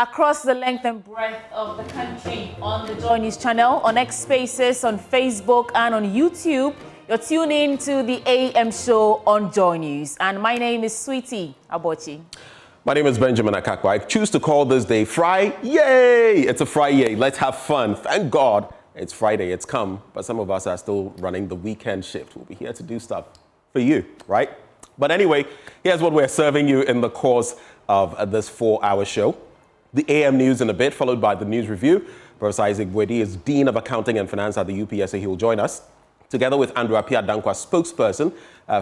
across the length and breadth of the country on the Joy News channel, on X Spaces, on Facebook, and on YouTube. You're tuning to the AM show on Joy News. And my name is Sweetie Abochi. My name is Benjamin Akakwa. I choose to call this day Friday. Yay! It's a Friday. Let's have fun. Thank God it's Friday. It's come. But some of us are still running the weekend shift. We'll be here to do stuff for you, right? But anyway, here's what we're serving you in the course of this 4-hour show. The AM News in a bit, followed by the News Review. Professor Isaac Bwedi is Dean of Accounting and Finance at the UPSA. He will join us, together with Andrew Apia Dankwa, spokesperson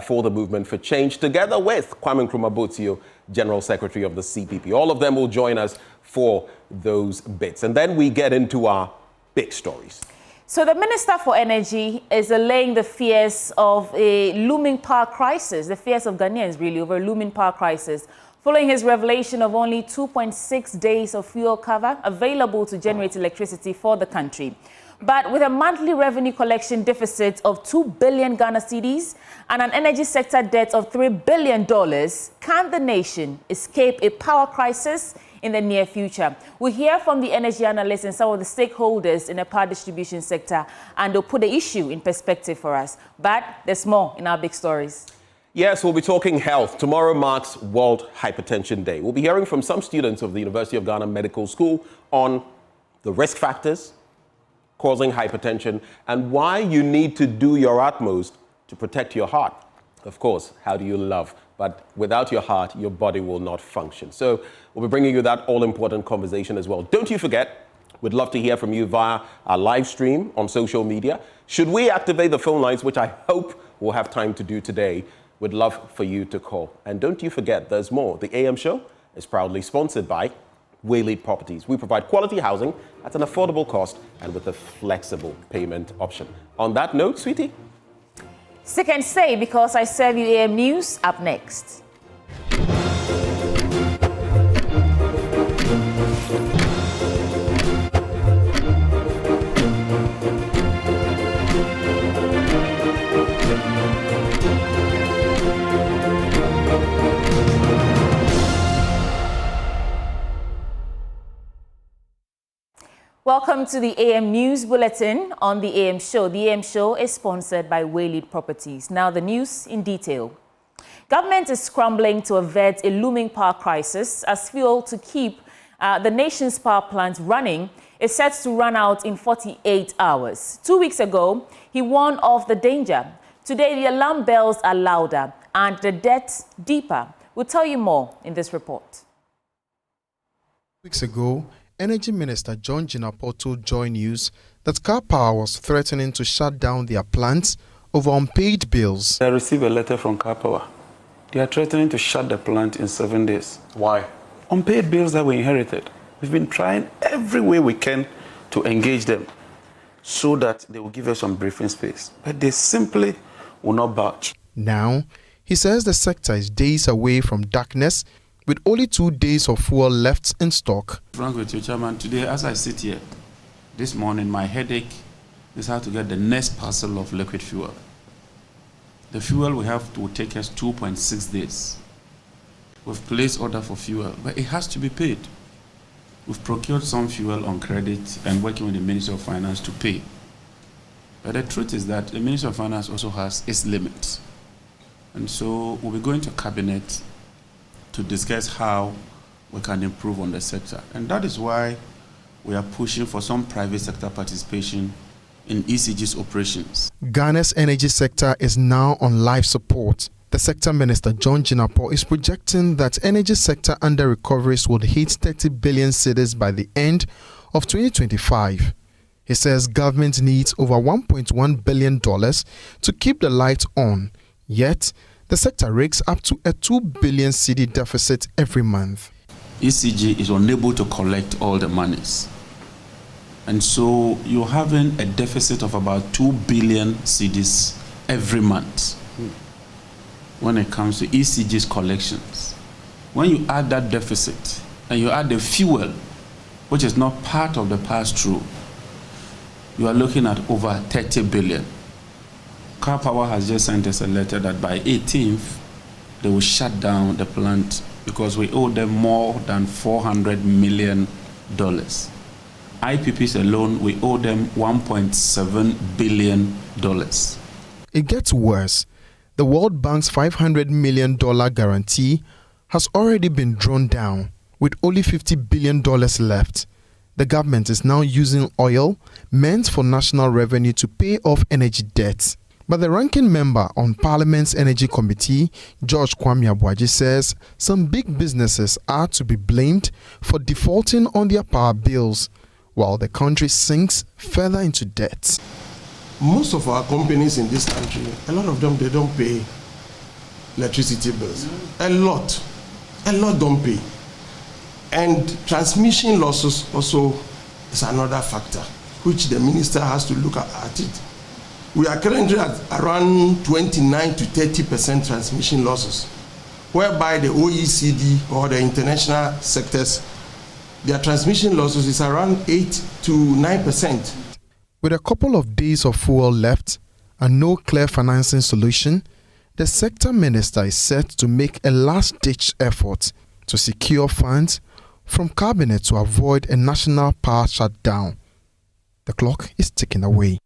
for the Movement for Change, together with Kwame Nkrumah Botio, General Secretary of the CPP. All of them will join us for those bits. And then we get into our big stories. So the Minister for Energy is allaying the fears of a looming power crisis, the fears of Ghanaians really over a looming power crisis, following his revelation of only 2.6 days of fuel cover available to generate electricity for the country. But with a monthly revenue collection deficit of 2 billion Ghana cedis and an energy sector debt of $3 billion, can the nation escape a power crisis in the near future? We'll hear from the energy analysts and some of the stakeholders in the power distribution sector, and they'll put the issue in perspective for us. But there's more in our big stories. Yes, we'll be talking health. Tomorrow marks World Hypertension Day. We'll be hearing from some students of the University of Ghana Medical School on the risk factors causing hypertension and why you need to do your utmost to protect your heart. Of course, how do you love? But without your heart, your body will not function. So we'll be bringing you that all-important conversation as well. Don't you forget, we'd love to hear from you via our live stream on social media. Should we activate the phone lines, which I hope we'll have time to do today, we'd love for you to call. And don't you forget, there's more. The AM show is proudly sponsored by Waylead Properties. We provide quality housing at an affordable cost and with a flexible payment option. On that note, Sweetie. Stick and stay because I serve you AM News up next. Welcome to the AM News Bulletin on the AM Show. The AM Show is sponsored by Waylead Properties. Now the news in detail. Government is scrambling to avert a looming power crisis as fuel to keep the nation's power plants running is set to run out in 48 hours. 2 weeks ago, he warned of the danger. Today, the alarm bells are louder and the debts deeper. We'll tell you more in this report. Weeks ago, Energy Minister John Jinapor told Joy News that Car Power was threatening to shut down their plants over unpaid bills. I received a letter from Car Power. They are threatening to shut the plant in 7 days. Why? Unpaid bills that we inherited. We've been trying every way we can to engage them so that they will give us some briefing space. But they simply will not budge. Now, he says the sector is days away from darkness, with only 2 days of fuel left in stock. Frank with you, Chairman, today as I sit here, this morning my headache is how to get the next parcel of liquid fuel. The fuel we have to take us 2.6 days. We've placed order for fuel, but it has to be paid. We've procured some fuel on credit and working with the Ministry of Finance to pay. But the truth is that the Ministry of Finance also has its limits. And so we'll be going to Cabinet to discuss how we can improve on the sector. And that is why we are pushing for some private sector participation in ECG's operations. Ghana's energy sector is now on life support. The sector minister, John Jinapor, is projecting that energy sector under recoveries would hit 30 billion cedis by the end of 2025. He says government needs over $1.1 billion to keep the lights on, yet the sector rakes up to a 2 billion cedi deficit every month. ECG is unable to collect all the monies. And so you're having a deficit of about 2 billion cedis every month when it comes to ECG's collections. When you add that deficit and you add the fuel, which is not part of the pass-through, you are looking at over 30 billion. Car Power has just sent us a letter that by 18th, they will shut down the plant because we owe them more than $400 million. IPPs alone, we owe them $1.7 billion. It gets worse. The World Bank's $500 million guarantee has already been drawn down, with only $50 billion left. The government is now using oil meant for national revenue to pay off energy debts. But the ranking member on Parliament's Energy Committee, George Kwame Abuaji, says some big businesses are to be blamed for defaulting on their power bills, while the country sinks further into debt. Most of our companies in this country, a lot of them, they don't pay electricity bills. A lot don't pay. And transmission losses also is another factor, which the minister has to look at it. We are currently at around 29 to 30% transmission losses, whereby the OECD or the international sectors, their transmission losses is around 8 to 9%. With a couple of days of fuel left and no clear financing solution, the sector minister is set to make a last-ditch effort to secure funds from cabinet to avoid a national power shutdown. The clock is ticking away.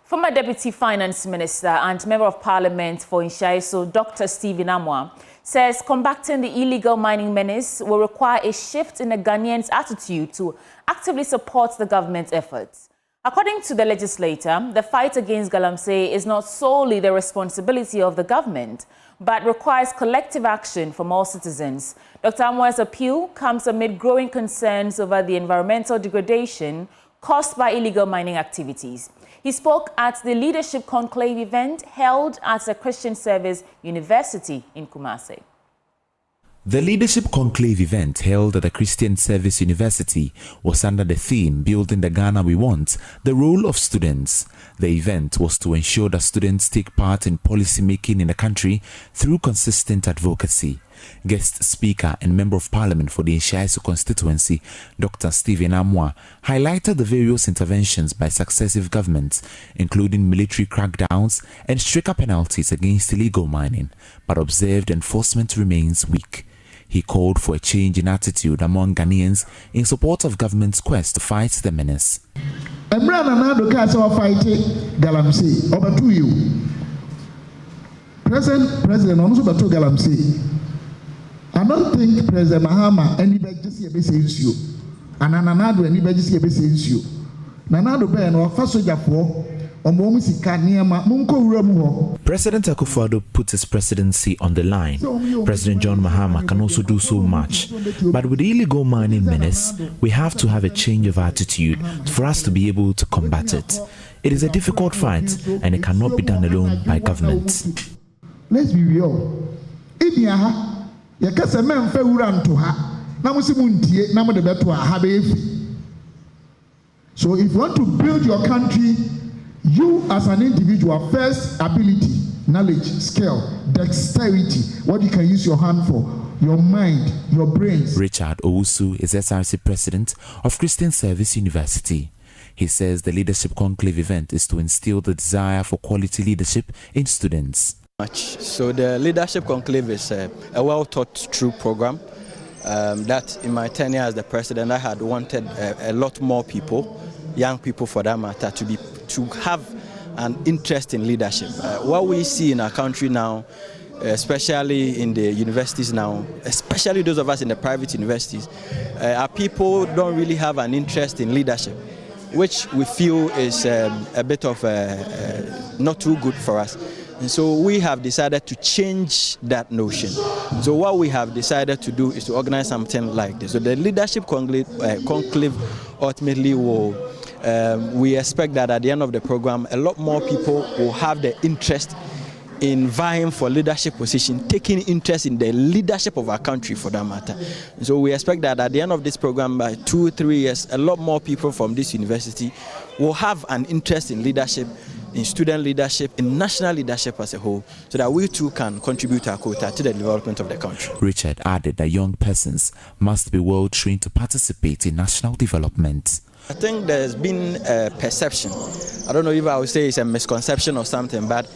Former Deputy Finance Minister and Member of Parliament for Inshaiso, Dr. Stephen Amwa, says combating the illegal mining menace will require a shift in the Ghanaians' attitude to actively support the government's efforts. According to the legislator, the fight against galamsey is not solely the responsibility of the government, but requires collective action from all citizens. Dr. Amwa's appeal comes amid growing concerns over the environmental degradation caused by illegal mining activities. He spoke at the Leadership Conclave event held at the Christian Service University in Kumasi. The Leadership Conclave event held at the Christian Service University was under the theme Building the Ghana We Want, the role of students. The event was to ensure that students take part in policy making in the country through consistent advocacy. Guest Speaker and Member of Parliament for the Inshaiso constituency, Dr. Stephen Amwa, highlighted the various interventions by successive governments, including military crackdowns and stricter penalties against illegal mining, but observed enforcement remains weak. He called for a change in attitude among Ghanaians in support of government's quest to fight the menace. President also batu galamsey. I don't think President Mahama anybody just see a issue. And Nanado anybody just see a issue. Nanado Ben or Fasoja for. President Akufo-Addo put his presidency on the line. President John Mahama can also do so much. But with the illegal mining menace, we have to have a change of attitude for us to be able to combat it. It is a difficult fight and it cannot be done alone by government. Let's be real. If you have a man so if you want to build your country, you as an individual, first ability, knowledge, skill, dexterity, what you can use your hand for, your mind, your brains. Richard Owusu is SRC President of Christian Service University. He says the Leadership Conclave event is to instill the desire for quality leadership in students. So the Leadership Conclave is a well thought through program that in my tenure as the president I had wanted a lot more people, young people for that matter, to have an interest in leadership. What we see in our country now, especially in the universities now, especially those of us in the private universities, our people don't really have an interest in leadership, which we feel is a bit of not too good for us. And so we have decided to change that notion. So what we have decided to do is to organize something like this. So the Leadership Conclave ultimately will, we expect that at the end of the program, a lot more people will have the interest in vying for leadership position, taking interest in the leadership of our country for that matter. So we expect that at the end of this program, by 2 or 3 years, a lot more people from this university will have an interest in leadership, in student leadership, in national leadership as a whole, so that we too can contribute our quota to the development of the country. Richard added that young persons must be well trained to participate in national development. I think there's been a perception. I don't know if I would say it's a misconception or something, but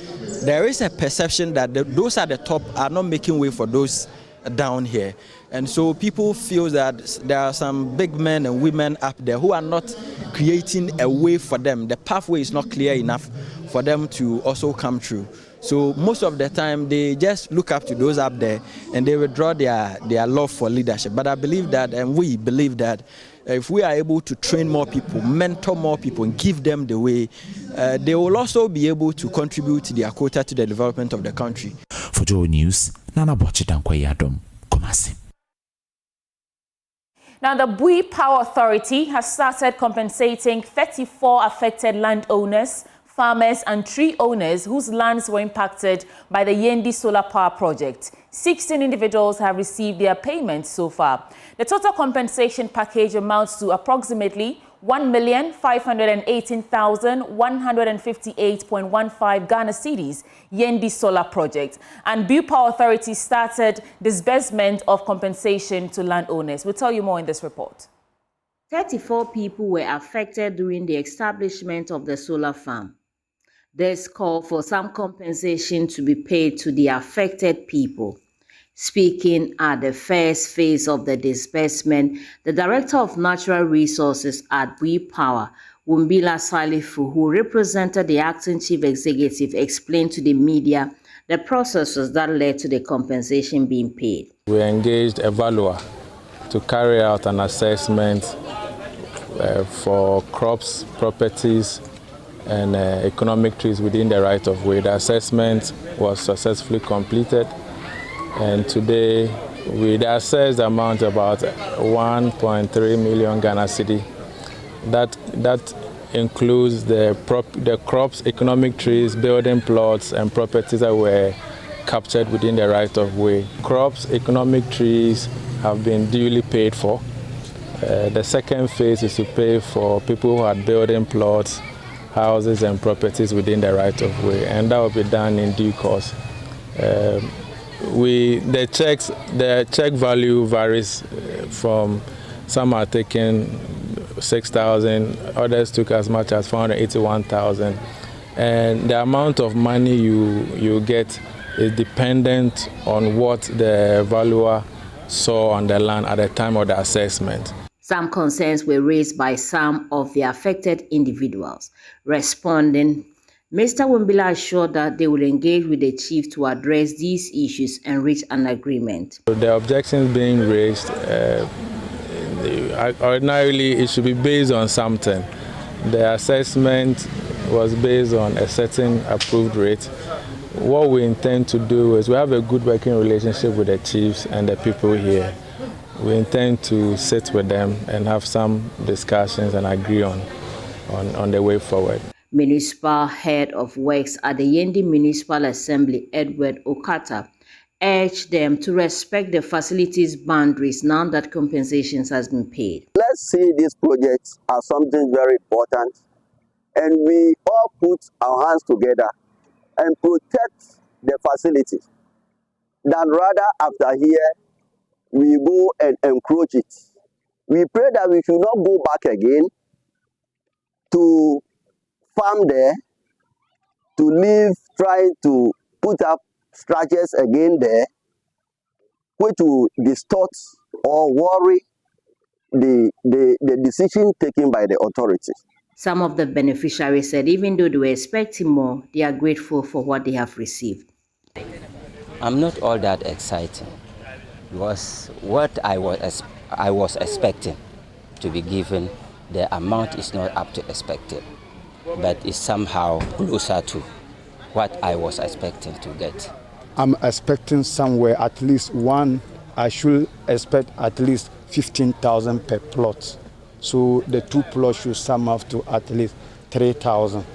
there is a perception that those at the top are not making way for those down here. And so people feel that there are some big men and women up there who are not creating a way for them. The pathway is not clear enough for them to also come through. So most of the time they just look up to those up there and they withdraw their love for leadership. But I believe that, and we believe that, if we are able to train more people, mentor more people, and give them the way, they will also be able to contribute their quota to the development of the country. For Joy News, Nana Bochidankwa Kumasi. Now, the Bui Power Authority has started compensating 34 affected landowners, farmers and tree owners whose lands were impacted by the Yendi Solar Power Project. 16 individuals have received their payments so far. The total compensation package amounts to approximately 1,518,158.15 Ghana cedis, Yendi Solar Project. And Bui Power Authority started disbursement of compensation to landowners. We'll tell you more in this report. 34 people were affected during the establishment of the solar farm. There's call for some compensation to be paid to the affected people. Speaking at the first phase of the disbursement, the Director of Natural Resources at Bui Power, Wumbila Salifu, who represented the Acting Chief Executive, explained to the media the processes that led to the compensation being paid. We engaged a valuer to carry out an assessment for crops, properties, and economic trees within the right-of-way. The assessment was successfully completed, and today we assessed the amount about 1.3 million Ghana cedi. That includes the crops, economic trees, building plots, and properties that were captured within the right-of-way. Crops, economic trees have been duly paid for. The second phase is to pay for people who had building plots, houses and properties within the right-of-way, and that will be done in due course. The check value varies from some are taking 6,000, others took as much as 481,000, and the amount of money you get is dependent on what the valuer saw on the land at the time of the assessment. Some concerns were raised by some of the affected individuals. Responding, Mr. Wumbila assured that they will engage with the chief to address these issues and reach an agreement. The objections being raised, ordinarily it should be based on something. The assessment was based on a certain approved rate. What we intend to do is we have a good working relationship with the chiefs and the people here. We intend to sit with them and have some discussions and agree on the way forward. Municipal Head of Works at the Yendi Municipal Assembly, Edward Okata, urged them to respect the facilities boundaries now that compensations has been paid. Let's see these projects as something very important, and we all put our hands together and protect the facilities, than rather after here we go and encroach it. We pray that we should not go back again to farm there, to live, trying to put up structures again there, which will distort or worry the decision taken by the authorities. Some of the beneficiaries said even though they were expecting more, they are grateful for what they have received. I'm not all that excited, because what I was expecting to be given, the amount is not up to expected, but it's somehow closer to what I was expecting to get. I'm expecting somewhere at least I should expect at least 15,000 per plot. So the two plots should sum up to at least 30,000.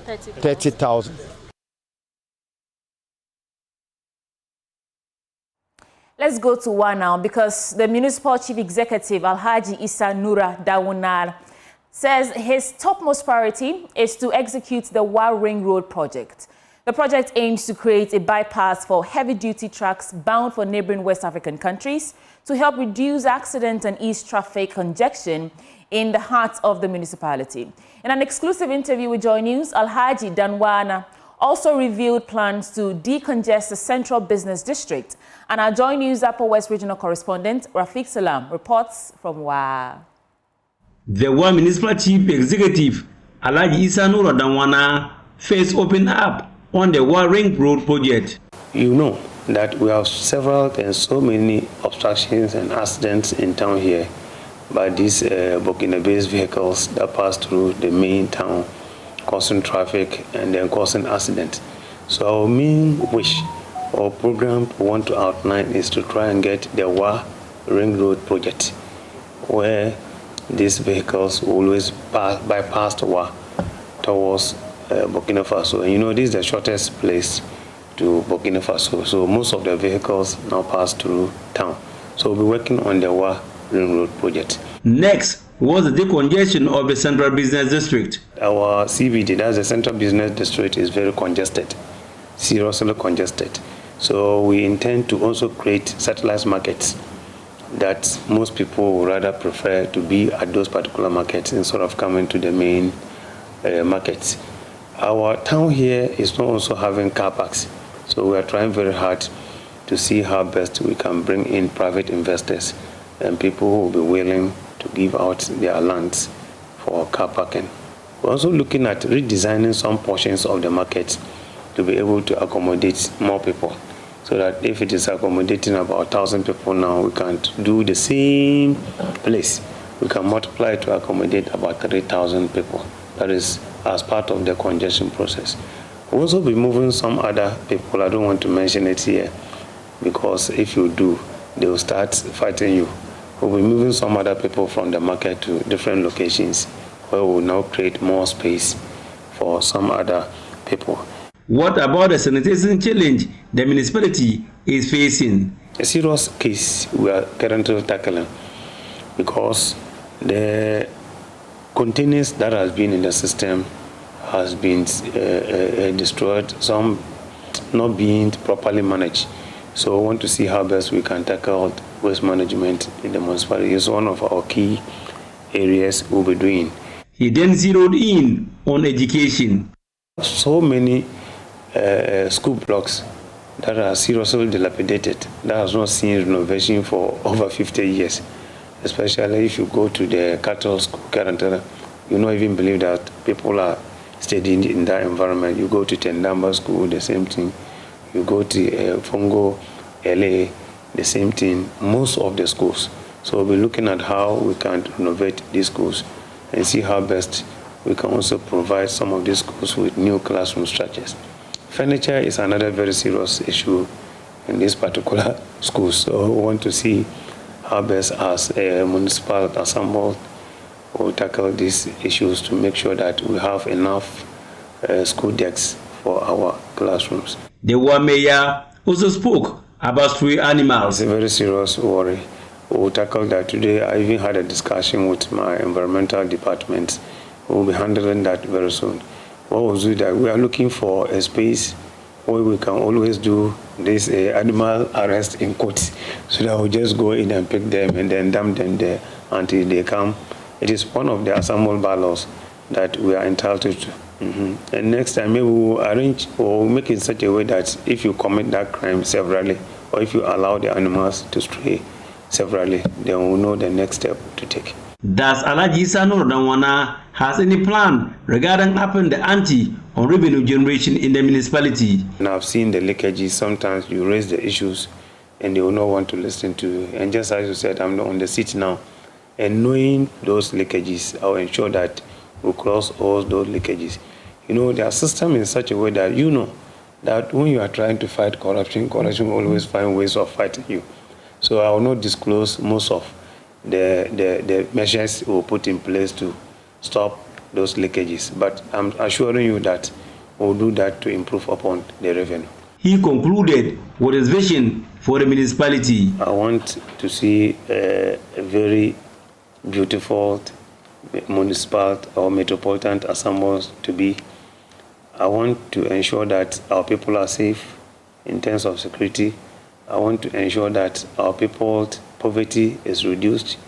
Let's go to one now, because the Municipal Chief Executive, Alhaji Issa Nura Dawunar, says his topmost priority is to execute the Wa Ring Road project. The project aims to create a bypass for heavy-duty trucks bound for neighboring West African countries to help reduce accident and ease traffic congestion in the heart of the municipality. In an exclusive interview with Joy News, Alhaji Danwana also revealed plans to decongest the central business district. And our Joy News Upper West Regional correspondent, Rafiq Salam, reports from Wa. The Wa Municipal Chief Executive, Alhaji Isa Nura Danwana, face open up on the Wa Ring Road project. You know that we have several and so many obstructions and accidents in town here by these Burkina-based vehicles that pass through the main town, causing traffic and then causing accidents. So our main wish or program we want to outline is to try and get the Wa Ring Road project, where these vehicles always bypass the Wa towards Burkina Faso. And you know, this is the shortest place to Burkina Faso. So most of the vehicles now pass through town. So we'll be working on the Wa Ring Road project. Next was the decongestion of the Central Business District. Our CBD, that's the Central Business District, is very congested, seriously congested. So we intend to also create satellite markets that most people would rather prefer to be at those particular markets instead of coming to the main markets. Our town here is not also having car parks. So we are trying very hard to see how best we can bring in private investors and people who will be willing to give out their lands for car parking. We're also looking at redesigning some portions of the market to be able to accommodate more people, so that if it is accommodating about 1,000 people now, we can do the same place. We can multiply it to accommodate about 3,000 people. That is as part of the congestion process. We'll also be moving some other people. I don't want to mention it here, because if you do, they will start fighting you. We'll be moving some other people from the market to different locations where we'll now create more space for some other people. What about the sanitation challenge the municipality is facing? A serious case we are currently tackling, because the containers that has been in the system has been destroyed, some not being properly managed. So we want to see how best we can tackle waste management in the municipality. It's one of our key areas we'll be doing. He then zeroed in on education. So many school blocks that are seriously dilapidated, that has not seen renovation for over 50 years. Especially if you go to the cattle school currently, you don't even believe that people are studying in that environment. You go to Tendamba school, the same thing. You go to Fongo, LA, the same thing. Most of the schools. So we'll be looking at how we can renovate these schools and see how best we can also provide some of these schools with new classroom structures. Furniture is another very serious issue in these particular schools. So we want to see how best as a municipal assembly will tackle these issues to make sure that we have enough school desks for our classrooms. The Wa mayor also spoke about stray animals. It's a very serious worry. We'll tackle that today. I even had a discussion with my environmental department. We'll be handling that very soon. What we'll do that we are looking for a space where we can always do this animal arrest in court, so that we'll just go in and pick them and then dump them there until they come. It is one of the assembled bylaws that we are entitled to. And next time, maybe we'll arrange or make it in such a way that if you commit that crime severally, or if you allow the animals to stray severally, then we'll know the next step to take. Does Alhaji Isa Nura Danwana has any plan regarding upping the ante on revenue generation in the municipality? And I've seen the leakages. Sometimes you raise the issues and they will not want to listen to you. And just as you said, I'm on the seat now. And knowing those leakages, I'll ensure that we'll close all those leakages. You know, their system in such a way that you know that when you are trying to fight corruption, corruption will always find ways of fighting you. So I will not disclose most of the measures we'll put in place to stop those leakages. But I'm assuring you that we'll do that to improve upon the revenue. He concluded with his vision for the municipality. I want to see a very beautiful municipal or metropolitan assemblies to be. I want to ensure that our people are safe in terms of security. I want to ensure that our people's poverty is reduced.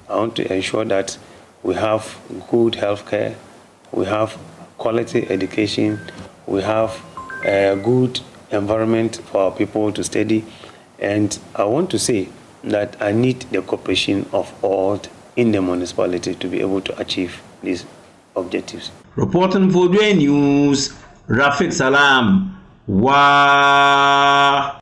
I want to ensure that we have good healthcare, we have quality education, we have a good environment for our people to study. And I want to say that I need the cooperation of all in the municipality to be able to achieve these objectives. Reporting for Dwayne News, Rafiq Salam. Wow.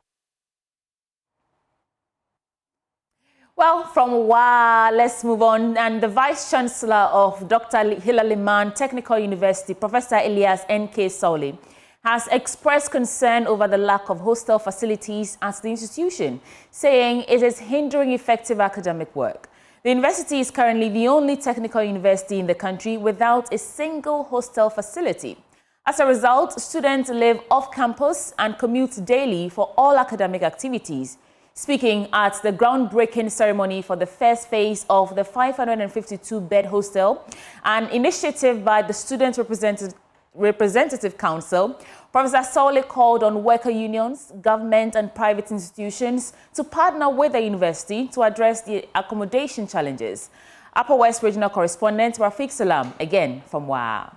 Well, from let's move on. And the Vice Chancellor of Dr. Hilary Mann Technical University, Professor Elias N.K. Sowley, has expressed concern over the lack of hostel facilities at the institution, saying it is hindering effective academic work. The university is currently the only technical university in the country without a single hostel facility. As a result, students live off campus and commute daily for all academic activities. Speaking at the groundbreaking ceremony for the first phase of the 552-bed hostel, an initiative by the Student Representative Council, Professor Sowley called on worker unions, government and private institutions to partner with the university to address the accommodation challenges. Upper West Regional Correspondent Rafiq Salam, again from WA.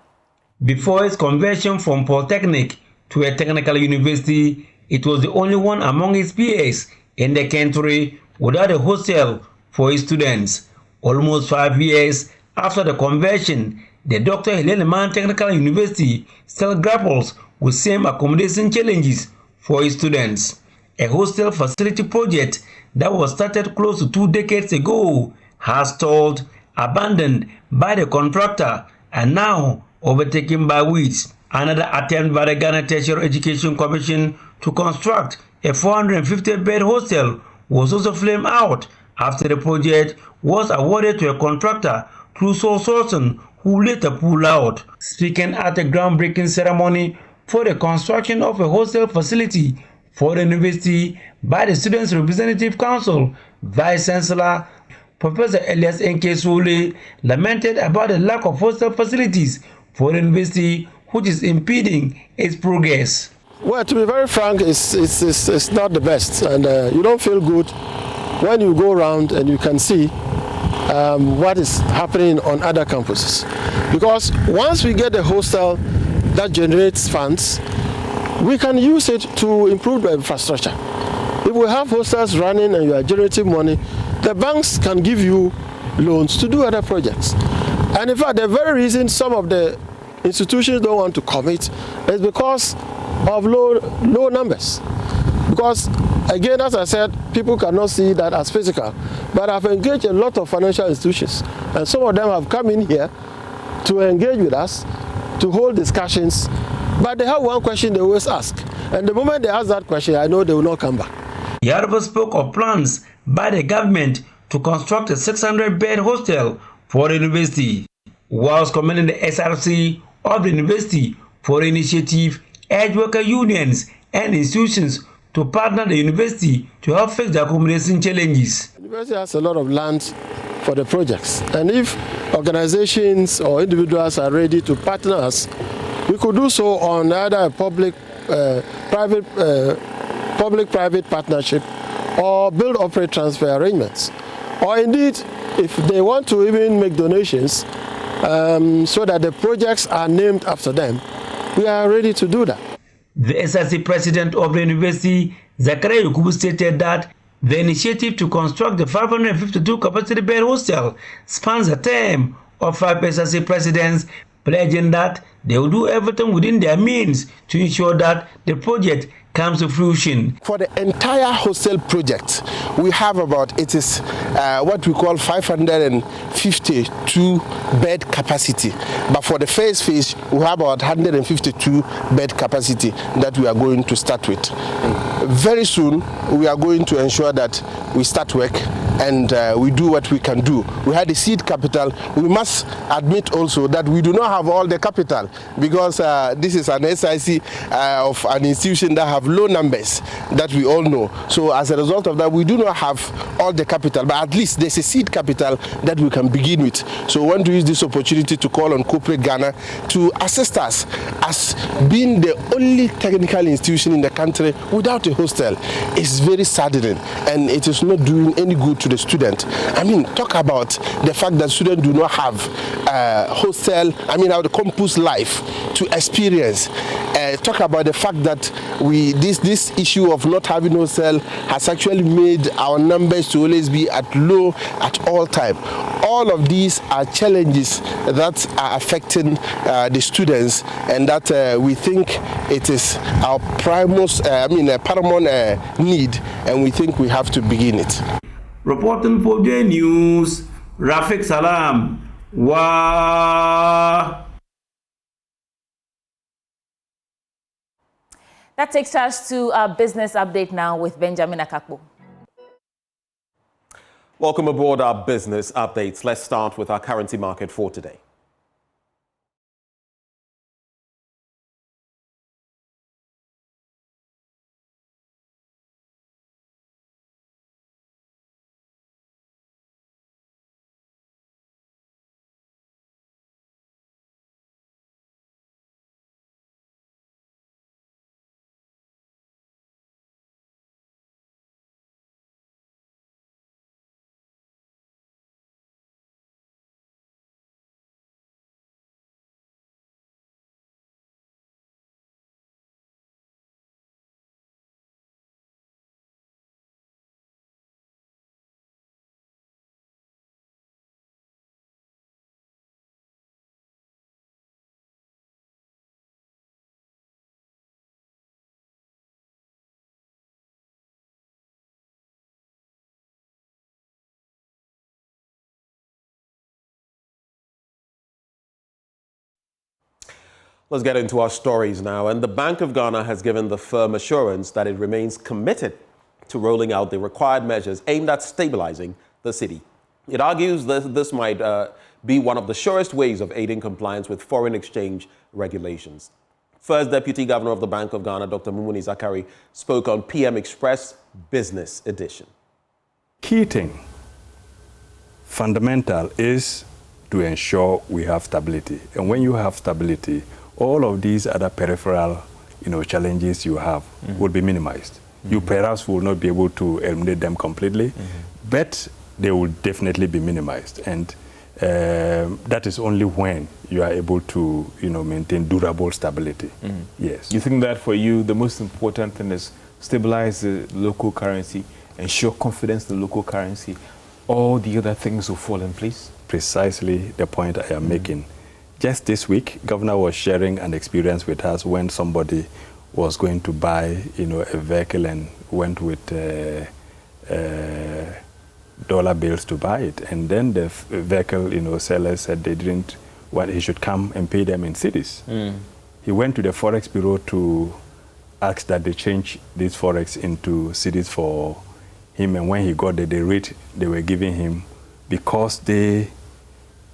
Before its conversion from Polytechnic to a technical university, it was the only one among its peers in the country without a hostel for its students. Almost 5 years after the conversion, the Dr. Hilary Mann Technical University still grapples with same accommodation challenges for its students. A hostel facility project that was started close to 2 decades ago has stalled, abandoned by the contractor, and now overtaken by weeds. Another attempt by the Ghana Tertiary Education Commission to construct a 450-bed hostel was also flamed out after the project was awarded to a contractor through sole sourcing, who later pulled out. Speaking at a groundbreaking ceremony for the construction of a hostel facility for the university by the Students Representative Council, Vice Chancellor Professor Elias N.K. Sowley lamented about the lack of hostel facilities for the university, which is impeding its progress. Well, to be very frank, it's not the best, and you don't feel good when you go around and you can see what is happening on other campuses. Because once we get a hostel that generates funds, we can use it to improve the infrastructure. If we have hostels running and you are generating money, the banks can give you loans to do other projects. And in fact, the very reason some of the institutions don't want to commit is because of low numbers. Because again, as I said, people cannot see that as physical. But I've engaged a lot of financial institutions, and some of them have come in here to engage with us, to hold discussions. But they have one question they always ask. And the moment they ask that question, I know they will not come back. Yarba spoke of plans by the government to construct a 600-bed hostel for the university, whilst commending the SRC of the university for the initiative, urged worker unions and institutions to partner the university to help fix the accommodation challenges. The university has a lot of land for the projects, and if organizations or individuals are ready to partner us, we could do so on either a public-private partnership or build-operate transfer arrangements. Or indeed, if they want to even make donations so that the projects are named after them, we are ready to do that. The SRC president of the university, Zakaria Yukubu, stated that the initiative to construct the 552-capacity bed hostel spans a term of 5 SRC presidents, pledging that they will do everything within their means to ensure that the project comes to fruition. For the entire hostel project, we have about, what we call 552 bed capacity. But for the first phase, we have about 152 bed capacity that we are going to start with. Very soon, we are going to ensure that we start work and we do what we can do. We had the seed capital. We must admit also that we do not have all the capital, because this is an SIC of an institution that have low numbers that we all know. So as a result of that, we do not have all the capital, but at least there's a seed capital that we can begin with. So we want to use this opportunity to call on corporate Ghana to assist us as being the only technical institution in the country without a hostel. It's very saddening, and it is not doing any good to the student. I mean, talk about the fact that students do not have hostel, the campus life to experience. Talk about the fact that this issue of not having hostel has actually made our numbers to always be at low at all time. All of these are challenges that are affecting the students, and that we think it is our paramount need, and we think we have to begin it. Reporting for J News, Rafik Salam. Wow. That takes us to our business update now with Benjamin Akakpo. Welcome aboard our business updates. Let's start with our currency market for today. Let's get into our stories now. And the Bank of Ghana has given the firm assurance that it remains committed to rolling out the required measures aimed at stabilizing the city. It argues that this might be one of the surest ways of aiding compliance with foreign exchange regulations. First Deputy Governor of the Bank of Ghana, Dr. Mumuni Zakari, spoke on PM Express Business Edition. Key thing, fundamental, is to ensure we have stability. And when you have stability, all of these other peripheral, challenges you have will be minimized. You perhaps will not be able to eliminate them completely, but they will definitely be minimized. And that is only when you are able to, maintain durable stability. Yes. You think that for you, the most important thing is stabilize the local currency, ensure confidence in the local currency, all the other things will fall in place? Precisely the point I am making. Just this week, Governor was sharing an experience with us when somebody was going to buy, a vehicle and went with dollar bills to buy it. And then the vehicle, seller said they didn't want, he should come and pay them in cedis. He went to the Forex Bureau to ask that they change these Forex into cedis for him. And when he got the rate they were giving him, because they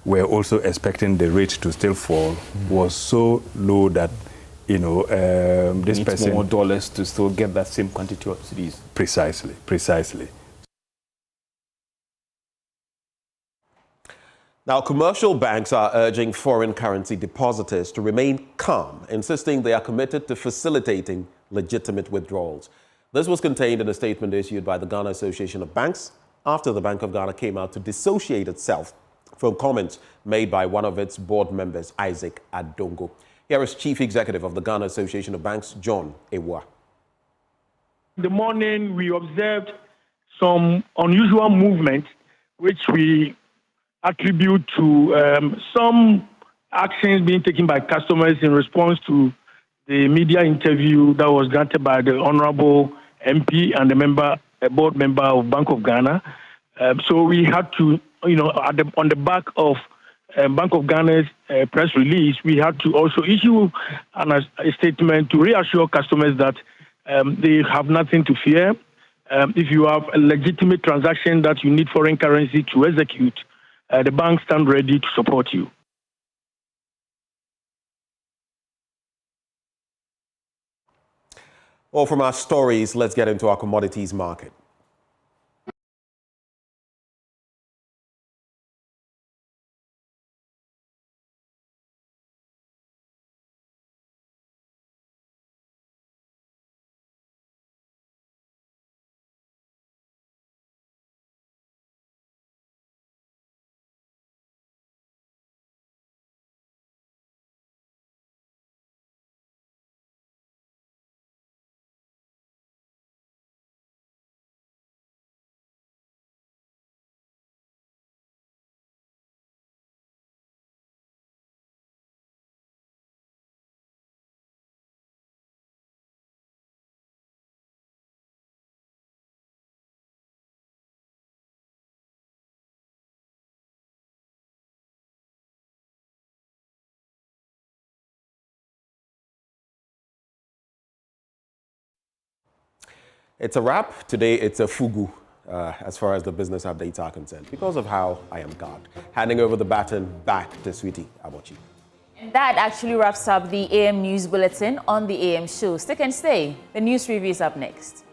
were also expecting the rate to still fall, was so low that, this needs person... more dollars to still get that same quantity of cedis. Precisely. Now, commercial banks are urging foreign currency depositors to remain calm, insisting they are committed to facilitating legitimate withdrawals. This was contained in a statement issued by the Ghana Association of Banks after the Bank of Ghana came out to dissociate itself from comments made by one of its board members, Isaac Adongo. Here is Chief Executive of the Ghana Association of Banks, John Ewa. In the morning, we observed some unusual movement, which we attribute to some actions being taken by customers in response to the media interview that was granted by the Honorable MP and the board member of Bank of Ghana. So we had to, on the back of Bank of Ghana's press release, we had to also issue a statement to reassure customers that they have nothing to fear. If you have a legitimate transaction that you need foreign currency to execute, the bank stand ready to support you. Well, from our stories, let's get into our commodities market. It's a wrap. Today, it's a fugu as far as the business updates are concerned because of how I am God. Handing over the baton back to Sweetie Abochi. And that actually wraps up the AM News Bulletin on the AM Show. Stick and stay. The news review is up next.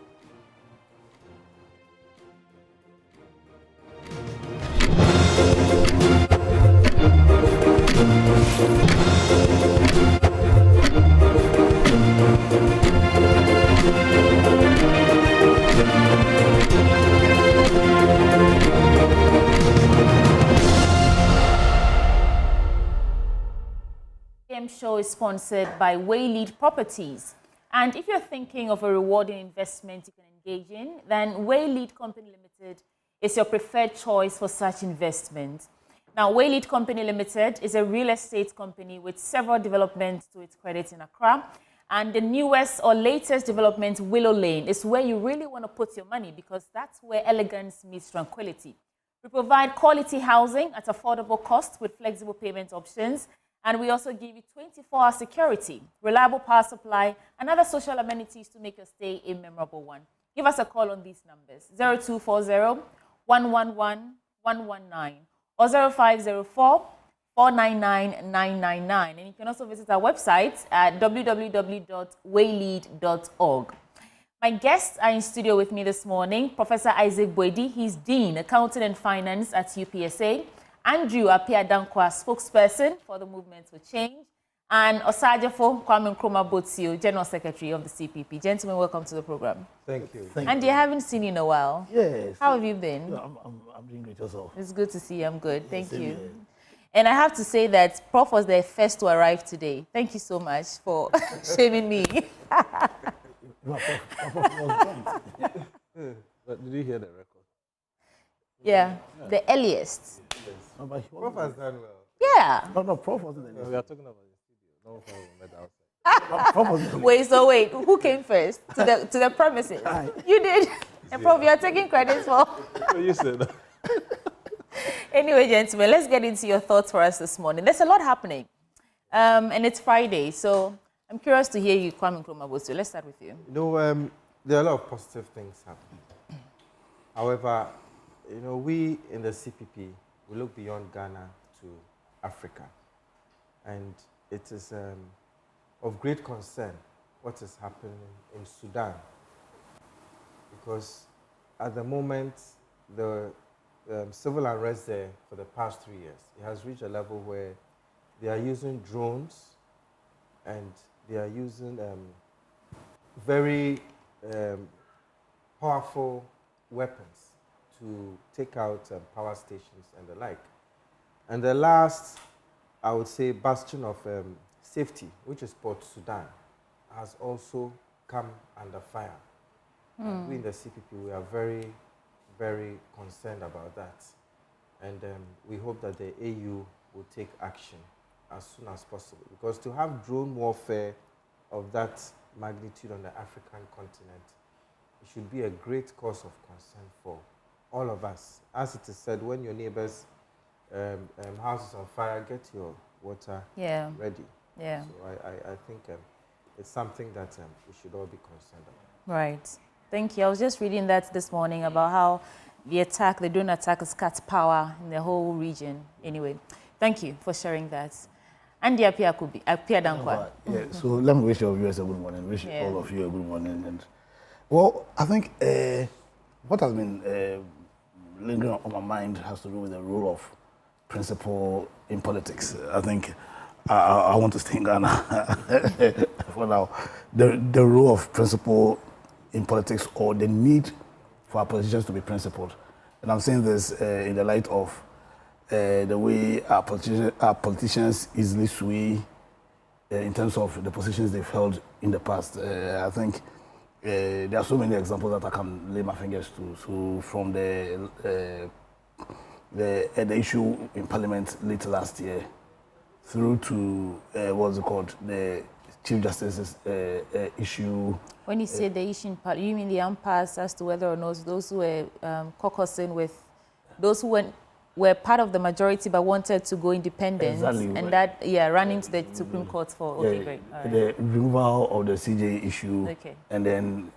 Show is sponsored by Waylead Properties. And if you're thinking of a rewarding investment you can engage in, then Waylead Company Limited is your preferred choice for such investment. Now, Waylead Company Limited is a real estate company with several developments to its credit in Accra. And the newest or latest development, Willow Lane, is where you really want to put your money because that's where elegance meets tranquility. We provide quality housing at affordable cost with flexible payment options. And we also give you 24-hour security, reliable power supply, and other social amenities to make your stay a memorable one. Give us a call on these numbers, 0240-111-119 or 0504-499-999. And you can also visit our website at www.waylead.org. My guests are in studio with me this morning, Professor Isaac Boedi. He's Dean, Accounting and Finance at UPSA. Andrew Appiah-Dankwa, spokesperson for the Movement for Change, and Osajafo Kwame Nkrumah-Botsio, General Secretary of the CPP. Gentlemen, welcome to the program. Thank you. And I haven't seen you in a while. Yes. How have you been? I'm doing great yourself. It's good to see you. I'm good. Thank you. Here. And I have to say that Prof was the first to arrive today. Thank you so much for shaming me. But did you hear the record? Yeah, the earliest. No, Prof has done well. Yeah. No, Prof wasn't the We are talking about the studio. No problem with outside. Wait, who came first to the premises? You did. And Prof, you are taking credit for. You said that. Anyway, gentlemen, let's get into your thoughts for us this morning. There's a lot happening, and it's Friday, so I'm curious to hear you, Kwame Nkrumah-Botsio. Let's start with you. You know, there are a lot of positive things happening. However, you know, we in the CPP, we look beyond Ghana to Africa. And it is of great concern what is happening in Sudan. Because at the moment, the civil unrest there for the past 3 years, it has reached a level where they are using drones and they are using very powerful weapons to take out power stations and the like. And the last, I would say, bastion of safety, which is Port Sudan, has also come under fire. We in the CPP, we are very, very concerned about that. And we hope that the AU will take action as soon as possible. Because to have drone warfare of that magnitude on the African continent, it should be a great cause of concern for all of us. As it is said, when your neighbor's house is on fire, get your water ready. Yeah. So I think it's something that we should all be concerned about. Right. Thank you. I was just reading that this morning about how the drone attack has cut power in the whole region. Anyway, thank you for sharing that. Andy Appiah-Dankwa. Yeah, so let me wish your viewers a good morning. Wish all of you a good morning. And well, I think what has been lingering on my mind has to do with the role of principle in politics. I think I want to stay in Ghana for now. The role of principle in politics, or the need for our politicians to be principled. And I'm saying this in the light of the way our politicians easily sway in terms of the positions they've held in the past. I think there are so many examples that I can lay my fingers to. So from the issue in Parliament late last year, through to what's it called, the Chief Justice's issue. When you say the issue in Parliament, you mean the impasse as to whether or not those who were caucusing with, those who went were part of the majority but wanted to go independent. Exactly. And that, running to the Supreme Court for, okay, great. All right. The removal of the CJ issue, okay. And then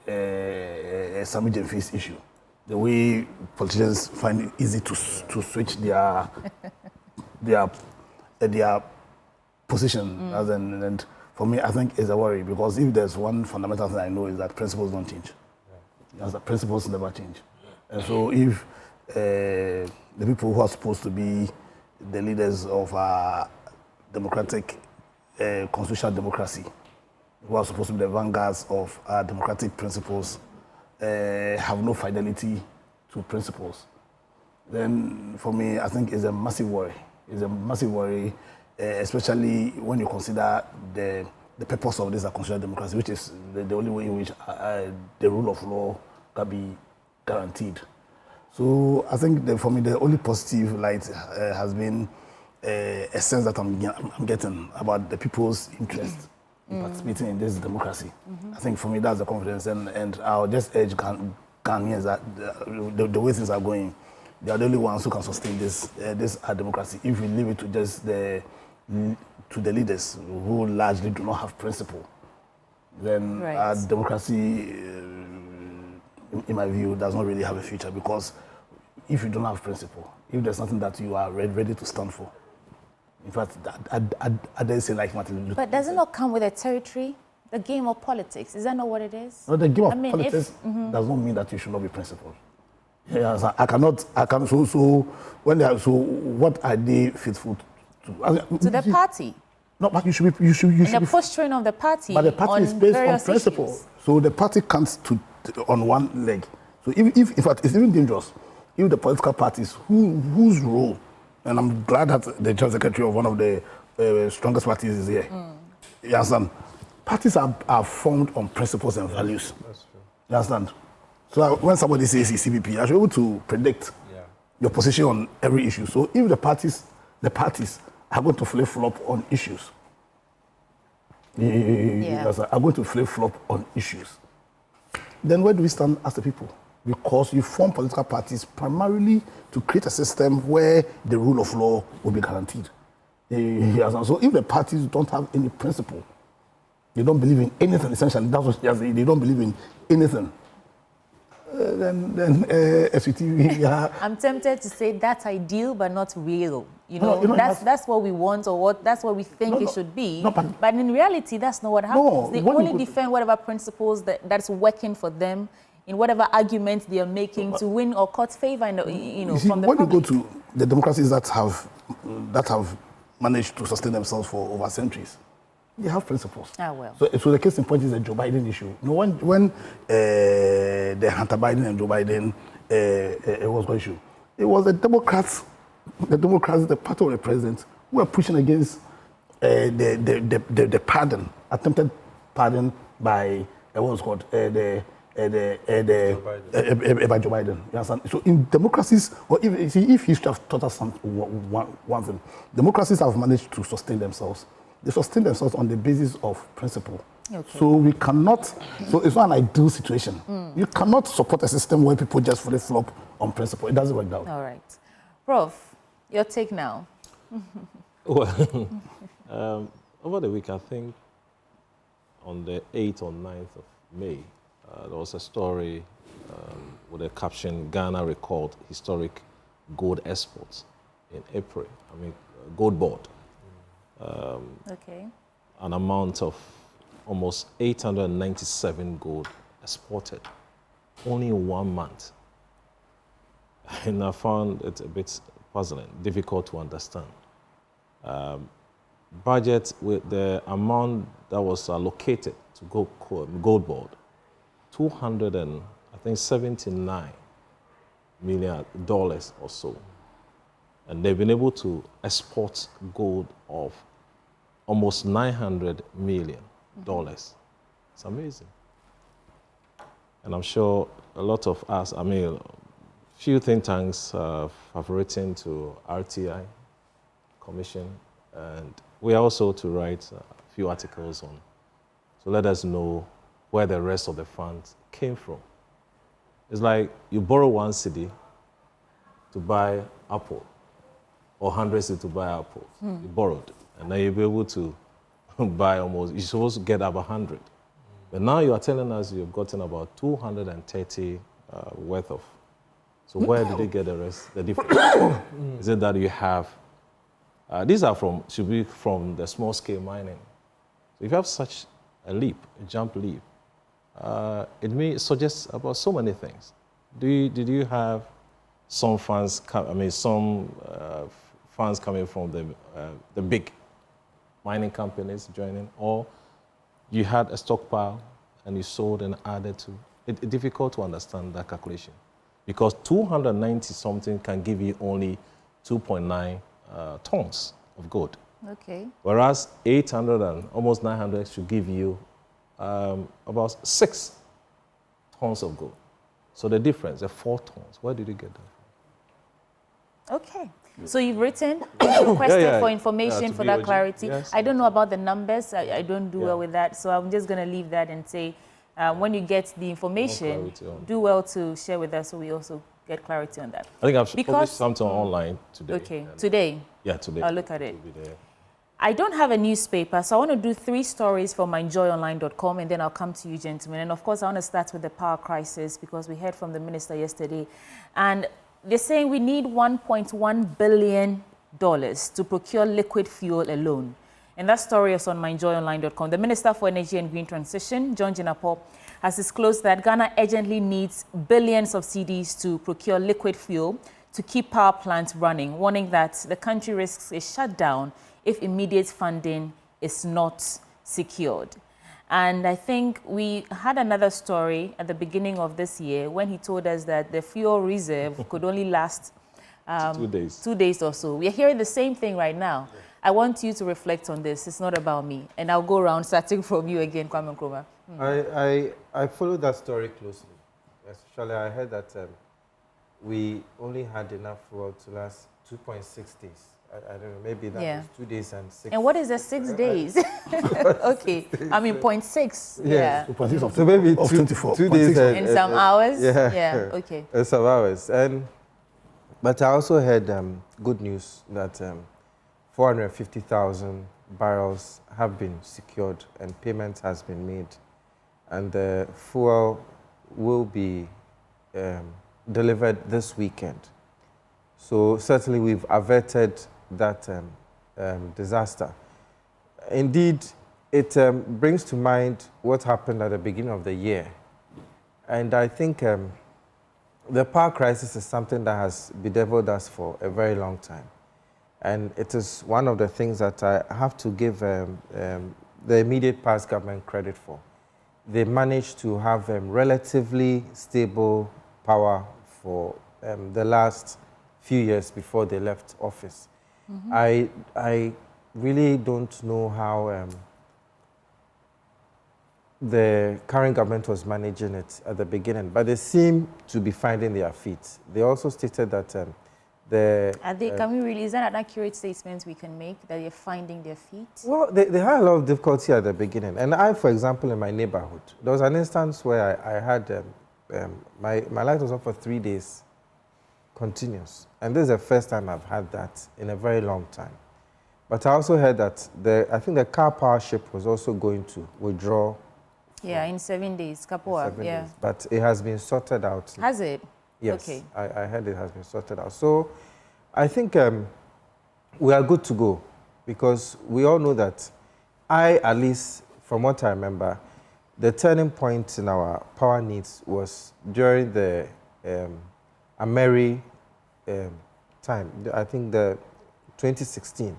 Sami Jemfi's issue. The way politicians find it easy to switch their position. And for me, I think it's a worry, because if there's one fundamental thing I know is that principles don't change. Yes, the principles never change. And so if the people who are supposed to be the leaders of our democratic constitutional democracy, who are supposed to be the vanguards of our democratic principles, have no fidelity to principles, then for me, I think it's a massive worry. It's a massive worry, especially when you consider the purpose of this constitutional democracy, which is the only way in which the rule of law can be guaranteed. So I think for me, the only positive light has been a sense that I'm getting about the people's interest in participating in this democracy. I think for me, that's the confidence, and I'll just urge Ghanaians that the way things are going, they are the only ones who can sustain this democracy. If we leave it to just the leaders who largely do not have principle, then our democracy, in my view, does not really have a future, because if you don't have principle, if there's something that you are ready to stand for, in fact, I dare say like Martin Luther King. But does it not come with a territory? The game of politics, is that not what it is? No, the game of politics does not mean that you should not be principled. Yes, so what are they faithful to? To the party. No, but you should be. In the posturing of the party. But the party is based on principle. Issues. So the party comes on one leg. So if in fact, it's even dangerous if the political parties whose role, and I'm glad that the General Secretary of one of the strongest parties is here. You understand? Parties are formed on principles and values. That's true. You understand? So when somebody says he's CPP, I should be able to predict your position on every issue. So if the parties are going to flip-flop on issues, are going to flip-flop on issues, then where do we stand as the people? Because you form political parties primarily to create a system where the rule of law will be guaranteed. So if the parties don't have any principle, they don't believe in anything, essentially, that's what they don't believe in anything, then SVT, I'm tempted to say that's ideal, but not real. That's what we want, or that's what we think it should be. But in reality, that's not what happens. They only defend whatever principles that's working for them in whatever arguments they are making to win or cut favor, from the when public. you go to the democracies that have managed to sustain themselves for over centuries, they have principles. So the case in point is the Joe Biden issue. When the Hunter Biden and Joe Biden it was one issue, it was the Democrats, the party of the president, who were pushing against the attempted pardon by what was called by Joe Biden. You understand? So in democracies, or if history have taught us one thing, democracies have managed to sustain themselves. They sustain themselves on the basis of principle. Okay. So we cannot, so it's not an ideal situation. You cannot support a system where people just flip-flop on principle. It doesn't work that way. All right. Prof, your take now. Well, over the week, I think on the 8th or 9th of May, there was a story with a caption, Ghana recalled historic gold exports in April. Gold board. An amount of almost 897 gold exported only in 1 month. And I found it a bit puzzling, difficult to understand. Budget with the amount that was allocated to gold board, $279 million or so. And they've been able to export gold of almost $900 million. It's amazing. And I'm sure a lot of us, few think tanks have written to RTI Commission, and we are also to write a few articles on, so let us know where the rest of the funds came from. It's like you borrow 1 cedi to buy apple, or 100 cedis to buy apples. You borrowed. And then you'll be able to buy almost, you're supposed to get up 100. But now you are telling us you've gotten about 230 worth of. So where did they get the rest, the difference? Is it that you have, these are from, should be from the small scale mining. So if you have such a leap, a jump leap, it may suggest about so many things. Did you have some funds, some funds coming from the big mining companies joining, or you had a stockpile and you sold and added to? It's difficult to understand that calculation because 290 something can give you only 2.9 tons of gold. Okay. Whereas 800 and almost 900 should give you about 6 tons of gold. So the difference, the 4 tons, where did you get that from? Okay. So you've written, requested for information for that BOG. clarity. Yes. I don't know about the numbers. I don't do well with that. So I'm just going to leave that and say, when you get the information, do well to share with us so we also get clarity on that. I think I've published something online today. Okay. Today? Yeah, today. I'll look at it. I don't have a newspaper, so I want to do 3 stories for myjoyonline.com, and then I'll come to you, gentlemen. And of course, I want to start with the power crisis because we heard from the minister yesterday. And they're saying we need $1.1 billion to procure liquid fuel alone. And that story is on myjoyonline.com. The Minister for Energy and Green Transition, John Jinapor, has disclosed that Ghana urgently needs billions of cedis to procure liquid fuel to keep power plants running, warning that the country risks a shutdown if immediate funding is not secured. And I think we had another story at the beginning of this year when he told us that the fuel reserve could only last 2 days. 2 days or so. We are hearing the same thing right now. I want you to reflect on this. It's not about me. And I'll go around starting from you again, Kwame Nkrumah. I followed that story closely. Especially I heard that we only had enough fuel to last 2.6 days. I don't know, maybe that was 2 days and 6. And what is the 6 days? Okay, I mean 0.6. Yeah. 2.6 of, so maybe of 24. 2 days and some hours? Yeah. Yeah, okay. And some hours. But I also heard good news that 450,000 barrels have been secured and payment has been made. And the fuel will be delivered this weekend. So certainly we've averted that disaster. Indeed, it brings to mind what happened at the beginning of the year. And I think the power crisis is something that has bedeviled us for a very long time. And it is one of the things that I have to give the immediate past government credit for. They managed to have relatively stable power for the last few years before they left office. I really don't know how the current government was managing it at the beginning, but they seem to be finding their feet. They also stated that can we really, is that an accurate statement we can make, that they're finding their feet? Well, they had a lot of difficulty at the beginning. And I, for example, in my neighborhood, there was an instance where I had, my light was off for 3 days continuous. And this is the first time I've had that in a very long time. But I also heard that I think the car power ship was also going to withdraw. Yeah, in 7 days, Kapua, yeah. Days. But it has been sorted out. Has it? Yes, okay. I heard it has been sorted out. So I think we are good to go because we all know that at least from what I remember, the turning point in our power needs was during the Ameri time. I think the 2016.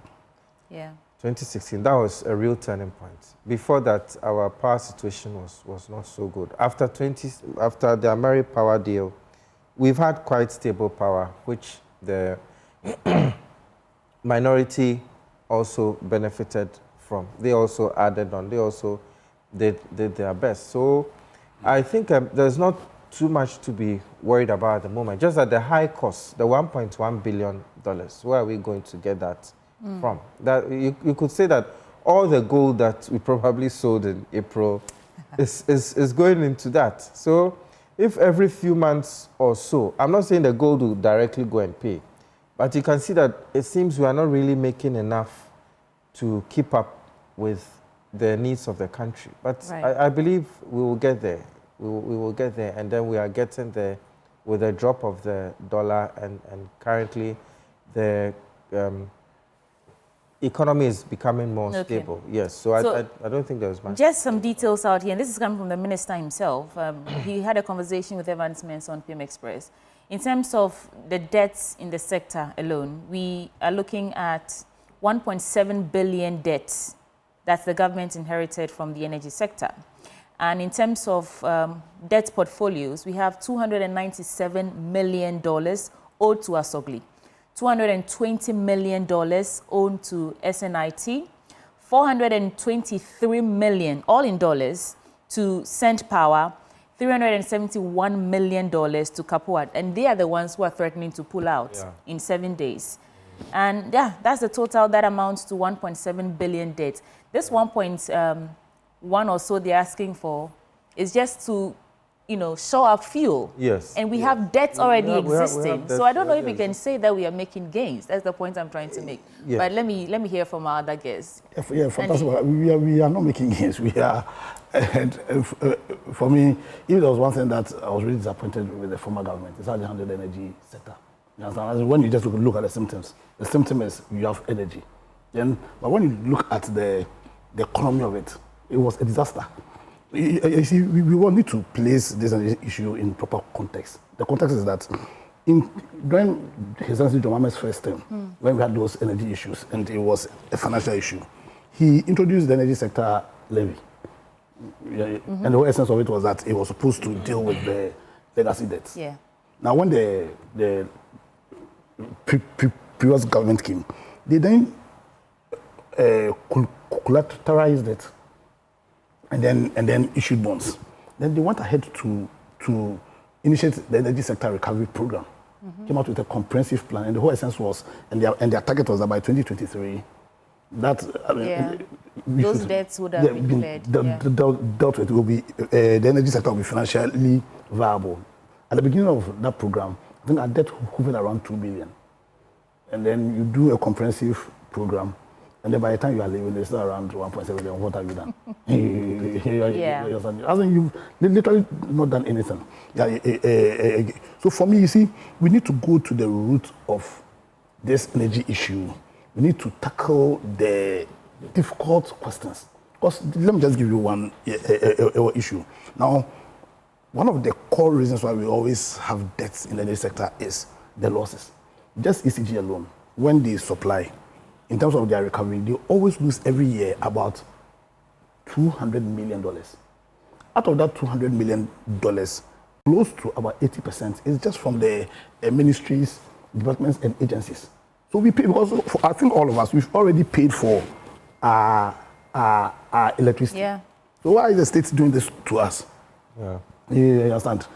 Yeah. 2016, that was a real turning point. Before that, our power situation was not so good. After the Ameri power deal, we've had quite stable power, which the minority also benefited from. They also added on. They also did their best. So I think there's not too much to be worried about at the moment. Just at the high cost, the $1.1 billion, where are we going to get that from? That you could say that all the gold that we probably sold in April is going into that. So if every few months or so, I'm not saying the gold will directly go and pay, But you can see that it seems we are not really making enough to keep up with the needs of the country. But Right. I believe we will get there. We will get there, and then we are getting there with a drop of the dollar, and currently the economy is becoming more stable. Yes, so I don't think there's much. Just some details out here, and this is coming from the minister himself. He had a conversation with Evans Mensah on PM Express. In terms of the debts in the sector alone, we are looking at 1.7 billion debts that the government inherited from the energy sector. And in terms of debt portfolios, we have $297 million owed to Asogli, $220 million owed to SNIT, $423 million, all in dollars, to Cent Power, $371 million to Kapuat. And they are the ones who are threatening to pull out in 7 days. And yeah, that's the total that amounts to 1.7 billion debt. This 1.1 or so they're asking for is just to, you know, show up fuel. Yes. And we have debt already existing. We have debt, so I don't know if we can say that we are making gains. That's the point I'm trying to make. Yes. But let me hear from our other guests. Yeah, fantastic. We are not making gains. We are, and for me, if there was one thing that I was really disappointed with the former government, is how they handled the energy sector. You understand? When you just look at the symptom is you have energy. But when you look at the economy of it, it was a disaster. You see, we will need to place this issue in proper context. The context is that during His Excellency John Mahama's first term, when we had those energy issues, and it was a financial issue, he introduced the energy sector levy. And the whole essence of it was that it was supposed to deal with the legacy debts. Yeah. Now, when the previous government came, they then collateralized it and then issued bonds. Then they went ahead to initiate the energy sector recovery program. Came out with a comprehensive plan, and the whole essence was, and their target was that by 2023, that those debts would have been cleared. Dealt with, will be the energy sector will be financially viable. At the beginning of that program, I think our debt hovered around 2 billion. And then you do a comprehensive program, and then by the time you are leaving, it's still around 1.7 billion. What have you done? I think you've literally not done anything. So for me, you see, we need to go to the root of this energy issue. We need to tackle the difficult questions. Because let me just give you one issue. Now, one of the core reasons why we always have debts in the energy sector is the losses. Just ECG alone, when they supply, in terms of their recovery, they always lose every year about $200 million. Out of that $200 million, close to about 80% is just from the ministries, departments, and agencies. So we pay, because I think all of us, we've already paid for our electricity. Yeah. So why is the state doing this to us? Yeah. You understand?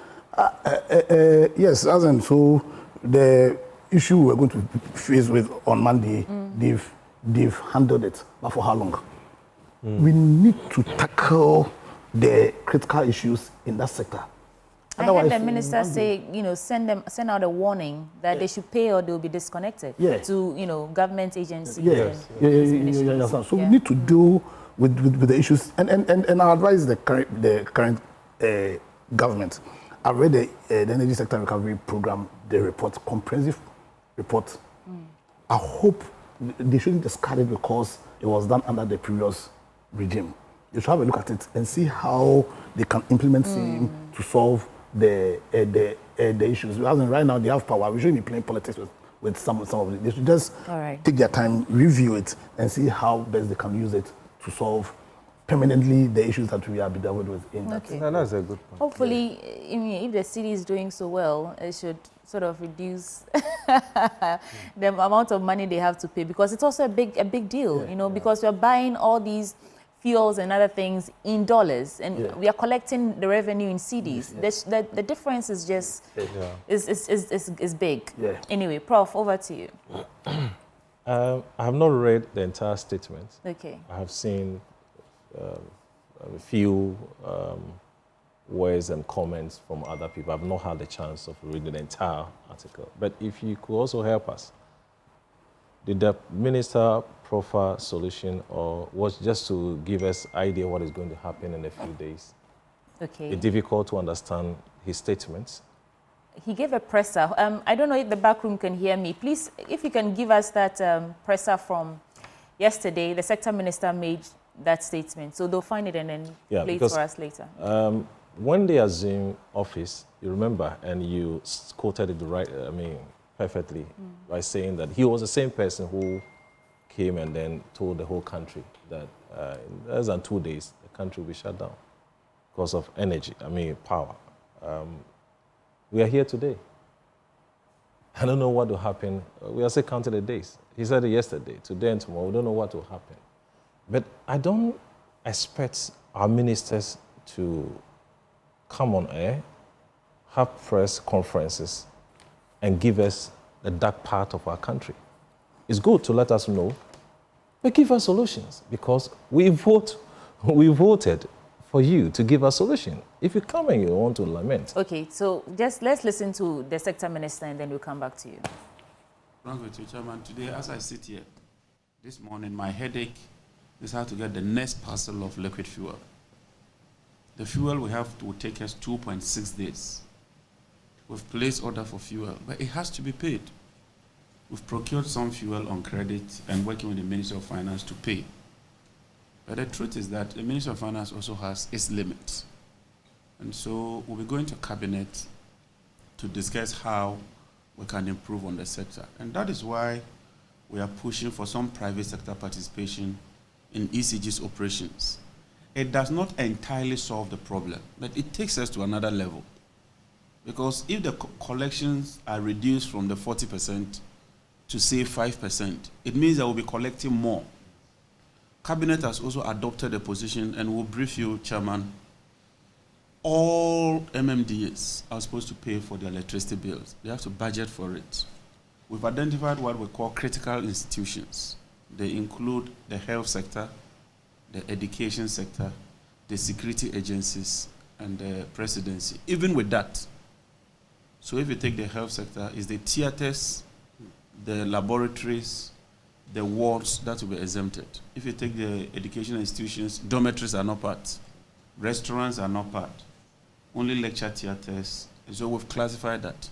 Yes, as in, so the issue we're going to face with on Monday, they've handled it, but for how long? We need to tackle the critical issues in that sector. I heard the minister say, you know, send out a warning that they should pay or they'll be disconnected to, you know, government agencies. So we need to deal with the issues, and I advise the current government. I read the energy sector recovery program, the report, comprehensive report. I hope they shouldn't discard it because it was done under the previous regime. They should have a look at it and see how they can implement same to solve the issues. Right now they have power. We shouldn't be playing politics with some of it. They should just take their time, review it, and see how best they can use it to solve permanently the issues that we are bedeviled with in that. That's a good point. Hopefully, if the city is doing so well, it should sort of reduce the amount of money they have to pay, because it's also a big deal, you know, because we're buying all these fuels and other things in dollars, and we are collecting the revenue in cedis. The difference is just is big. Anyway, Prof, over to you. I have not read the entire statement. Okay. I have seen a few words and comments from other people. I've not had the chance of reading the entire article. But if you could also help us Did the minister proffer solution, or was just to give us idea what is going to happen in a few days? Okay. It's difficult to understand his statements. He gave a presser. I don't know if the back room can hear me. Please, if you can give us that presser from yesterday, the sector minister made that statement. So they'll find it and then play it for us later. When they assumed office, you remember, and you quoted it perfectly by saying that he was the same person who came and then told the whole country that in less than 2 days, the country will be shut down because of power. We are here today. I don't know what will happen. We are still counting the days. He said it yesterday, today and tomorrow. We don't know what will happen. But I don't expect our ministers to come on air, have press conferences, and give us the dark part of our country. It's good to let us know, but give us solutions, because we voted for you to give us solution. If you come and you want to lament. Okay, so just let's listen to the sector minister and then we'll come back to you. Thank you, Chairman. Today, as I sit here, this morning, my headache is how to get the next parcel of liquid fuel. The fuel we have will take us 2.6 days. We've placed order for fuel, but it has to be paid. We've procured some fuel on credit and working with the Ministry of Finance to pay. But the truth is that the Ministry of Finance also has its limits. And so we'll be going to Cabinet to discuss how we can improve on the sector. And that is why we are pushing for some private sector participation in ECG's operations. It does not entirely solve the problem, but it takes us to another level. Because if the collections are reduced from the 40% to say 5%, it means that we'll be collecting more. Cabinet has also adopted a position, and we'll brief you, Chairman. All MMDAs are supposed to pay for their electricity bills. They have to budget for it. We've identified what we call critical institutions. They include the health sector, the education sector, the security agencies, and the presidency. Even with that, so if you take the health sector, it's the theaters, the laboratories, the wards that will be exempted. If you take the education institutions, dormitories are not part. Restaurants are not part. Only lecture theaters. So we've classified that.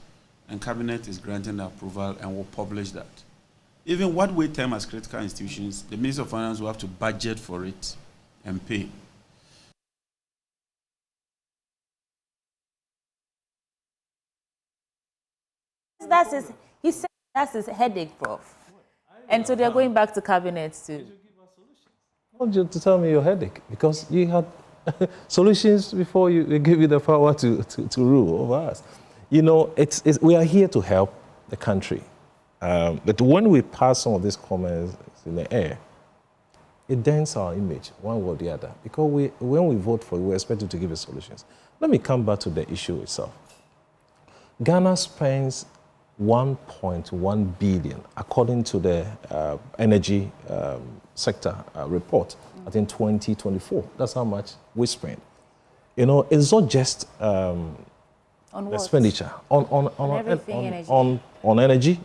And Cabinet is granting the approval and will publish that. Even what we term as critical institutions, the Minister of Finance will have to budget for it and pay. He said that's his headache, Prof. And so they're going back to Cabinet too. I want you to tell me your headache, because you had solutions before we gave you the power to rule over us. You know, we are here to help the country. But when we pass some of these comments in the air, it dents our image one way or the other. Because when we vote for you, we're expected to give you solutions. Let me come back to the issue itself. Ghana spends 1.1 billion, according to the energy sector report, I think 2024. That's how much we spend. You know, it's not just expenditure on energy,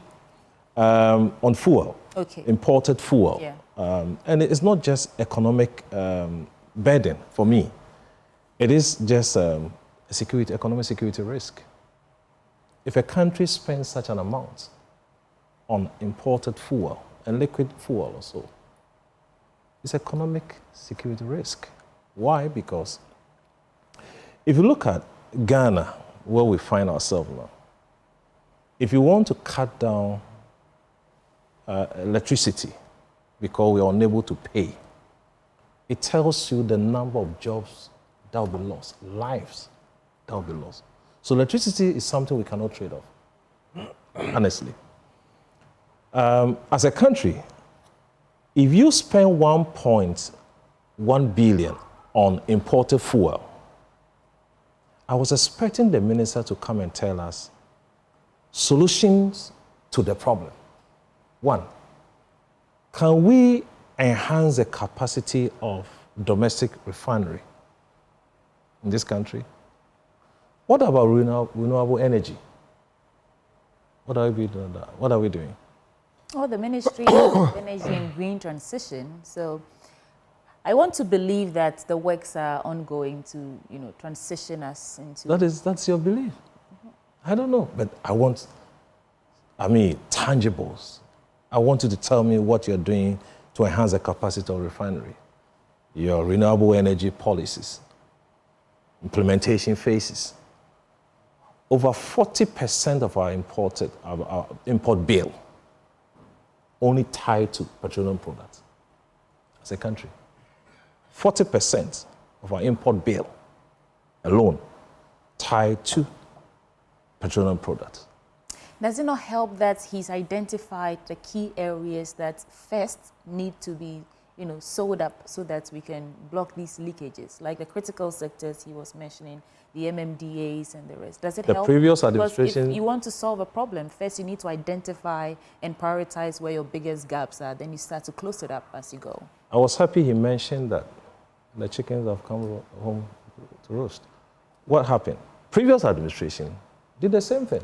on fuel, imported fuel. Yeah. And it's not just economic burden for me. It is just economic security risk. If a country spends such an amount on imported fuel and liquid fuel also, it's economic security risk. Why? Because if you look at Ghana, where we find ourselves now, if you want to cut down electricity because we are unable to pay, it tells you the number of jobs that will be lost, lives that will be lost. So electricity is something we cannot trade off, honestly. As a country, if you spend 1.1 billion on imported fuel, I was expecting the minister to come and tell us solutions to the problem. One, can we enhance the capacity of domestic refinery in this country? What about renewable energy? What are we doing? Oh, the Ministry of Energy and Green Transition. So I want to believe that the works are ongoing to, transition us into... That's your belief? I don't know, but tangibles. I want you to tell me what you're doing to enhance the capacity of refinery, your renewable energy policies, implementation phases. Over 40% of our import bill only tied to petroleum products as a country. 40% of our import bill alone tied to petroleum products. Does it not help that he's identified the key areas that first need to be, sold up so that we can block these leakages, like the critical sectors he was mentioning, the MMDAs and the rest? Does it help? The previous Because administration... if you want to solve a problem, first you need to identify and prioritize where your biggest gaps are, then you start to close it up as you go. I was happy he mentioned that the chickens have come home to roost. What happened? Previous administration did the same thing.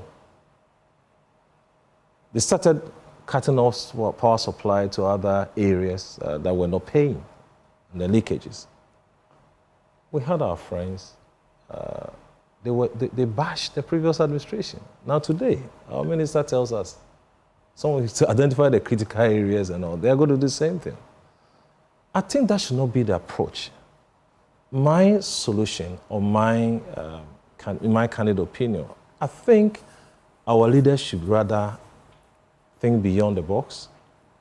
They started cutting off power supply to other areas that were not paying, and the leakages. We had our friends, they bashed the previous administration. Now today, our minister tells us, someone to identify the critical areas and all, they're going to do the same thing. I think that should not be the approach. My solution, or in my candid opinion, I think our leaders should rather think beyond the box,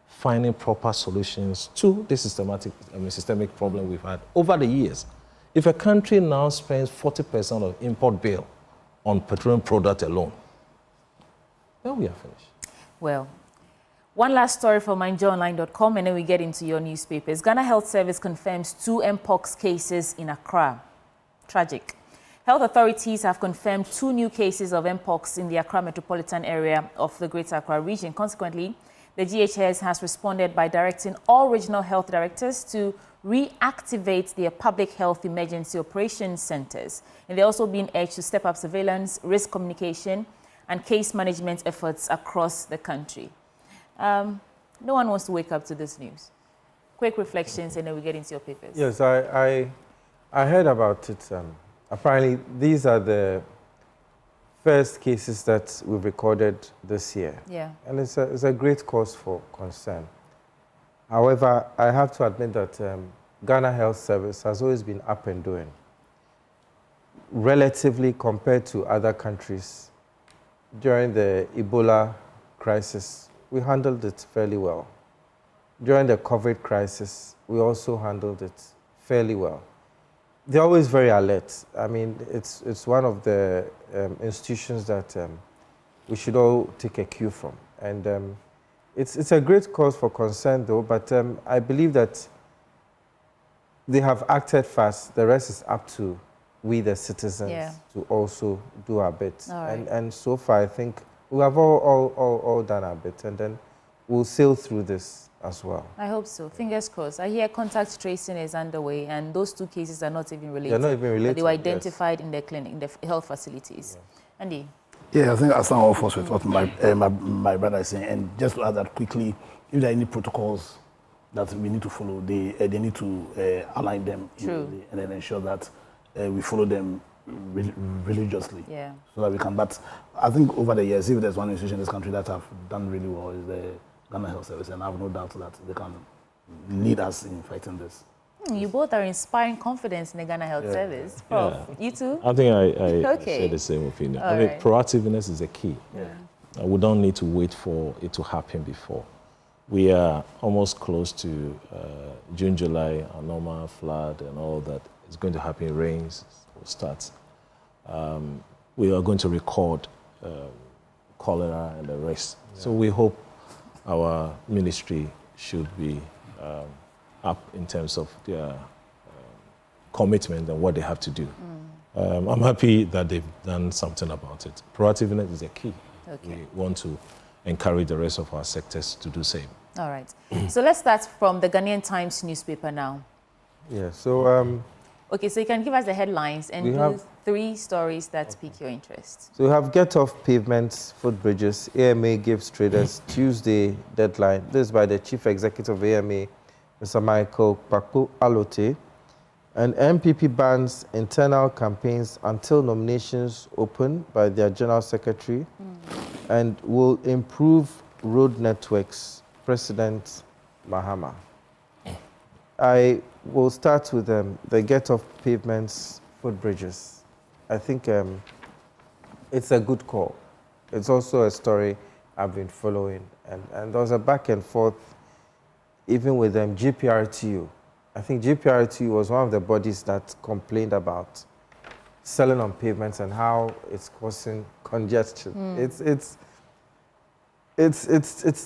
finding proper solutions to the systemic problem we've had over the years. If a country now spends 40% of import bill on petroleum product alone, then we are finished. Well, one last story from MindJoyOnline.com, and then we get into your newspapers. Ghana Health Service confirms 2 Mpox cases in Accra. Tragic. Health authorities have confirmed 2 new cases of Mpox in the Accra metropolitan area of the Greater Accra region. Consequently, the GHS has responded by directing all regional health directors to reactivate their public health emergency operations centers. And they're also being urged to step up surveillance, risk communication, and case management efforts across the country. No one wants to wake up to this news. Quick reflections, and then we get into your papers. Yes, I heard about it. Apparently, these are the first cases that we've recorded this year. Yeah. And it's a great cause for concern. However, I have to admit that Ghana Health Service has always been up and doing. Relatively compared to other countries, during the Ebola crisis, we handled it fairly well. During the COVID crisis, we also handled it fairly well. They're always very alert. I mean, it's one of the institutions that we should all take a cue from. And it's a great cause for concern, though, but I believe that they have acted fast. The rest is up to we, the citizens, to also do our bit. Right. And so far, I think we have all done our bit, and then we'll sail through this as well. I hope so. Fingers crossed. I hear contact tracing is underway, and those 2 cases are not even related. They're not even related. But they were identified in the clinic, in the health facilities. Yeah. Andy? Yeah, I think I sound all force with what my brother is saying. And just to add that quickly, if there are any protocols that we need to follow, they need to align them and then ensure that we follow them religiously. Yeah. So that we can. But I think over the years, if there's one institution in this country that have done really well, is the Ghana Health Service, and I have no doubt that they can lead us in fighting this. You both are inspiring confidence in the Ghana Health Service. Prof, you too? I think I share the same opinion. I mean, proactiveness is the key. Yeah. We don't need to wait for it to happen before. We are almost close to June, July, a normal flood and all that is going to happen. Rains will start. We are going to record cholera and the rest. Yeah. So we hope our ministry should be up in terms of their commitment and what they have to do. I'm happy that they've done something about it. Proactiveness is a key. Okay. We want to encourage the rest of our sectors to do the same. All right. So let's start from the Ghanaian Times newspaper now. Yeah, so Okay, so you can give us the headlines and do 3 stories that pique your interest. So we have get off pavements, footbridges. AMA gives traders Tuesday deadline. This is by the Chief Executive of AMA, Mr. Michael Kpakpo Alote. And MPP bans internal campaigns until nominations open by their General Secretary and will improve road networks, President Mahama. I will start with the get off pavements, footbridges. I think it's a good call. It's also a story I've been following. And there was a back and forth even with GPRTU. I think GPRTU was one of the bodies that complained about selling on pavements and how it's causing congestion. It's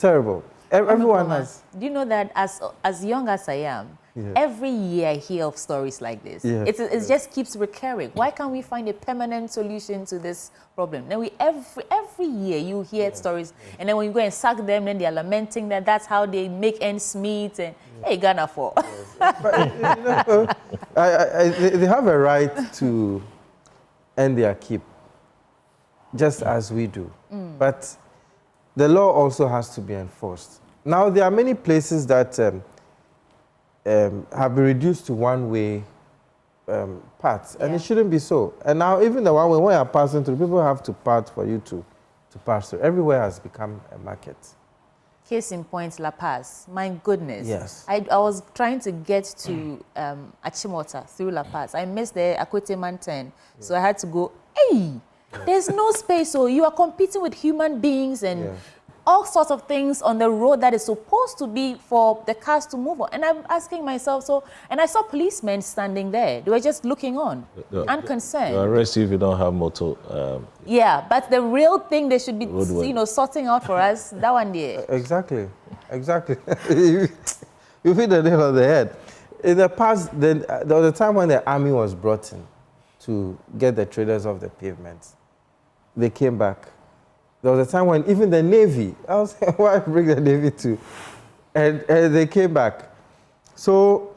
terrible. Everyone has. Do you know that as young as I am, every year I hear of stories like this. It just keeps recurring. Why can't we find a permanent solution to this problem? Then every year you hear stories, and then when you go and sack them, then they are lamenting that that's how they make ends meet. And hey, Ghana for. But, you know, they have a right to earn their keep, just as we do. But the law also has to be enforced. Now, there are many places that have been reduced to one-way paths, and it shouldn't be so. And now, even the one-way, when you're passing through, people have to part for you to pass through. Everywhere has become a market. Case in point, La Paz. My goodness. Yes. I was trying to get to Achimota through La Paz. I missed the Akwete Mountain, so I had to go, hey! There's no space, so you are competing with human beings and all sorts of things on the road that is supposed to be for the cars to move on. And I'm asking myself, and I saw policemen standing there. They were just looking on, unconcerned. They'll arrest you if you don't have motor. Yeah, but the real thing they should be, sorting out for us, that one there. Exactly. You hit the nail on the head. In the past, there was a time when the army was brought in to get the traders off the pavements. They came back. There was a time when even the Navy, I was saying, why bring the Navy too? And they came back. So,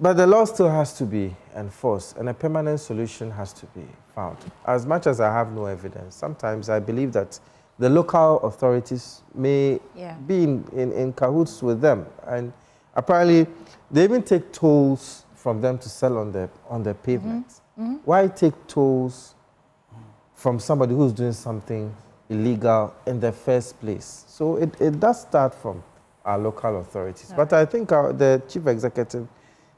but the law still has to be enforced and a permanent solution has to be found. As much as I have no evidence, sometimes I believe that the local authorities may be in cahoots with them. And apparently, they even take tolls from them to sell on the pavements. Why take tolls from somebody who's doing something illegal in the first place? So it does start from our local authorities. But I think the chief executive,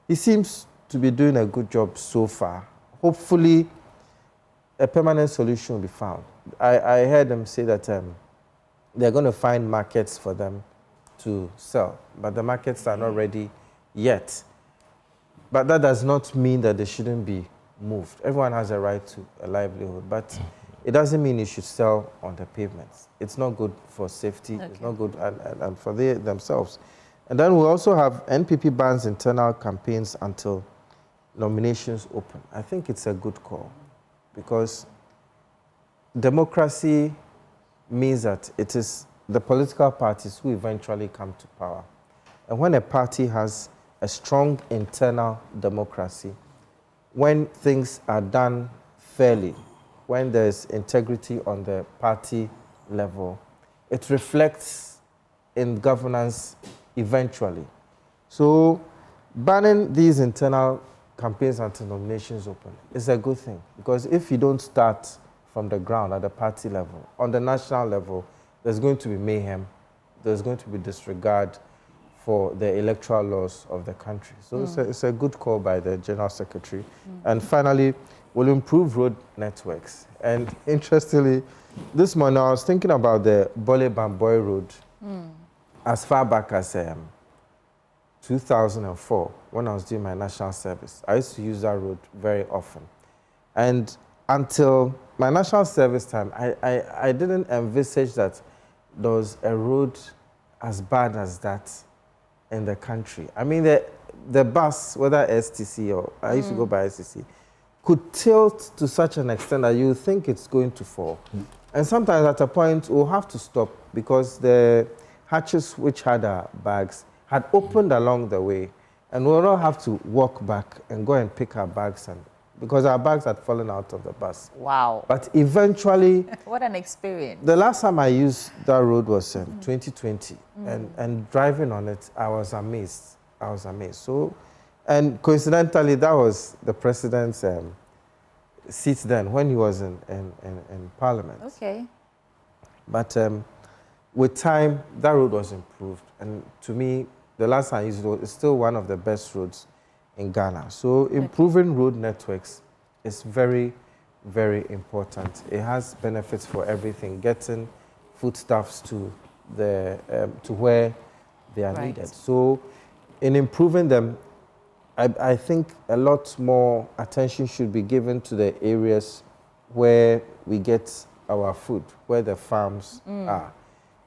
he seems to be doing a good job so far. Hopefully, a permanent solution will be found. I heard them say that they're going to find markets for them to sell, but the markets are not ready yet. But that does not mean that they shouldn't be moved. Everyone has a right to a livelihood, but it doesn't mean you should sell on the pavements. It's not good for safety. It's not good and for themselves. And then we also have NPP bans internal campaigns until nominations open. I think it's a good call because democracy means that it is the political parties who eventually come to power. And when a party has a strong internal democracy, when things are done fairly, when there's integrity on the party level, it reflects in governance eventually. So banning these internal campaigns until nominations open is a good thing, because if you don't start from the ground at the party level, on the national level, there's going to be mayhem, there's going to be disregard for the electoral laws of the country. So it's a good call by the General Secretary. And finally, we'll improve road networks. And interestingly, this morning I was thinking about the Bole Bamboy Road as far back as 2004, when I was doing my national service. I used to use that road very often. And until my national service time, I didn't envisage that there was a road as bad as that in the country. I mean, the bus, whether STC or I used to go by STC, could tilt to such an extent that you think it's going to fall. And sometimes at a point, we'll have to stop because the hatches which had our bags had opened along the way. And we'll not have to walk back and go and pick our bags, because our bags had fallen out of the bus. Wow. But eventually... What an experience. The last time I used that road was 2020. And driving on it, I was amazed. So, and coincidentally, that was the president's seat then, when he was in Parliament. Okay. But with time, that road was improved. And to me, the last time I used it, it's still one of the best roads in Ghana. So improving road networks is very, very important. It has benefits for everything, getting foodstuffs to where they are needed. So in improving them, I think a lot more attention should be given to the areas where we get our food, where the farms are.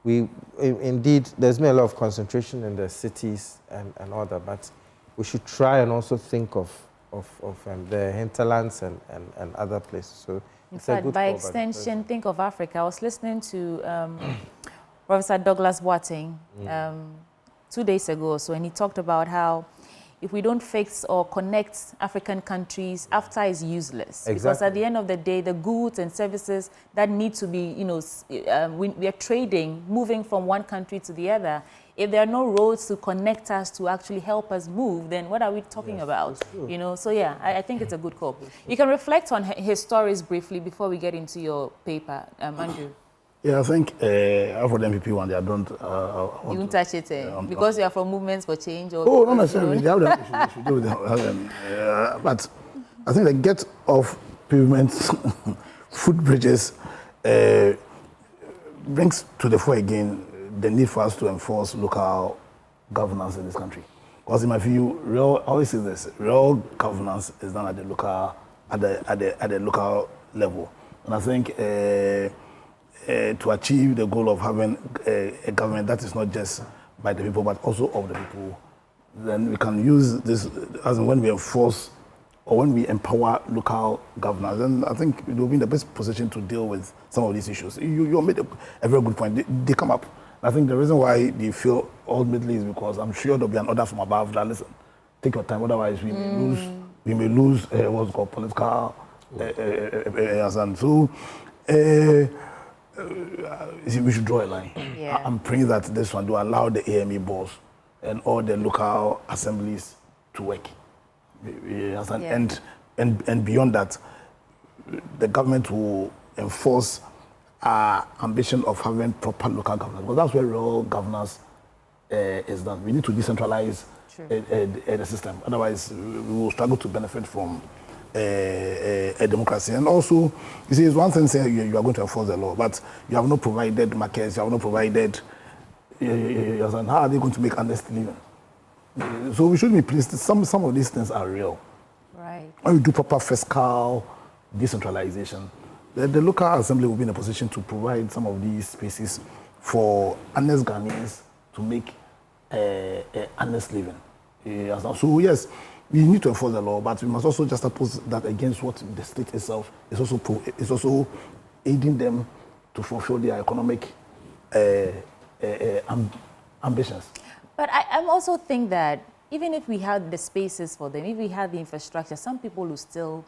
Indeed, there's been a lot of concentration in the cities and all that, but we should try and also think of the hinterlands and other places. So in fact, by extension, think of Africa. I was listening to Professor Douglas Boateng 2 days ago or so, and he talked about how if we don't fix or connect African countries, AfTA is useless. Exactly. Because at the end of the day, the goods and services that need to be, we are trading, moving from one country to the other. If there are no roads to connect us, to actually help us move, then what are we talking about? So yeah, I think it's a good call. You can reflect on his stories briefly before we get into your paper, Andrew. Yeah, I think for the MPP one, they don't... you won't touch it, because you are from Movements for Change? Or not necessarily. We should do them. But I think the get off pavements, footbridges, brings to the fore again the need for us to enforce local governance in this country. Because in my view, I always say this, real governance is done at the local level. And I think to achieve the goal of having a government that is not just by the people but also of the people, then we can use this as when we enforce or when we empower local governors. And I think it will be in the best position to deal with some of these issues. You made a very good point. They come up. I think the reason why they fail ultimately is because I'm sure there'll be an order from above that, listen, take your time, otherwise we may lose what's called political and so we should draw a line. Yeah. I'm praying that this one will allow the AME boards and all the local assemblies to work. And beyond that, the government will enforce our ambition of having proper local governance, because that's where real governance is done. We need to decentralize the system. Otherwise, we will struggle to benefit from a democracy. And also, you see, it's one thing saying you are going to enforce the law, but you have not provided markets, you have not provided, how are they going to make honest living? So we should be pleased. Some of these things are real. Right. When we do proper fiscal decentralization, the local assembly will be in a position to provide some of these spaces for honest Ghanaians to make an honest living. So yes, we need to enforce the law, but we must also just oppose that against what the state itself is also aiding them to fulfill their economic ambitions. But I also think that even if we had the spaces for them, if we had the infrastructure, some people will still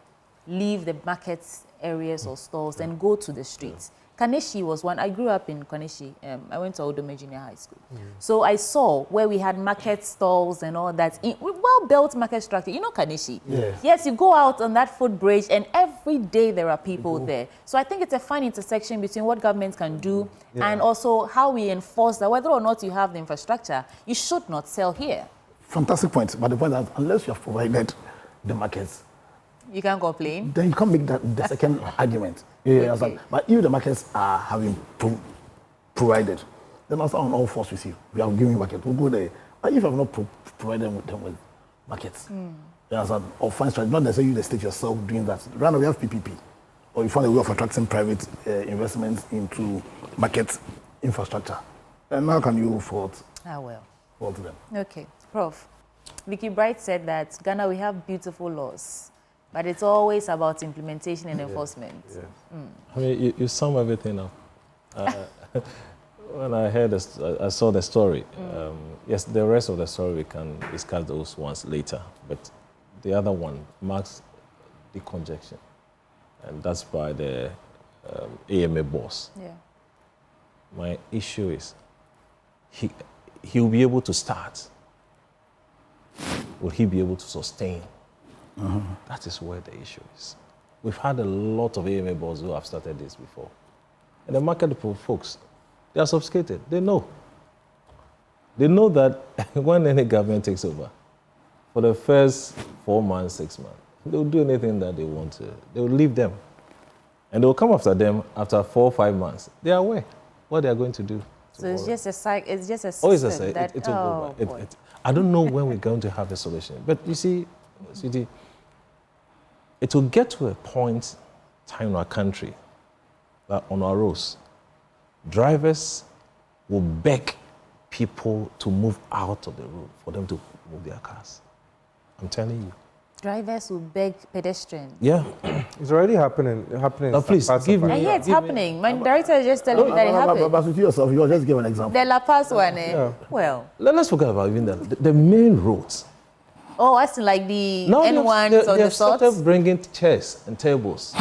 leave the markets areas or stores and go to the streets. Kaneshi was one. I grew up in Kaneshi. I went to Odome Junior High School. So I saw where we had market stalls and all that. Well-built market structure. You know Kaneshi? Yes, you go out on that footbridge and every day there are people there. So I think it's a fine intersection between what governments can do and also how we enforce that. Whether or not you have the infrastructure, you should not sell here. Fantastic point. But the point is, unless you have provided the markets, you can't complain. Then you can't make that the second argument. Okay. But if the markets are having provided, then also on all fours with you. We are giving market. We'll go there. But if you have not provided them with markets, or find strategy, not necessarily you the state yourself doing that. Rather, we have PPP, or you find a way of attracting private investments into market infrastructure. And how can you fault them? Okay, Prof. Vicky Bright said that Ghana, we have beautiful laws. But it's always about implementation and enforcement. I mean, you sum everything up. When I saw the story, Yes, the rest of the story we can discuss those ones later. But the other one marks decongestion, and that's by the AMA boss. Yeah. My issue is he'll be able to start. Will he be able to sustain? That is where the issue is. We've had a lot of AMA boards who have started this before. And the market folks, they are sophisticated. They know. They know that when any government takes over, for the first 4 months, 6 months, they'll do anything that they want to. They will leave them. And they'll come after them after 4 or 5 months. They are aware what they are going to do. So it's just a it's just a system It will go back. I don't know when we're going to have a solution. But you see, Sweetie, it will get to a point time in our country that on our roads, drivers will beg people to move out of the road for them to move their cars. I'm telling you. Drivers will beg pedestrians. Yeah. It's already happening. Now, please, give me. I hear it's happening. My director is just telling me that it happened. But with yourself, you just give an example. The La Paz one, Well. Let's forget about even that. The main roads. Oh, as in like the Now N1s or they the sorts? started bringing chairs and tables.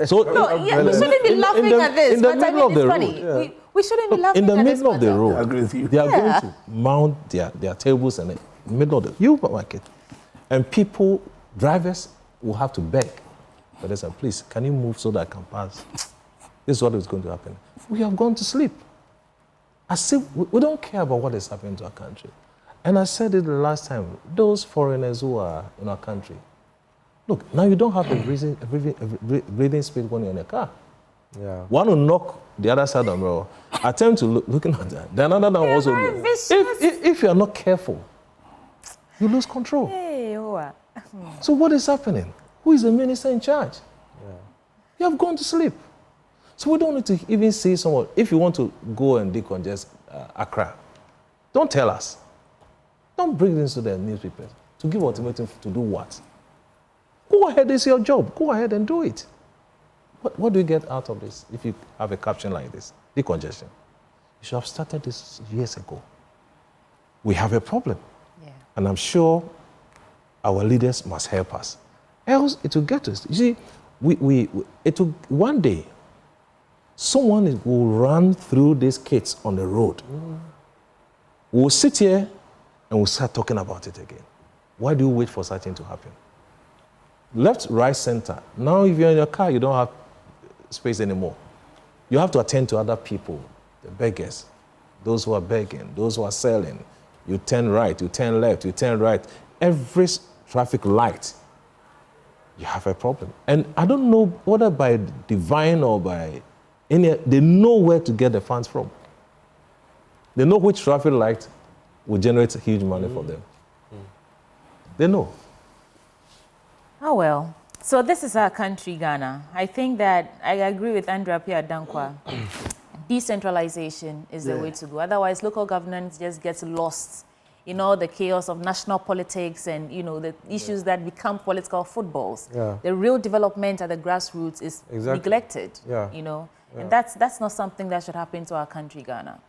So No, yeah, we shouldn't be laughing at this. In the But I middle mean, of the it's funny. road. We shouldn't be laughing In the at this middle of the matter. road, I agree with you. they are Yeah. going to mount their tables in the middle of the market. And people, drivers, will have to beg. But they say, please, can you move so that I can pass? This is what is going to happen. We have gone to sleep. As if we don't care about what is happening to our country. And I said it the last time, those foreigners who are in our country, look, now you don't have a breathing space when you're in a car. Yeah. One will knock the other side of the road, attempt to looking at that. Then another one also. If you are not careful, you lose control. Hey, So what is happening? Who is the minister in charge? Yeah. You have gone to sleep. So we don't need to even say someone, if you want to go and decongest Accra, don't tell us. Don't bring this to the newspapers to give ultimatum to do what? Go ahead, it's your job. Go ahead and do it. What do you get out of this if you have a caption like this? Decongestion. You should have started this years ago. We have a problem. Yeah. And I'm sure our leaders must help us. Else, it will get us. You see, it will, one day, someone will run through these kids on the road. We'll sit here and we'll start talking about it again. Why do you wait for something to happen? Left, right, center. Now, if you're in your car, you don't have space anymore. You have to attend to other people, the beggars, those who are begging, those who are selling. You turn right, you turn left, you turn right. Every traffic light, you have a problem. And I don't know whether by divine or by any, they know where to get the funds from. They know which traffic light will generate huge money for them. They know. Oh, well. So this is our country, Ghana. I think that I agree with Andrea Pierre Dankwa. Decentralization is the way to go. Otherwise, local governance just gets lost in all the chaos of national politics and, you know, the issues that become political footballs. Yeah. The real development at the grassroots is neglected, you know. Yeah. And that's not something that should happen to our country, Ghana.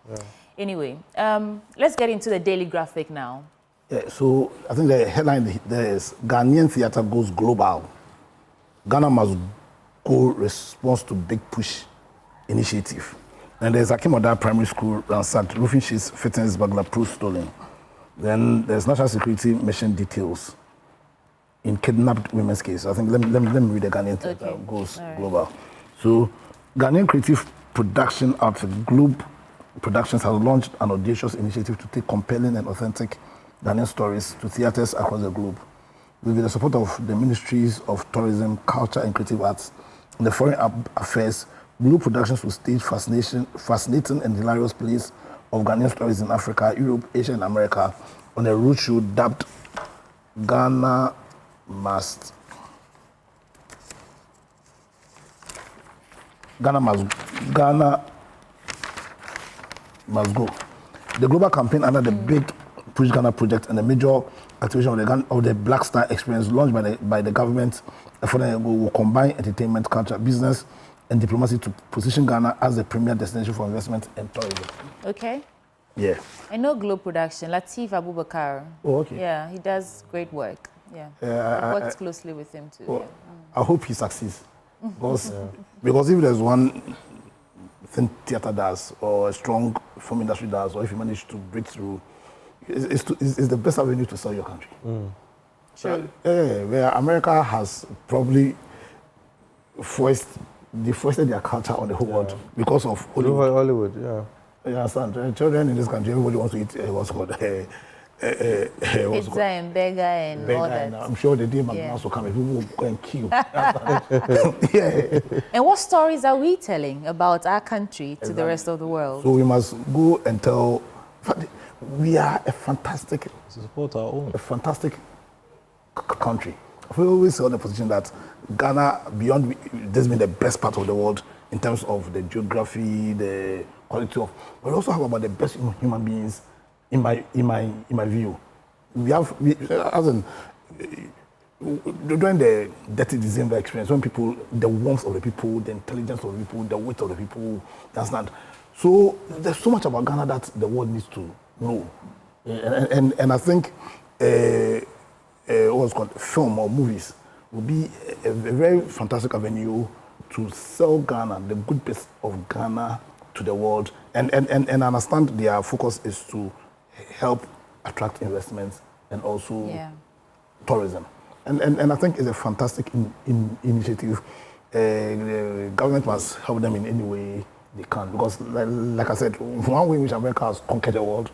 Anyway, let's get into the daily graphic now. Yeah, so I think the headline there is Ghanaian theatre goes global. Ghana must go response to big push initiative. And there's Akimoda Primary School ransacked, roofing sheets, fittings, burglar proof stolen. Then there's national security mission details in kidnapped women's case. I think let me read the Ghanaian theatre goes global. So Ghanaian creative production outfit Globe Productions has launched an audacious initiative to take compelling and authentic Ghanaian stories to theatres across the globe. With the support of the Ministries of Tourism, Culture and Creative Arts and the Foreign Affairs, Globe Productions will stage fascinating and hilarious plays of Ghanaian stories in Africa, Europe, Asia and America on a roadshow dubbed Ghana Must Go. The global campaign under the Big Push Ghana project and the major activation of the Black Star Experience launched by the government will combine entertainment, culture, business, and diplomacy to position Ghana as the premier destination for investment and tourism. Okay. Yeah. I know Globe Production, Latif Abubakar. Oh, okay. Yeah, he does great work. Yeah. I worked closely with him too. Well, Yeah. I hope he succeeds. Because if there's one thing theater does, or a strong film industry does, or if you manage to break through, it's the best avenue to sell your country. True. Where America has probably foisted their culture on the whole world because of Hollywood, yeah. Yeah, son, children in this country, everybody wants to eat what's called pizza and burger and all that. I'm sure the day McDonald's will come and people will go and queue. And what stories are we telling about our country to the rest of the world? So we must go and tell. We are a fantastic, country. We always held the position that Ghana, beyond this being the best part of the world in terms of the geography, the quality of, but also have about the best human beings. In my view, during the Dirty December experience, when people, the warmth of the people, the intelligence of the people, the wit of the people, that's not. So there's so much about Ghana that the world needs to know, and I think what's called film or movies will be a very fantastic avenue to sell Ghana, the good bits of Ghana, to the world, and understand their focus is to help attract investments and also tourism. And I think it's a fantastic initiative. The government must help them in any way they can, because like I said, one way in which America has conquered the world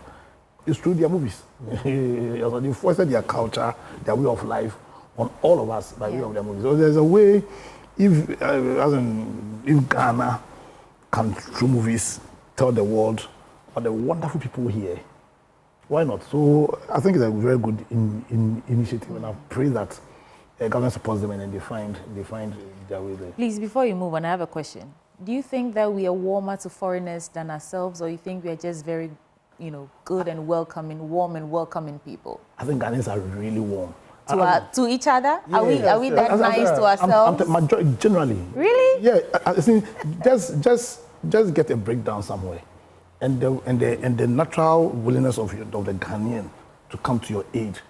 is through their movies. They foisted their culture, their way of life on all of us by way of their movies. So there's a way, if Ghana can, through movies, tell the world about the wonderful people here, why not? So I think it's a very good initiative, and I pray that government supports them and they find their way there. Please, before you move on, I have a question. Do you think that we are warmer to foreigners than ourselves, or you think we are just very, good and warm and welcoming people? I think Ghanaians are really warm. To each other? Yes. Are we that nice to ourselves? Generally. Really? Yeah. I think just get a breakdown somewhere, and the natural willingness of the Ghanaian to come to your aid.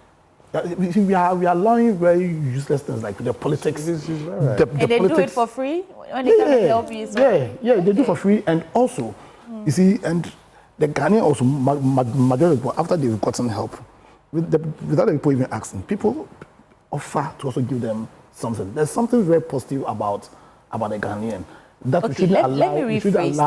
We are allowing very useless things like the politics. And they do it for free when they come and help you. They do for free, and also, you see, and the Ghanaian also majority of people, after they've gotten help, without the people even asking, people offer to also give them something. There's something very positive about the Ghanaian. That okay, let me rephrase this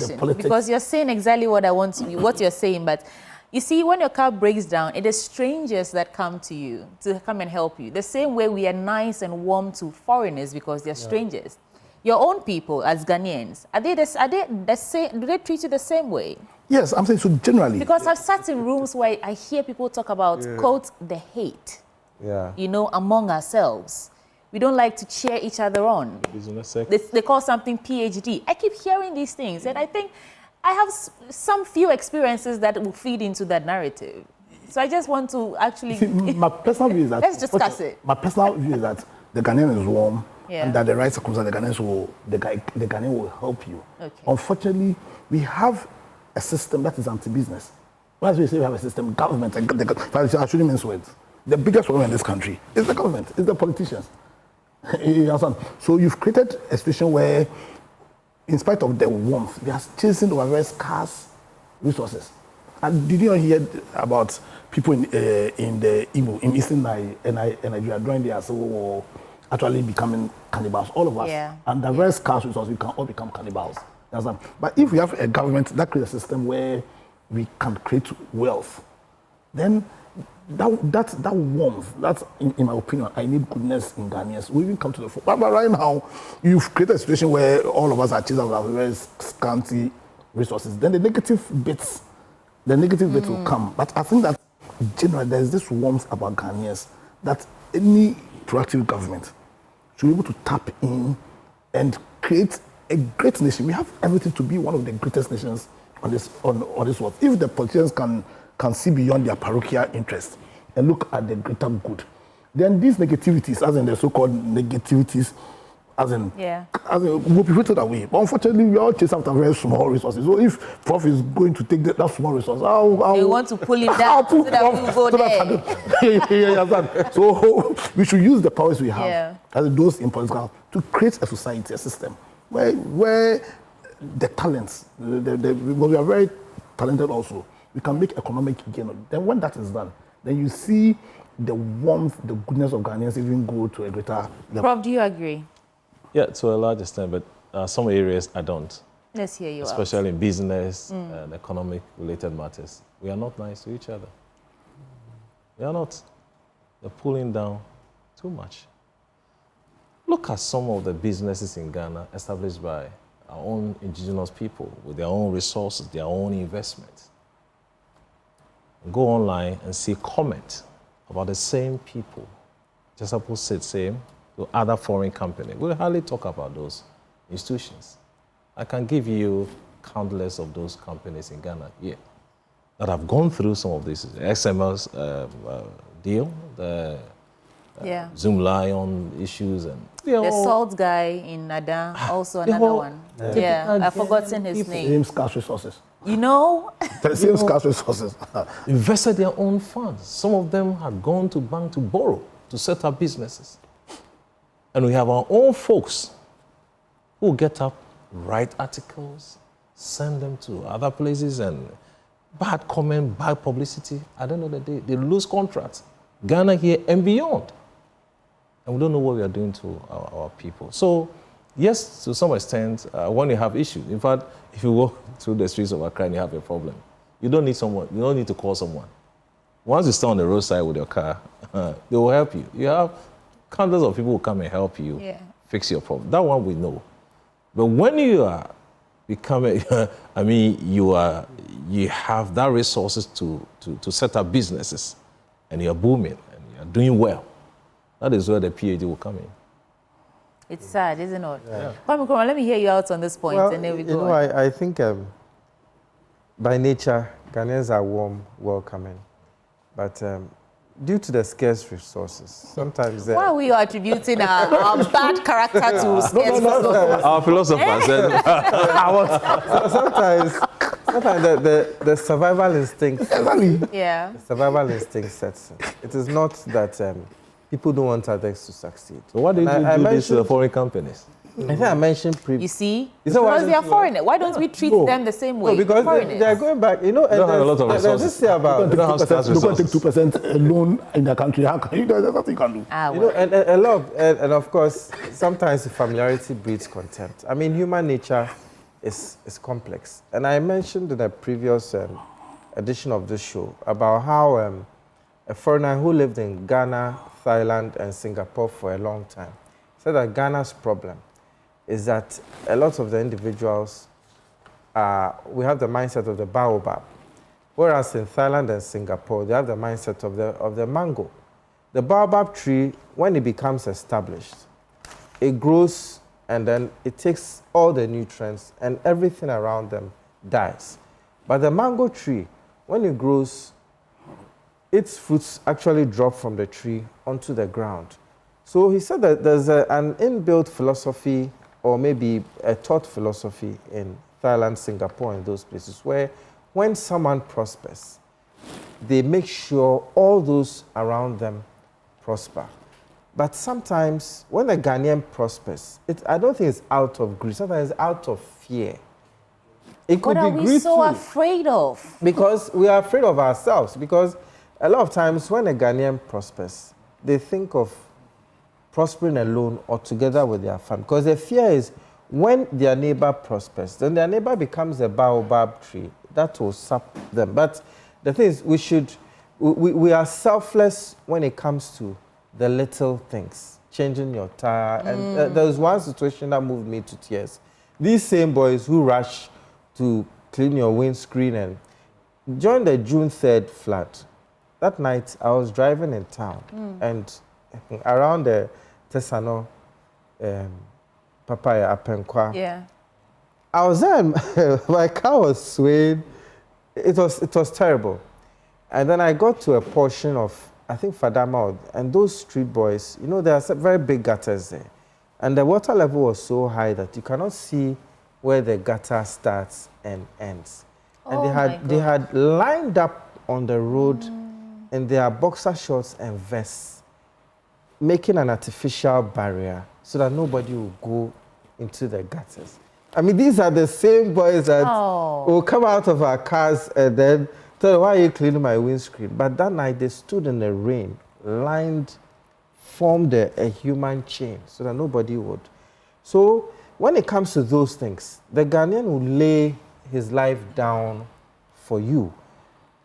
question, because you're saying exactly what what you're saying, but you see, when your car breaks down, it is strangers that come to you to come and help you. The same way we are nice and warm to foreigners because they're strangers. Your own people, as Ghanaians, do they treat you the same way? Yes, I'm saying so generally. Because I've sat in rooms where I hear people talk about, quote, the hate, among ourselves. We don't like to cheer each other on. They call something PhD. I keep hearing these things, and I think I have some few experiences that will feed into that narrative. So I just want to actually... See, my personal view is that... Let's discuss it. My personal view is that the Ghanaian is warm, and that the right circumstances, the Ghanaian will help you. Okay. Unfortunately, we have a system that is anti-business. When I say we have a system, government, I shouldn't mince words. The biggest problem in this country is the government, is the politicians. So you've created a situation where, in spite of the warmth, we are chasing over very scarce resources. And did you hear about people in the Imo, in Eastern Nigeria, during their civil war, actually becoming cannibals, all of us? Yeah. And the very scarce resources, we can all become cannibals. But if we have a government that creates a system where we can create wealth, then that warmth, that's, in my opinion, I need goodness in Ghanaians. We even come to the fore. But right now, you've created a situation where all of us are chasing our very scanty resources. Then the negative bits will come. But I think that generally there's this warmth about Ghanaians that any proactive government should be able to tap in and create a great nation. We have everything to be one of the greatest nations on this world. If the politicians can see beyond their parochial interests and look at the greater good, then these negativities, as in the so-called negativities, As in, yeah. We'll prefer it that way. But unfortunately, we all chase after very small resources. So if Prof is going to take that small resource, they want to pull him down so that we will go there. So we should use the powers we have, Yeah. as those in political, to create a society, a system, where the talents, we are very talented also, we can make economic gain. Then when that is done, then you see the warmth, the goodness of Ghanaians even go to a greater level. Prof, do you agree? Yeah, to a large extent, but some areas I don't. Let's hear you Especially in business and economic related matters. We are not nice to each other. We are not. They're pulling down too much. Look at some of the businesses in Ghana established by our own indigenous people with their own resources, their own investments. Go online and see comments about the same people. Just suppose the same to other foreign companies. We hardly talk about those institutions. I can give you countless of those companies in Ghana here that have gone through some of this. XML's deal, the Zoom Lion issues, and the salt guy in Nadan, also another one. Yeah, I've forgotten his name. Same scarce resources. You know? The same scarce resources. Invested their own funds. Some of them had gone to bank to borrow to set up businesses. And we have our own folks who get up, write articles, send them to other places, and bad comment, bad publicity. At the end of the day, they lose contracts. Ghana here and beyond. And we don't know what we are doing to our people. So, yes, to some extent, when you have issues, in fact, if you walk through the streets of Accra and you have a problem, you don't need someone, you don't need to call someone. Once you stand on the roadside with your car, they will help you. You have countless of people who come and help you fix your problem. That one we know. But when you are becoming, you have that resources to set up businesses, and you're booming and you're doing well, that is where the PhD will come in. It's sad, isn't it? Yeah. Let me hear you out on this point, and then we go. You know, I think by nature, Ghanaians are warm, welcoming. But due to the scarce resources, sometimes... Why are we attributing our bad character to scarce resources? Our philosophers. Sometimes the survival instinct... Yeah. The survival instinct sets in. It is not that people don't want others to succeed. So why did you do this to the foreign companies? I think I mentioned previously. You see? Because they are foreigners. Why don't we treat them the same way? No, because they are going back. You know, and have a lot of resources. Let's say about... You can't take 2% loan in the country. How can you do that? There's nothing you can do. You know, and a lot of, and of course, sometimes familiarity breeds contempt. I mean, human nature is complex. And I mentioned in a previous edition of this show about how a foreigner who lived in Ghana, Thailand, and Singapore for a long time said that Ghana's problem is that a lot of the individuals, we have the mindset of the baobab, whereas in Thailand and Singapore, they have the mindset of the mango. The baobab tree, when it becomes established, it grows and then it takes all the nutrients and everything around them dies. But the mango tree, when it grows, its fruits actually drop from the tree onto the ground. So he said that there's an inbuilt philosophy, or maybe a taught philosophy in Thailand, Singapore, and those places, where when someone prospers, they make sure all those around them prosper. But sometimes, when a Ghanaian prospers, I don't think it's out of greed, sometimes it's out of fear. It could what are be we greed so too, afraid of? because we are afraid of ourselves. Because a lot of times, when a Ghanaian prospers, they think of prospering alone or together with their family. Because the fear is when their neighbor prospers, then their neighbor becomes a baobab tree. That will sap them. But the thing is, we are selfless when it comes to the little things. Changing your tire. And there was one situation that moved me to tears. These same boys who rush to clean your windscreen and during the June 3rd flood, that night I was driving in town and around the Tesano, Papaya, Apenkwa. Yeah. I was there and my car was swaying. It was terrible. And then I got to a portion of, I think, Fadama, and those street boys, you know, there are some very big gutters there. And the water level was so high that you cannot see where the gutter starts and ends. And they had lined up on the road in their boxer shorts and vests, making an artificial barrier so that nobody will go into the gutters. I mean, these are the same boys that will come out of our cars and then tell them, why are you cleaning my windscreen? But that night, they stood in the rain, formed a human chain so that nobody would. So when it comes to those things, the Ghanaian will lay his life down for you.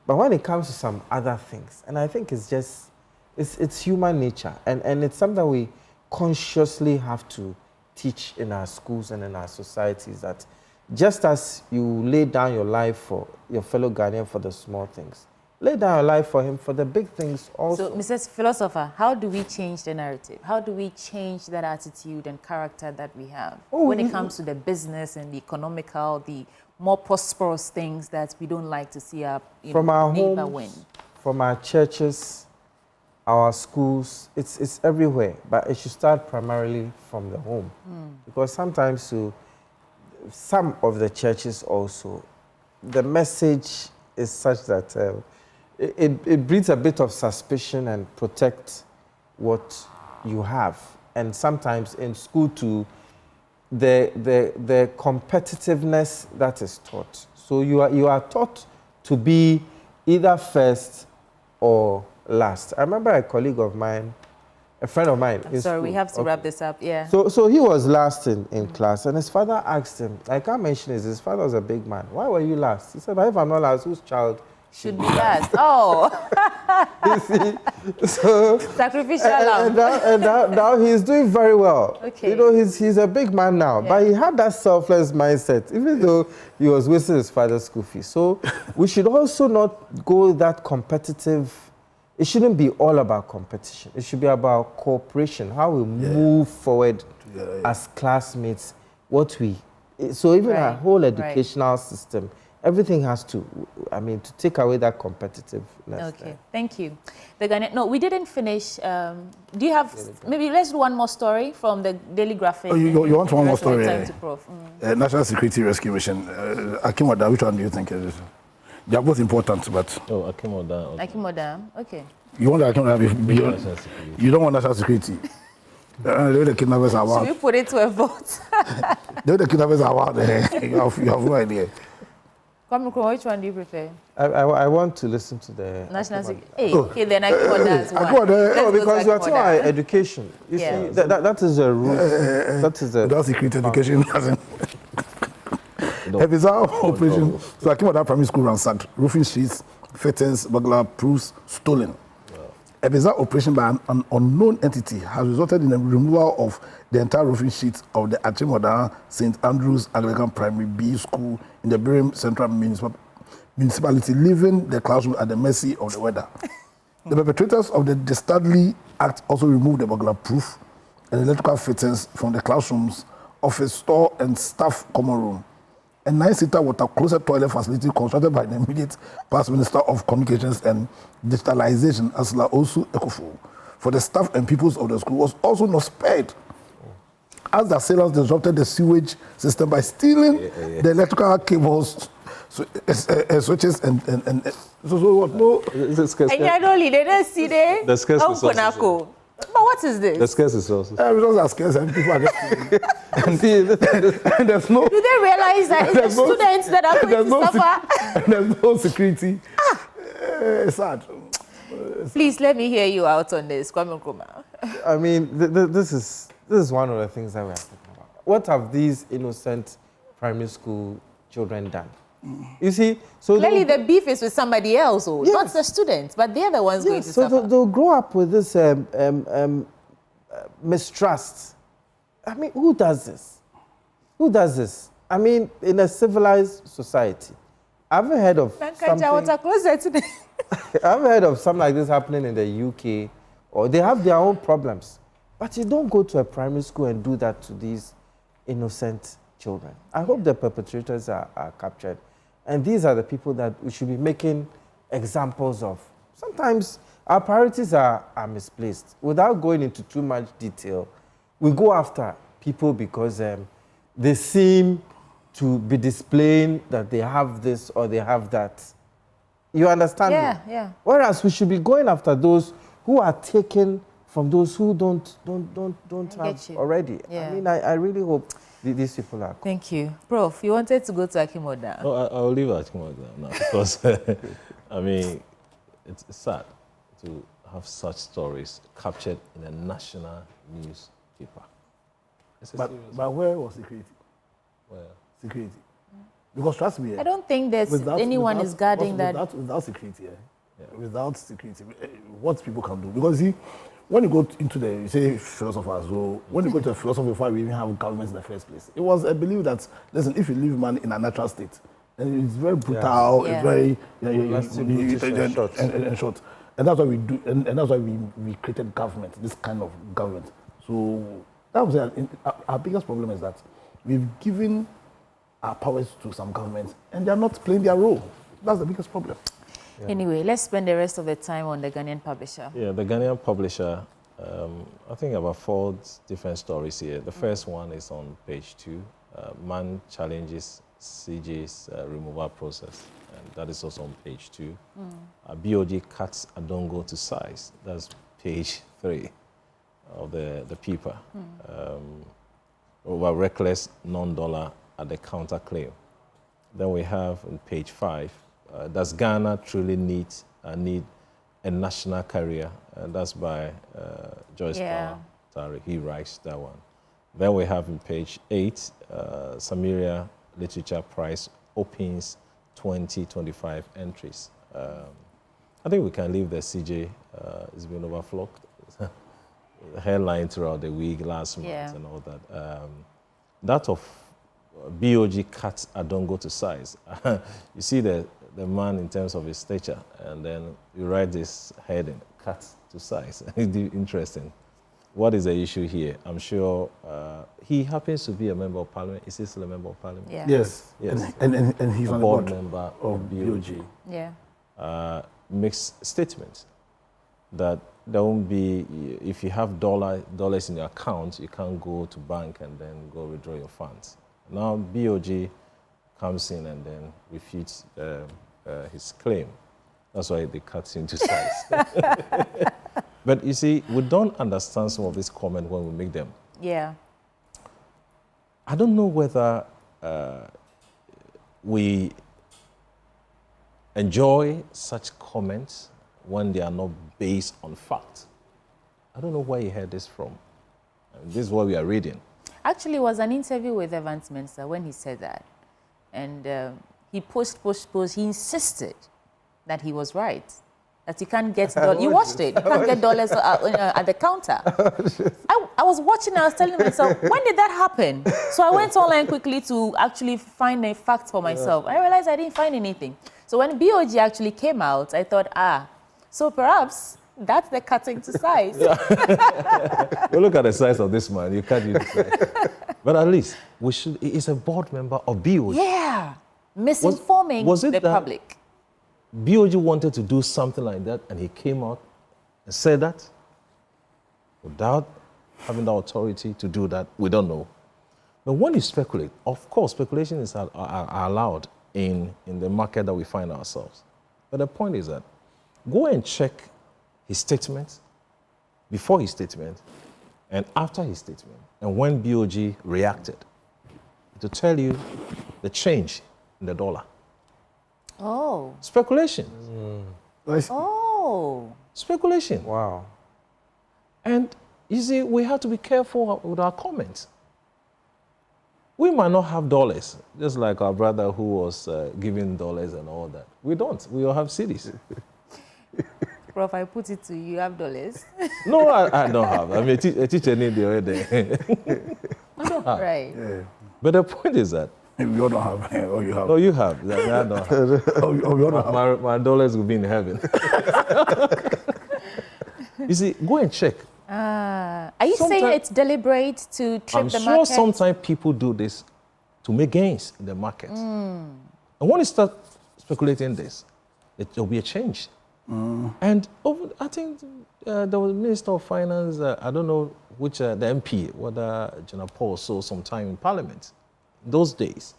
But when it comes to some other things, and I think it's just, it's human nature. And it's something we consciously have to teach in our schools and in our societies, that just as you lay down your life for your fellow Ghanaian for the small things, lay down your life for him for the big things also. So, Mrs. Philosopher, how do we change the narrative? How do we change that attitude and character that we have when it comes to the business and the economical, the more prosperous things that we don't like to see our neighbor win? From our churches, our schools, it's everywhere, but it should start primarily from the home. Because sometimes some of the churches also, the message is such that it breeds a bit of suspicion and protects what you have. And sometimes in school too, the competitiveness that is taught. So you are taught to be either first or last. I remember a colleague of mine, a friend of mine. I'm sorry, we have to wrap this up, yeah. So he was last in class, and his father asked him, I can't mention his father was a big man. Why were you last? He said, but if I'm not last, whose child should be last? Oh. You see? So, sacrificial lamb. And now he's doing very well. Okay. You know, he's a big man now, but he had that selfless mindset, even though he was wasting his father's school fees. So we should also not go that competitive. It shouldn't be all about competition. It should be about cooperation, how we move forward as classmates, so even our whole educational system, everything has to, to take away that competitiveness. Okay, thank you. No, we didn't finish. Do you have, maybe let's do one more story from the Daily Graphic. Oh, you want one more story? National Security Rescue Mission. Akimoda, which one do you think it is? They are both important, but... Oh, Akimoda. Okay. Akimoda, okay. You want Akimoda? You don't want national security. The kidnappers are wild. Should we put it to a vote? The kidnappers are wild. You have no idea. Which one do you prefer? I want to listen to the... National security. Okay, then Akimoda is one. Because you are talking about education. You see, that is a root. That is a... Without security education, doesn't... A bizarre operation. So Akimoda Primary School ransacked, roofing sheets, fittings, burglar proofs stolen. A bizarre operation by an unknown entity has resulted in the removal of the entire roofing sheets of the Akimoda St. Andrew's Anglican Primary B School in the Birmingham Central Municipality, leaving the classroom at the mercy of the weather. The perpetrators of the dastardly act also removed the burglar proof and electrical fittings from the classrooms, office, store, and staff common room. A 9-seater water-closet toilet facility constructed by the immediate past Minister of Communications and Digitalization, Asla Osu Ekofo, for the staff and pupils of the school was also not spared, as the assailants disrupted the sewage system by stealing the electrical cables, switches, and so what? No. And you only didn't see the scarce resources. But what is this? The scarce resources. Resources are scarce and people are getting and there's no... Do they realize that it's the students that are going to suffer? And there's no security. It's sad. Please let me hear you out on this, Kwame Nkrumah. I mean, this is one of the things that we are talking about. What have these innocent primary school children done? You see, so clearly the beef is with somebody else, not the students, but they're the ones going to suffer. So they'll grow up with this mistrust. I mean, who does this? Who does this? I mean, in a civilized society, I haven't heard of something. I haven't heard of something like this happening in the UK, or they have their own problems. But you don't go to a primary school and do that to these innocent children. I hope the perpetrators are captured. And these are the people that we should be making examples of. Sometimes our priorities are misplaced. Without going into too much detail, we go after people because they seem to be displaying that they have this or they have that. You understand? Yeah, me? yeah. Whereas we should be going after those who are taken from those who don't have already. Yeah. I mean, I really hope these people are. Thank you. Prof, you wanted to go to Akimoda. No, I'll leave Akimoda now because, I mean, it's sad to have such stories captured in a national newspaper. But where was security? Where? Security. Because trust me, I don't think there's anyone is guarding that. Without security, without security, what people can do. Because see, when you go into the, you say philosophers, so when you go to a philosophy before we even have governments in the first place, it was a belief that, listen, if you leave man in a natural state, and it's very brutal, it's very and short. And that's why we do, and that's why we created government, this kind of government. So that was our biggest problem is that we've given our powers to some governments and they're not playing their role. That's the biggest problem. Yeah. Anyway, let's spend the rest of the time on the Ghanaian publisher. Yeah, the Ghanaian publisher, I think about 4 different stories here. The first one is on page 2. Man challenges CJ's removal process. And that is also on page 2. BOG cuts Adongo to size. That's page 3 of the paper. Over reckless non-dollar at the counterclaim. Then we have on page 5, does Ghana truly need a national carrier? And that's by Joyce Power. He writes that one. Then we have on page 8, Samaria Literature Prize opens 2025 entries. I think we can leave the CJ. It's been overflowed. Headline throughout the week, last month, and all that. That of BOG cuts Adongo to size. You see the man in terms of his stature, and then you write this heading, cut to size. Interesting. What is the issue here? I'm sure he happens to be a member of parliament. Is he still a member of parliament? Yeah. Yes. And he's a on the board board member of BOG. Yeah. Makes statements that there won't be, if you have dollars in your account, you can't go to bank and then go withdraw your funds. Now BOG comes in and then refutes his claim. That's why they cut him to size. But you see, we don't understand some of these comments when we make them. Yeah. I don't know whether we enjoy such comments when they are not based on fact. I don't know where you heard this from. This is what we are reading. Actually, it was an interview with Evans Mensah when he said that. And he pushed. He insisted that he was right. That you can't get dollars. You watched it. You can't get dollars at the counter. I was watching and I was telling myself, when did that happen? So I went online quickly to actually find a fact for myself. I realized I didn't find anything. So when BOG actually came out, I thought, so perhaps that's the cutting to size. Well, look at the size of this man. You can't use the size. But at least we should. He's a board member of BOG. Yeah, misinforming the public. BOG wanted to do something like that, and he came out and said that without having the authority to do that. We don't know. But when you speculate, of course, speculation is are allowed in the market that we find ourselves. But the point is that go and check his statement, before his statement, and after his statement, and when BOG reacted, to tell you the change in the dollar. Oh. Speculation. Oh. Speculation. Wow. And you see, we have to be careful with our comments. We might not have dollars, just like our brother who was giving dollars and all that. We don't. We all have cities. Prof, I put it to you, have dollars? No, I don't have. I mean, a teacher need the other day. I don't have. Right. Yeah. But the point is that we all don't have. Oh, you have. No, you have. I don't have. We all don't have. My dollars will be in heaven. You see, go and check. Are you saying it's deliberate to trip the market? I'm sure sometimes people do this to make gains in the market. And when you start speculating this, it will be a change. And I think there was Minister of Finance, I don't know which the MP, whether General Paul saw some time in Parliament, those days,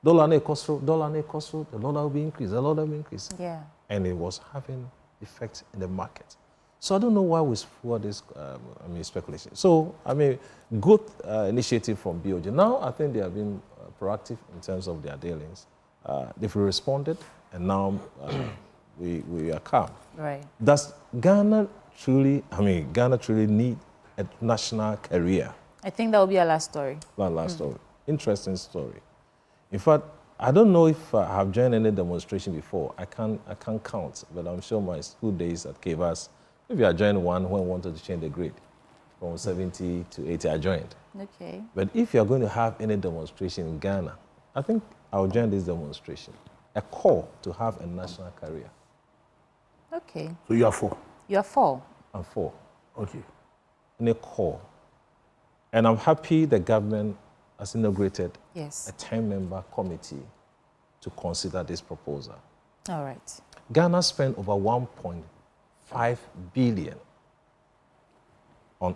dollar the dollar will be increased, the dollar will be increased. Yeah. And it was having effect in the market. So I don't know why we support this, speculation. So, good initiative from BOJ. Now, I think they have been proactive in terms of their dealings. They've responded, and now we are calm. Right. Does Ghana truly need a national career? I think that will be our last story. Last story. Interesting story. In fact, I don't know if I have joined any demonstration before. I can't count, but I'm sure my school days at KVAS, maybe I joined one when I wanted to change the grade. From 70 to 80, I joined. Okay. But if you're going to have any demonstration in Ghana, I think I'll join this demonstration. A call to have a national career. Okay. So you are for? You are for? I'm for. Okay. In a call. And I'm happy the government has inaugurated a 10-member committee to consider this proposal. All right. Ghana spent over 1.5 billion on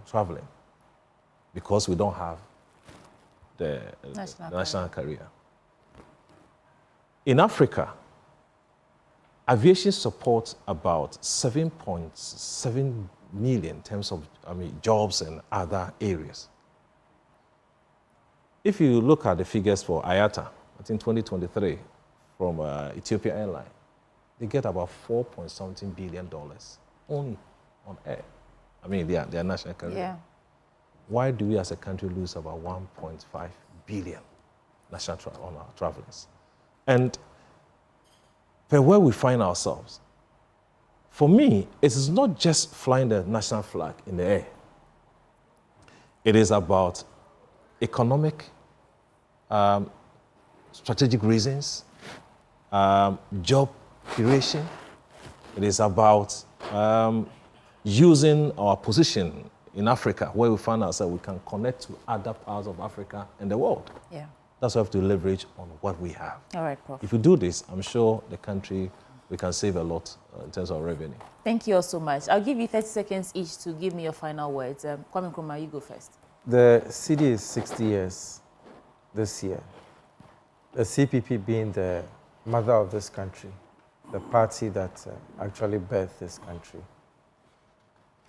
traveling, because we don't have the national career. In Africa, aviation supports about 7.7 million in terms of jobs and other areas. If you look at the figures for IATA, I think 2023 from Ethiopian Airlines, they get about $4.something billion only on air. Their national career. Yeah. Why do we as a country lose about 1.5 billion national on our travelers? And where we find ourselves, for me, it is not just flying the national flag in the air. It is about economic, strategic reasons, job creation. It is about using our position in Africa, where we find ourselves, we can connect to other parts of Africa and the world. Yeah. That's why we have to leverage on what we have. All right, Prof. If we do this, I'm sure the country, we can save a lot in terms of revenue. Thank you all so much. I'll give you 30 seconds each to give me your final words. Kwame Nkrumah, you go first. The city is 60 years this year. The CPP being the mother of this country, the party that actually birthed this country,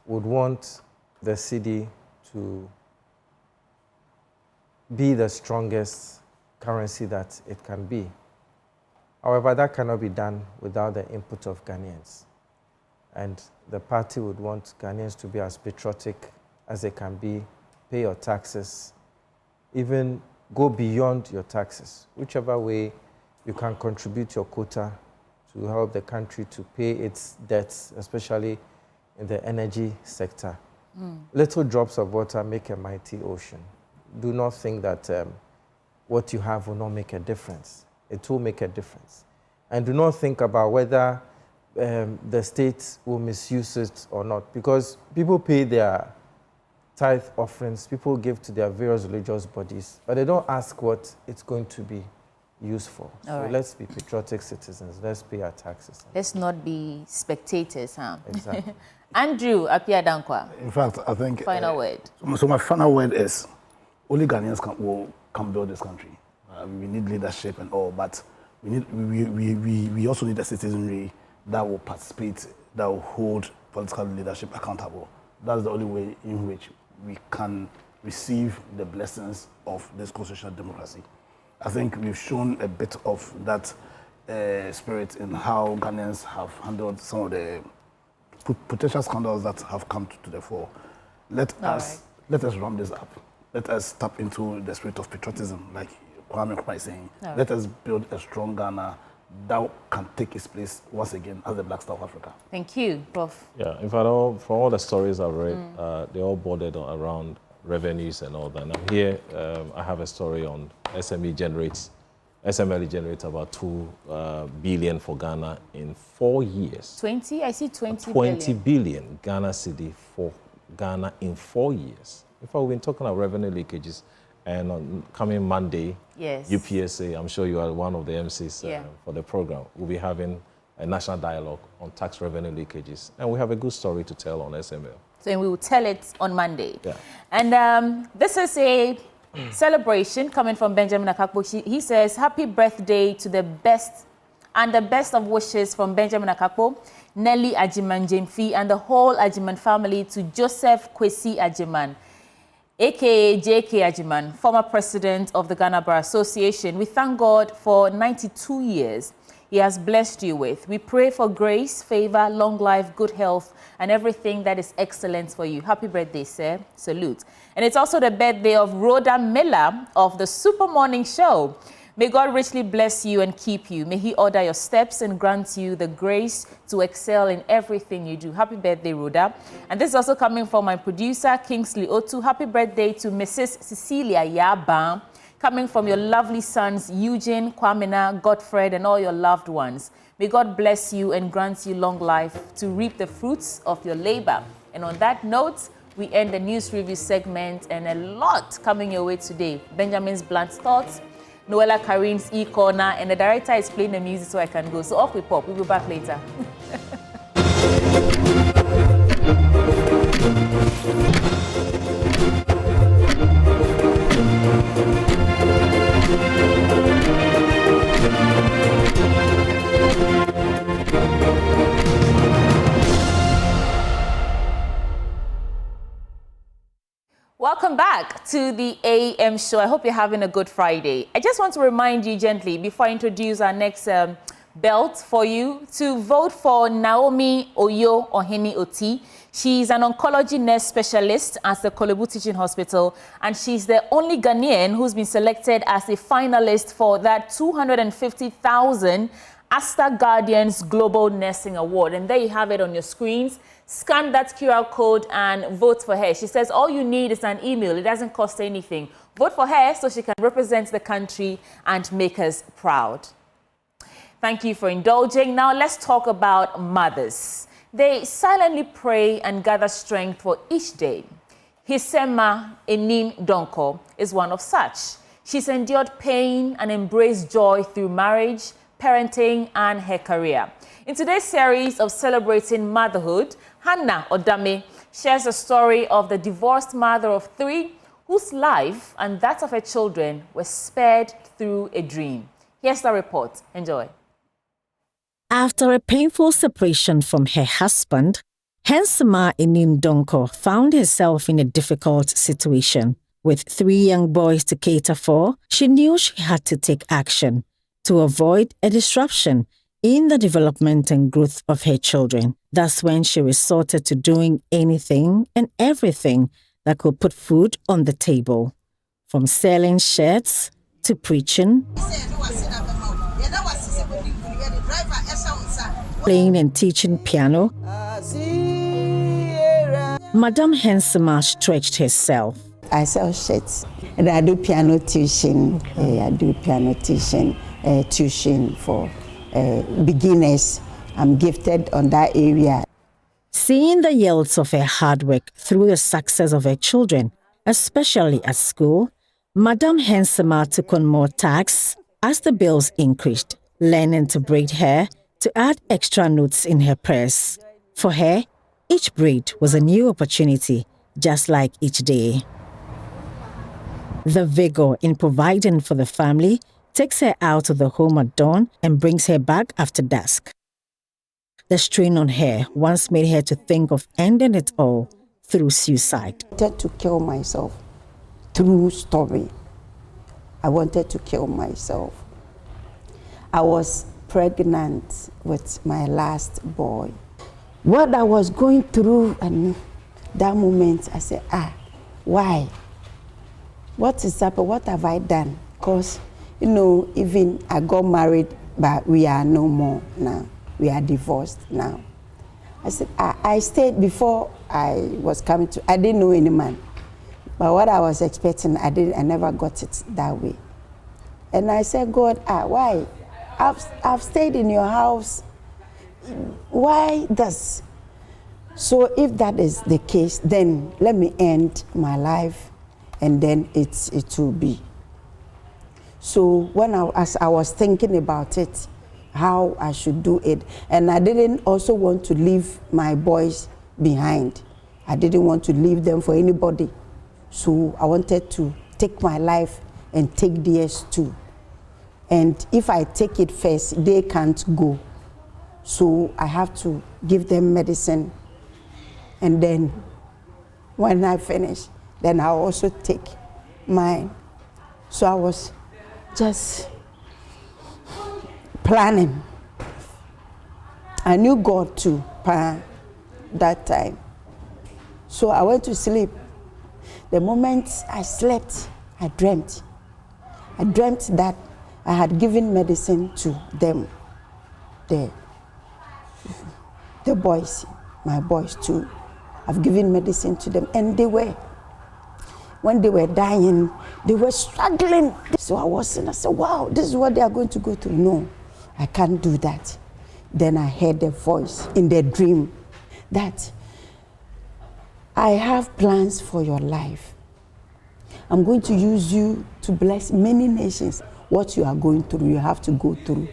would want the city to be the strongest currency that it can be. However, that cannot be done without the input of Ghanaians. And the party would want Ghanaians to be as patriotic as they can be, pay your taxes, even go beyond your taxes. Whichever way you can contribute your quota to help the country to pay its debts, especially in the energy sector. Little drops of water make a mighty ocean. Do not think that what you have will not make a difference. It will make a difference. And do not think about whether the state will misuse it or not, because people pay their tithe offerings, people give to their various religious bodies, but they don't ask what it's going to be used for. So let's be patriotic citizens. Let's pay our taxes. Let's not be spectators, huh? Exactly. Andrew Appiah Dankwa. In fact, I think... Final word. So my final word is, only Ghanaians can build this country. We need leadership and all, but we also need a citizenry that will participate, that will hold political leadership accountable. That's the only way in which we can receive the blessings of this constitutional democracy. I think we've shown a bit of that spirit in how Ghanaians have handled some of the potential scandals that have come to the fore. Let us run this up. Let us tap into the spirit of patriotism, like Kwame Nkrumah is saying. Let us build a strong Ghana that can take its place once again as the Black Star of Africa. Thank you, Prof. Yeah, in fact, from all the stories I've read, they all bordered around revenues and all that. And I'm here, I have a story on SME generates about 2 billion for Ghana in 4 years. 20? I see 20 billion Ghana cedi for Ghana in 4 years. In fact, we've been talking about revenue leakages, and on coming Monday, UPSA, I'm sure you are one of the MCs for the program, we'll be having a national dialogue on tax revenue leakages. And we have a good story to tell on SML. So we will tell it on Monday. Yeah. And this is a celebration coming from Benjamin Akakpo. He says, happy birthday to the best and the best of wishes from Benjamin Akakpo, Nelly Ajiman Jemfi, and the whole Ajiman family to Joseph Kwesi Ajiman, aka J.K. Ajiman, former president of the Ghana Bar Association. We thank God for 92 years He has blessed you with. We pray for grace, favor, long life, good health, and everything that is excellent for you. Happy birthday, sir. Salute. And it's also the birthday of Rhoda Miller of the Super Morning Show. May God richly bless you and keep you. May He order your steps and grant you the grace to excel in everything you do. Happy birthday, Rhoda. And this is also coming from my producer, Kingsley Otu. Happy birthday to Mrs. Cecilia Yaba, coming from your lovely sons, Eugene, Kwamina, Godfred, and all your loved ones. May God bless you and grant you long life to reap the fruits of your labor. And on that note, we end the news review segment, and a lot coming your way today. Benjamin's blunt thoughts, Noella Karim's e-corner, and the director is playing the music so I can go. So off we pop. We'll be back later. Welcome back to the AM show. I hope you're having a good Friday. I just want to remind you gently, before I introduce our next belt for you, to vote for Naomi Oyo Oheni Oti. She's an oncology nurse specialist at the Kolebu Teaching Hospital, and she's the only Ghanaian who's been selected as a finalist for that 250,000 Asta Guardians Global Nursing Award. And there you have it on your screens. Scan that QR code and vote for her. She says all you need is an email. It doesn't cost anything. Vote for her so she can represent the country and make us proud. Thank you for indulging. Now let's talk about mothers. They silently pray and gather strength for each day. Hisema Enim Donko is one of such. She's endured pain and embraced joy through marriage, parenting, and her career. In today's series of celebrating motherhood, Hannah Odame shares a story of the divorced mother of 3 whose life and that of her children were spared through a dream. Here's the report. Enjoy. After a painful separation from her husband, Hensema Enim Donko found herself in a difficult situation. With 3 young boys to cater for, she knew she had to take action to avoid a disruption in the development and growth of her children. That's when she resorted to doing anything and everything that could put food on the table, from selling shirts to preaching, playing and teaching piano. Madame Hensema stretched herself. I sell shirts and I do piano tuition. Tuition for beginners. I'm gifted on that area. Seeing the yields of her hard work through the success of her children, especially at school, Madame Hensema took on more tasks as the bills increased, learning to braid hair to add extra notes in her purse. For her, each braid was a new opportunity, just like each day. The vigor in providing for the family takes her out of the home at dawn and brings her back after dusk. The strain on her once made her to think of ending it all through suicide. I wanted to kill myself. True story. I wanted to kill myself. I was pregnant with my last boy. What I was going through and that moment, I said, why? What is happening? What have I done? Because you know, even I got married, but we are no more now. We are divorced now. I said, I stayed before I was coming to, I didn't know any man. But what I was expecting, I never got it that way. And I said, God, why? I've stayed in your house. Why does? So if that is the case, then let me end my life and then it will be. So as I was thinking about it, how I should do it. And I didn't also want to leave my boys behind. I didn't want to leave them for anybody. So I wanted to take my life and take theirs too. And if I take it first, they can't go. So I have to give them medicine. And then when I finish, then I'll also take mine. So I was just planning. I knew God too, that time. So I went to sleep. The moment I slept, I dreamt. I dreamt that I had given medicine to them, the boys, my boys too. I've given medicine to them, and when they were dying, they were struggling. So I said, wow, this is what they are going to go through. No, I can't do that. Then I heard a voice in the dream that I have plans for your life. I'm going to use you to bless many nations. What you are going through, you have to go through.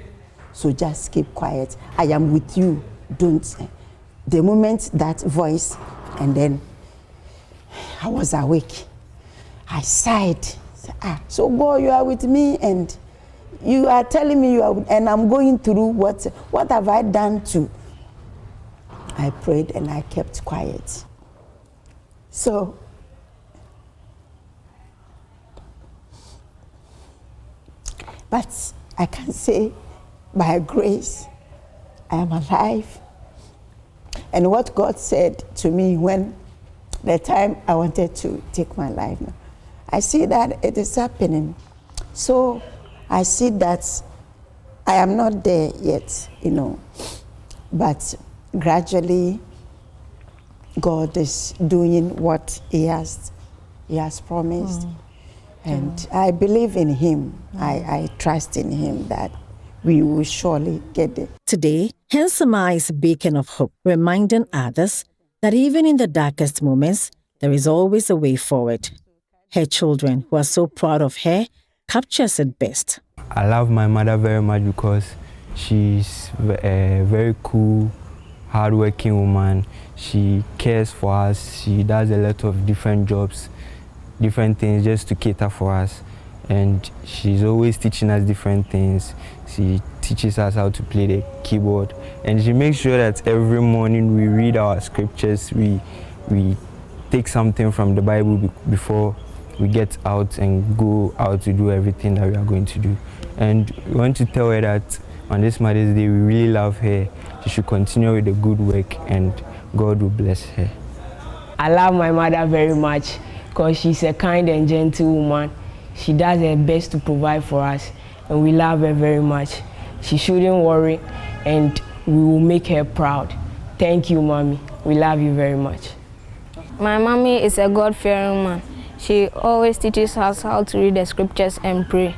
So just keep quiet. I am with you. Don't. The moment that voice, and then I was awake. I sighed. So God, you are with me, and you are telling me you are, and I'm going through what have I done to? I prayed and I kept quiet. So but I can say by grace I am alive. And what God said to me when the time I wanted to take my life, I see that it is happening. So I see that I am not there yet, but gradually God is doing what He has promised. And I believe in Him. I trust in Him that we will surely get it. Today, Hensama is a beacon of hope, reminding others that even in the darkest moments, there is always a way forward. Her children, who are so proud of her, captures it best. I love my mother very much because she's a very cool, hardworking woman. She cares for us. She does a lot of different jobs, different things just to cater for us. And she's always teaching us different things. She teaches us how to play the keyboard. And she makes sure that every morning we read our scriptures, we take something from the Bible before we get out and go out to do everything that we are going to do. And we want to tell her that on this Mother's Day, we really love her. She should continue with the good work, and God will bless her. I love my mother very much because she's a kind and gentle woman. She does her best to provide for us, and we love her very much. She shouldn't worry, and we will make her proud. Thank you, Mommy. We love you very much. My mommy is a God-fearing woman. She always teaches us how to read the scriptures and pray.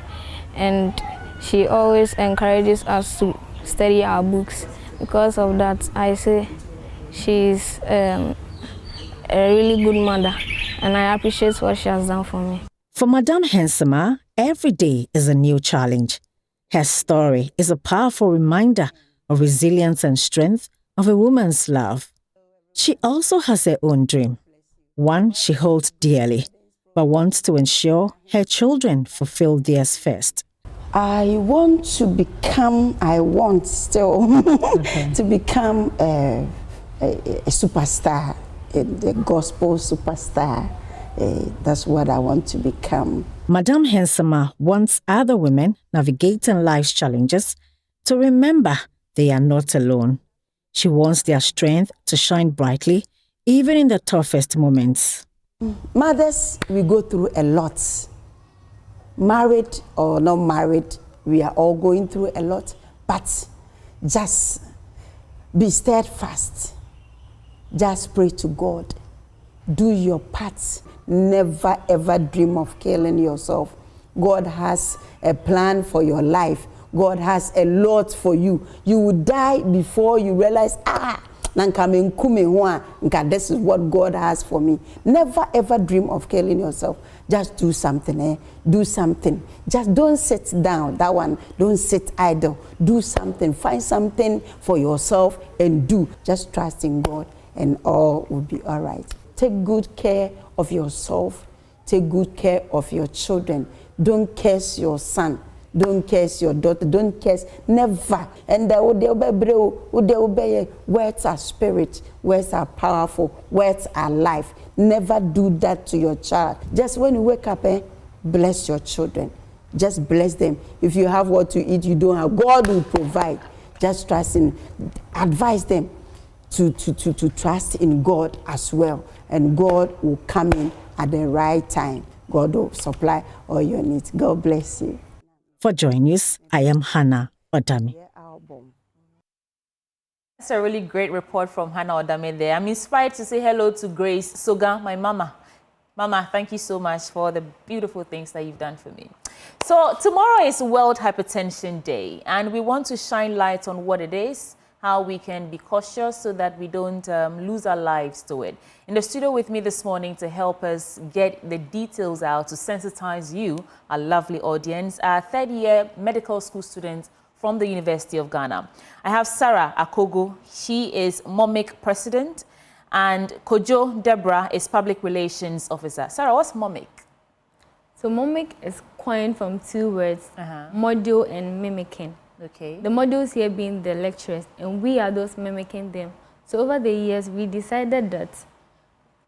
And she always encourages us to study our books. Because of that, I say she's a really good mother, and I appreciate what she has done for me. For Madame Hensama, every day is a new challenge. Her story is a powerful reminder of resilience and strength of a woman's love. She also has her own dream, one she holds dearly, but wants to ensure her children fulfill theirs first. I want still to become a superstar, a gospel superstar. That's what I want to become. Madame Hensama wants other women navigating life's challenges to remember they are not alone. She wants their strength to shine brightly, even in the toughest moments. Mothers, we go through a lot. Married or not married, we are all going through a lot. But just be steadfast. Just pray to God. Do your part. Never ever dream of killing yourself. God has a plan for your life. God has a lot for you. You will die before you realize, This is what God has for me. Never ever dream of killing yourself. Just do something, do something. Just don't sit down. That one, don't sit idle. Do something. Find something for yourself and do. Just trust in God and all will be all right. Take good care of yourself. Take good care of your children. Don't curse your son. Don't curse your daughter. Don't curse. Never. And words are spirit. Words are powerful. Words are life. Never do that to your child. Just when you wake up, bless your children. Just bless them. If you have what to eat, you don't have, God will provide. Just trust in. Advise them to trust in God as well. And God will come in at the right time. God will supply all your needs. God bless you. For Joy News, I am Hannah Odami. That's a really great report from Hannah Odami there. I'm inspired to say hello to Grace Soga, my mama. Mama, thank you so much for the beautiful things that you've done for me. So tomorrow is World Hypertension Day, and we want to shine light on what it is, how we can be cautious so that we don't lose our lives to it. In the studio with me this morning to help us get the details out, to sensitize you, our lovely audience, our third-year medical school student from the University of Ghana. I have Sarah Akogo. She is MOMIC president, and Kojo Deborah is public relations officer. Sarah, what's MOMIC? So MOMIC is coined from two words, model and mimicking. Okay. The models here being the lecturers, and we are those mimicking them. So over the years, we decided that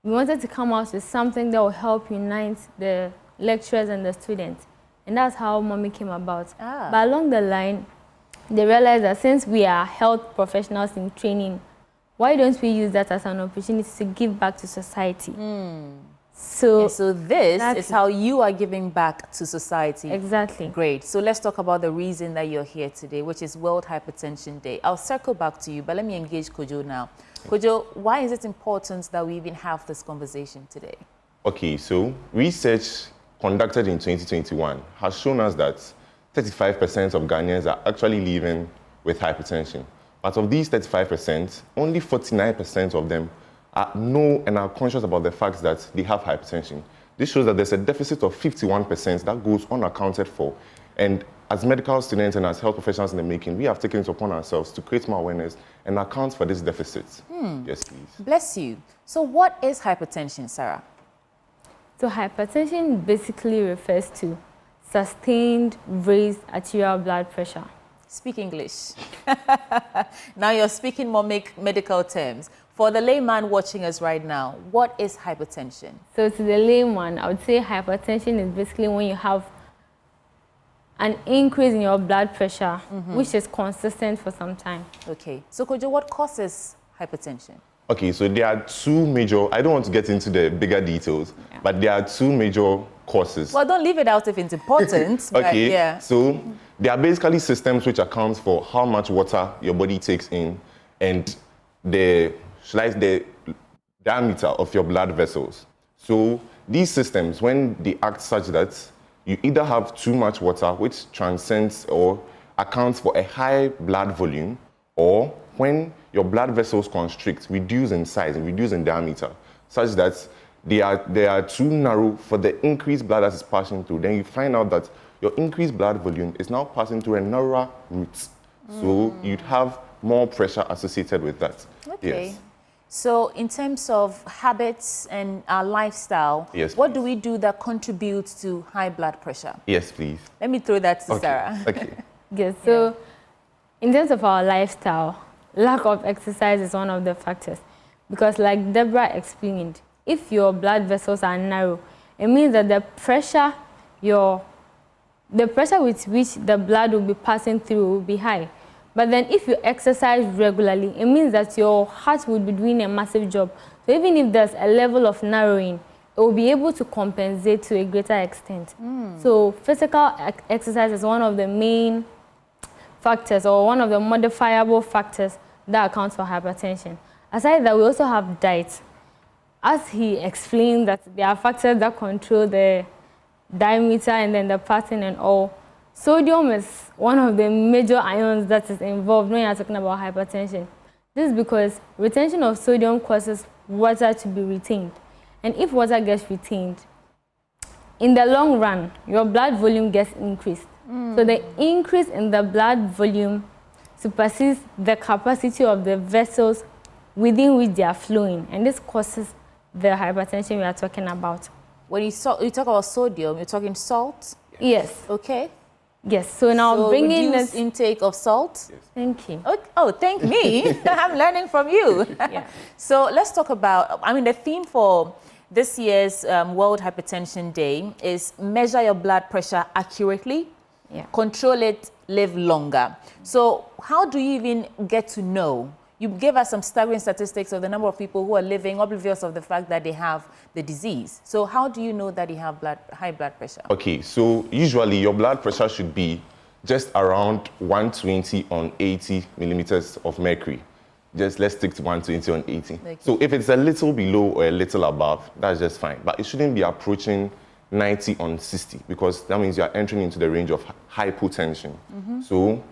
we wanted to come out with something that will help unite the lecturers and the students. And that's how MOMIC came about. But along the line, they realized that since we are health professionals in training, why don't we use that as an opportunity to give back to society? So this is how you are giving back to society. Exactly. Great. So let's talk about the reason that you're here today, which is World Hypertension Day. I'll circle back to you, but let me engage Kojo now. Kojo, why is it important that we even have this conversation today? Okay, so research conducted in 2021 has shown us that 35% of Ghanaians are actually living with hypertension. But of these 35%, only 49% of them know and are conscious about the fact that they have hypertension. This shows that there's a deficit of 51% that goes unaccounted for. And as medical students and as health professionals in the making, we have taken it upon ourselves to create more awareness and account for this deficit. Yes, please. Bless you. So what is hypertension, Sarah? So hypertension basically refers to sustained raised arterial blood pressure. Speak English. Now you're speaking MOMIC medical terms. For the layman watching us right now, what is hypertension? So to the layman, I would say hypertension is basically when you have an increase in your blood pressure, which is consistent for some time. Okay. So Kojo, what causes hypertension? Okay, so there are two major, I don't want to get into the bigger details, but there are two major causes. Well, don't leave it out if it's important. Okay, yeah. So there are basically systems which account for how much water your body takes in and the diameter of your blood vessels. So these systems, when they act such that you either have too much water, which transcends or accounts for a high blood volume, or when your blood vessels constrict, reduce in size and reduce in diameter, such that they are too narrow for the increased blood that is passing through, then you find out that your increased blood volume is now passing through a narrower route. So you'd have more pressure associated with that. Okay. Yes. So in terms of habits and our lifestyle, what do we do that contributes to high blood pressure? Yes, please. Let me throw that to Sarah. Okay. Yes, so in terms of our lifestyle, lack of exercise is one of the factors. Because like Deborah explained, if your blood vessels are narrow, it means that the pressure with which the blood will be passing through will be high. But then if you exercise regularly, it means that your heart will be doing a massive job. So even if there's a level of narrowing, it will be able to compensate to a greater extent. So physical exercise is one of the main factors or one of the modifiable factors that accounts for hypertension. Aside that, we also have diet. As he explained that there are factors that control the diameter and then the pattern and all. Sodium is one of the major ions that is involved when you're talking about hypertension. This is because retention of sodium causes water to be retained. And if water gets retained, in the long run, your blood volume gets increased. So the increase in the blood volume supersedes the capacity of the vessels within which they are flowing. And this causes the hypertension we are talking about. When you talk about sodium, you're talking salt? Yes. Okay. Yes, so now bringing this intake of salt. Yes. Thank you. Oh, thank me. I'm learning from you. Yeah. So let's talk about, the theme for this year's World Hypertension Day is measure your blood pressure accurately, control it, live longer. So how do you even get to know? You gave us some staggering statistics of the number of people who are living oblivious of the fact that they have the disease. So how do you know that you have high blood pressure? Okay, so usually your blood pressure should be just around 120 on 80 millimeters of mercury. Just let's stick to 120 on 80. Okay. So if it's a little below or a little above, that's just fine. But it shouldn't be approaching 90 on 60 because that means you're entering into the range of hypotension. So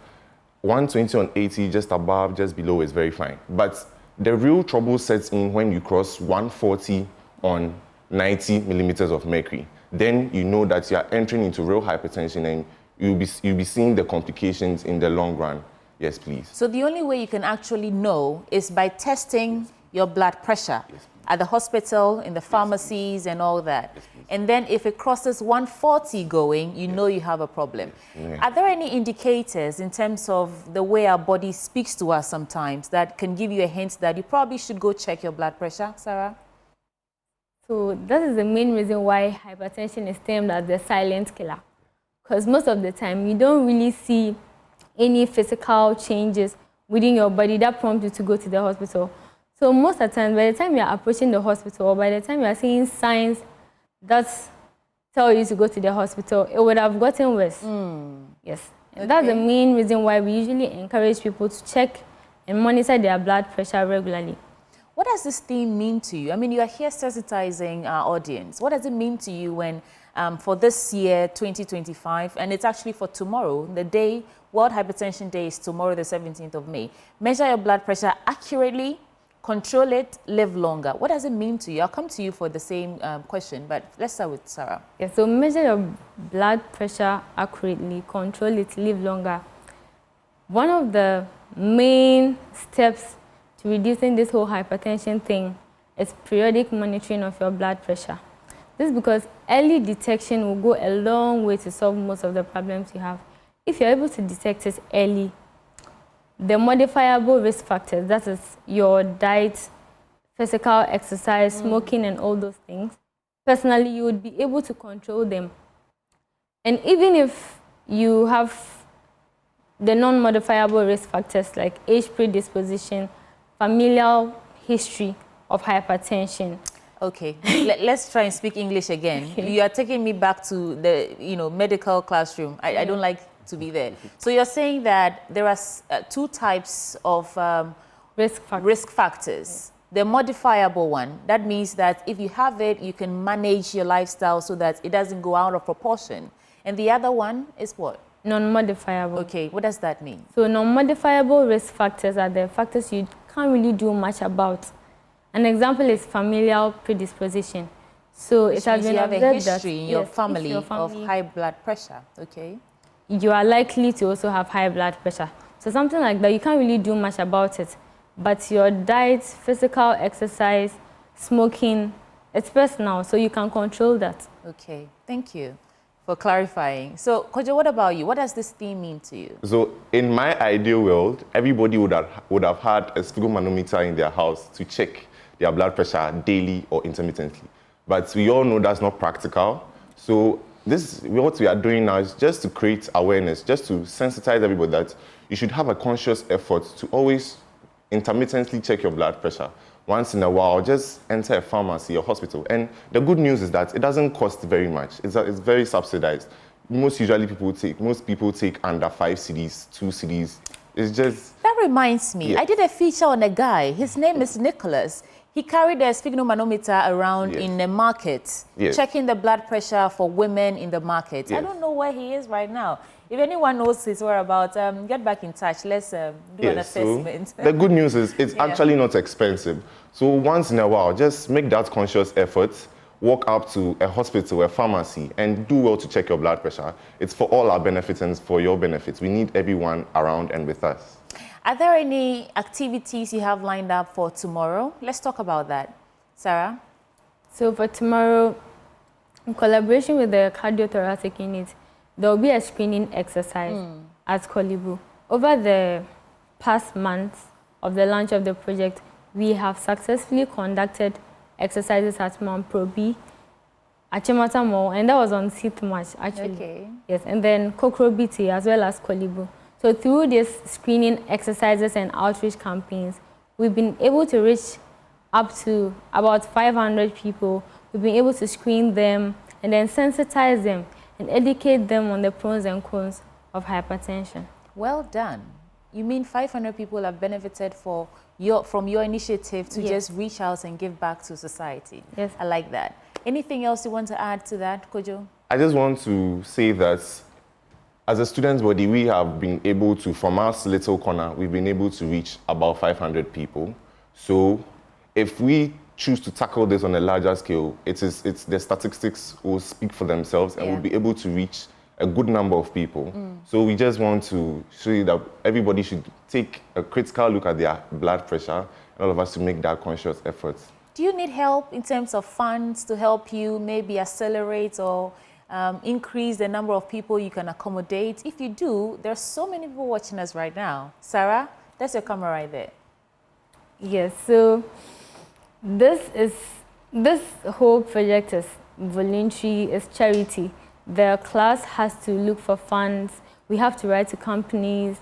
120 on 80, just above, just below is very fine. But the real trouble sets in when you cross 140 on 90 millimeters of mercury. Then you know that you are entering into real hypertension and you'll be seeing the complications in the long run. Yes, please. So the only way you can actually know is by testing your blood pressure at the hospital, in the pharmacies and all that. And then if it crosses 140 going, you know you have a problem. Are there any indicators in terms of the way our body speaks to us sometimes that can give you a hint that you probably should go check your blood pressure, Sarah? So that is the main reason why hypertension is termed as the silent killer. Because most of the time, you don't really see any physical changes within your body that prompt you to go to the hospital. So most of the time, by the time you are approaching the hospital or by the time you are seeing signs that tell you to go to the hospital, it would have gotten worse. Yes. And that's the main reason why we usually encourage people to check and monitor their blood pressure regularly. What does this theme mean to you? You are here sensitizing our audience. What does it mean to you when, for this year, 2025, and it's actually for tomorrow, the day, World Hypertension Day is tomorrow, the 17th of May. Measure your blood pressure accurately, control it, live longer. What does it mean to you? I'll come to you for the same question, but let's start with Sarah. Yeah, so measure your blood pressure accurately, control it, live longer. One of the main steps to reducing this whole hypertension thing is periodic monitoring of your blood pressure. This is because early detection will go a long way to solve most of the problems you have. If you're able to detect it early, the modifiable risk factors, that is your diet, physical exercise, smoking, and all those things, personally, you would be able to control them. And even if you have the non-modifiable risk factors like age predisposition, familial history of hypertension. Okay, let's try and speak English again. You are taking me back to the medical classroom. I don't like to be there. So you're saying that there are two types of risk factors. The modifiable one, that means that if you have it, you can manage your lifestyle so that it doesn't go out of proportion. And the other one is what? Non-modifiable. Okay, what does that mean? So non-modifiable risk factors are the factors you can't really do much about. An example is familial predisposition. So it has been you have a observed history that, in your family of high blood pressure. Okay. You are likely to also have high blood pressure. So something like that, you can't really do much about it. But your diet, physical exercise, smoking, it's personal, so you can control that. Okay, thank you for clarifying. So, Kojo, what about you? What does this theme mean to you? So, in my ideal world, everybody would have had a sphygmomanometer in their house to check their blood pressure daily or intermittently. But we all know that's not practical. So, what we are doing now is just to create awareness, just to sensitize everybody that you should have a conscious effort to always intermittently check your blood pressure. Once in a while, just enter a pharmacy or hospital. And the good news is that it doesn't cost very much. It's very subsidized. Most people take under 5 cedis, 2 cedis. It's just... That reminds me, I did a feature on a guy. His name is Nicholas. He carried a sphygmomanometer around in the market, checking the blood pressure for women in the market. I don't know where he is right now. If anyone knows his whereabouts, get back in touch. Let's do an assessment. So the good news is it's actually not expensive. So once in a while, just make that conscious effort. Walk up to a hospital, a pharmacy, and do well to check your blood pressure. It's for all our benefits and for your benefits. We need everyone around and with us. Are there any activities you have lined up for tomorrow? Let's talk about that. Sarah? So for tomorrow, in collaboration with the cardiothoracic unit, there will be a screening exercise at Kolibu. Over the past months of the launch of the project, we have successfully conducted exercises at Mount Proby, at Chemata Mall, and that was on 6th March, actually. Okay. Yes, and then Kokrobiti as well as Kolibu. So through these screening exercises and outreach campaigns, we've been able to reach up to about 500 people. We've been able to screen them and then sensitize them and educate them on the pros and cons of hypertension. Well done. You mean 500 people have benefited from your initiative to just reach out and give back to society? Yes. I like that. Anything else you want to add to that, Kojo? I just want to say that as a students' body, we have been able to, from our little corner, we've been able to reach about 500 people. So if we choose to tackle this on a larger scale, it's the statistics will speak for themselves and we'll be able to reach a good number of people. So we just want to show you that everybody should take a critical look at their blood pressure and all of us to make that conscious effort. Do you need help in terms of funds to help you maybe accelerate or increase the number of people you can accommodate? If you do, there's so many people watching us right now. Sarah, that's your camera right there. Yes, so this whole project is voluntary, it's charity. The class has to look for funds. We have to write to companies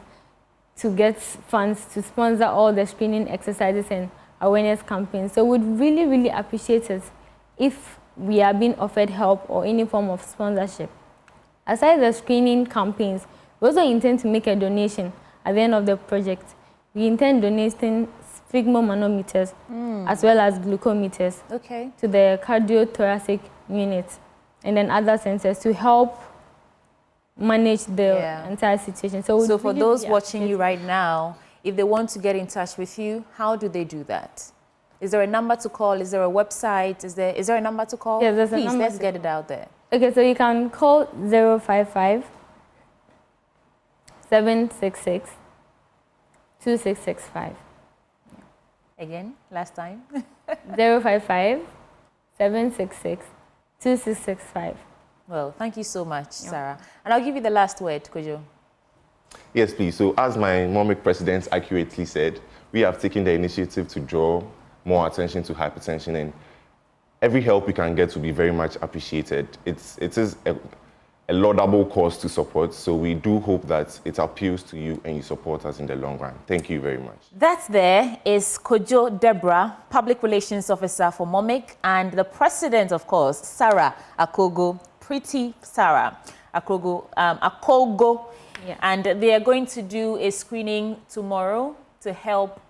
to get funds to sponsor all the screening exercises and awareness campaigns. So we'd really, really appreciate it if we are being offered help or any form of sponsorship. Aside the screening campaigns, we also intend to make a donation at the end of the project. We intend donating sphygmomanometers as well as glucometers to the cardiothoracic unit and then other sensors to help manage the entire situation. So for those watching you right now, if they want to get in touch with you, how do they do that? Is there a number to call? Is there a website? Is there a number to call? Yes, there's a number. Please, let's get it out there. Okay, so you can call 055 766 2665. Again, last time. 055 766 2665. Well, thank you so much, Sarah. And I'll give you the last word, Kojo. Yes, please. So as my MOMIC president accurately said, we have taken the initiative to draw more attention to hypertension, and every help we can get will be very much appreciated. It is a laudable cause to support, so we do hope that it appeals to you and you support us in the long run. Thank you very much. That there is Kojo Deborah, Public Relations Officer for MOMIC, and the President, of course, Sarah Akogo, Pretty Sarah Akogo, and they are going to do a screening tomorrow to help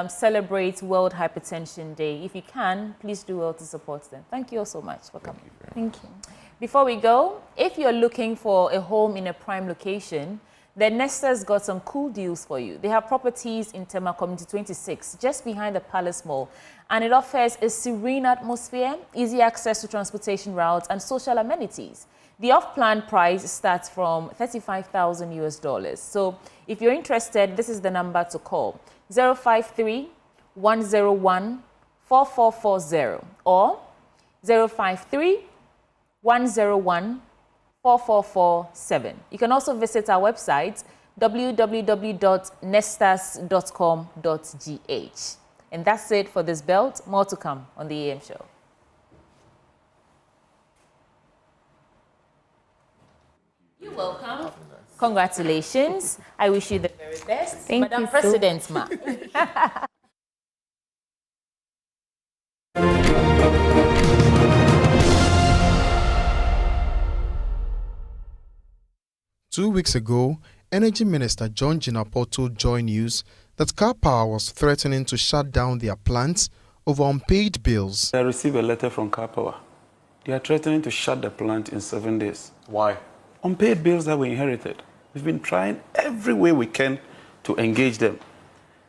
celebrate World Hypertension Day. If you can, please do well to support them. Thank you all so much for coming. Thank you. Before we go, if you're looking for a home in a prime location, then Nesta's got some cool deals for you. They have properties in Tema Community 26, just behind the Palace Mall, and it offers a serene atmosphere, easy access to transportation routes, and social amenities. The off-plan price starts from $35,000 US. So if you're interested, this is the number to call: 053-101-4440 or 053-101-4447. You can also visit our website, www.nestas.com.gh. And that's it for this belt. More to come on the AM show. You're welcome. Congratulations. I wish you the very best. Thank Madam you President, ma. Two weeks ago, Energy Minister John Jinapor told Joy News that Car Power was threatening to shut down their plants over unpaid bills. I received a letter from Car Power. They are threatening to shut the plant in 7 days. Why? Unpaid bills that we inherited. We've been trying every way we can to engage them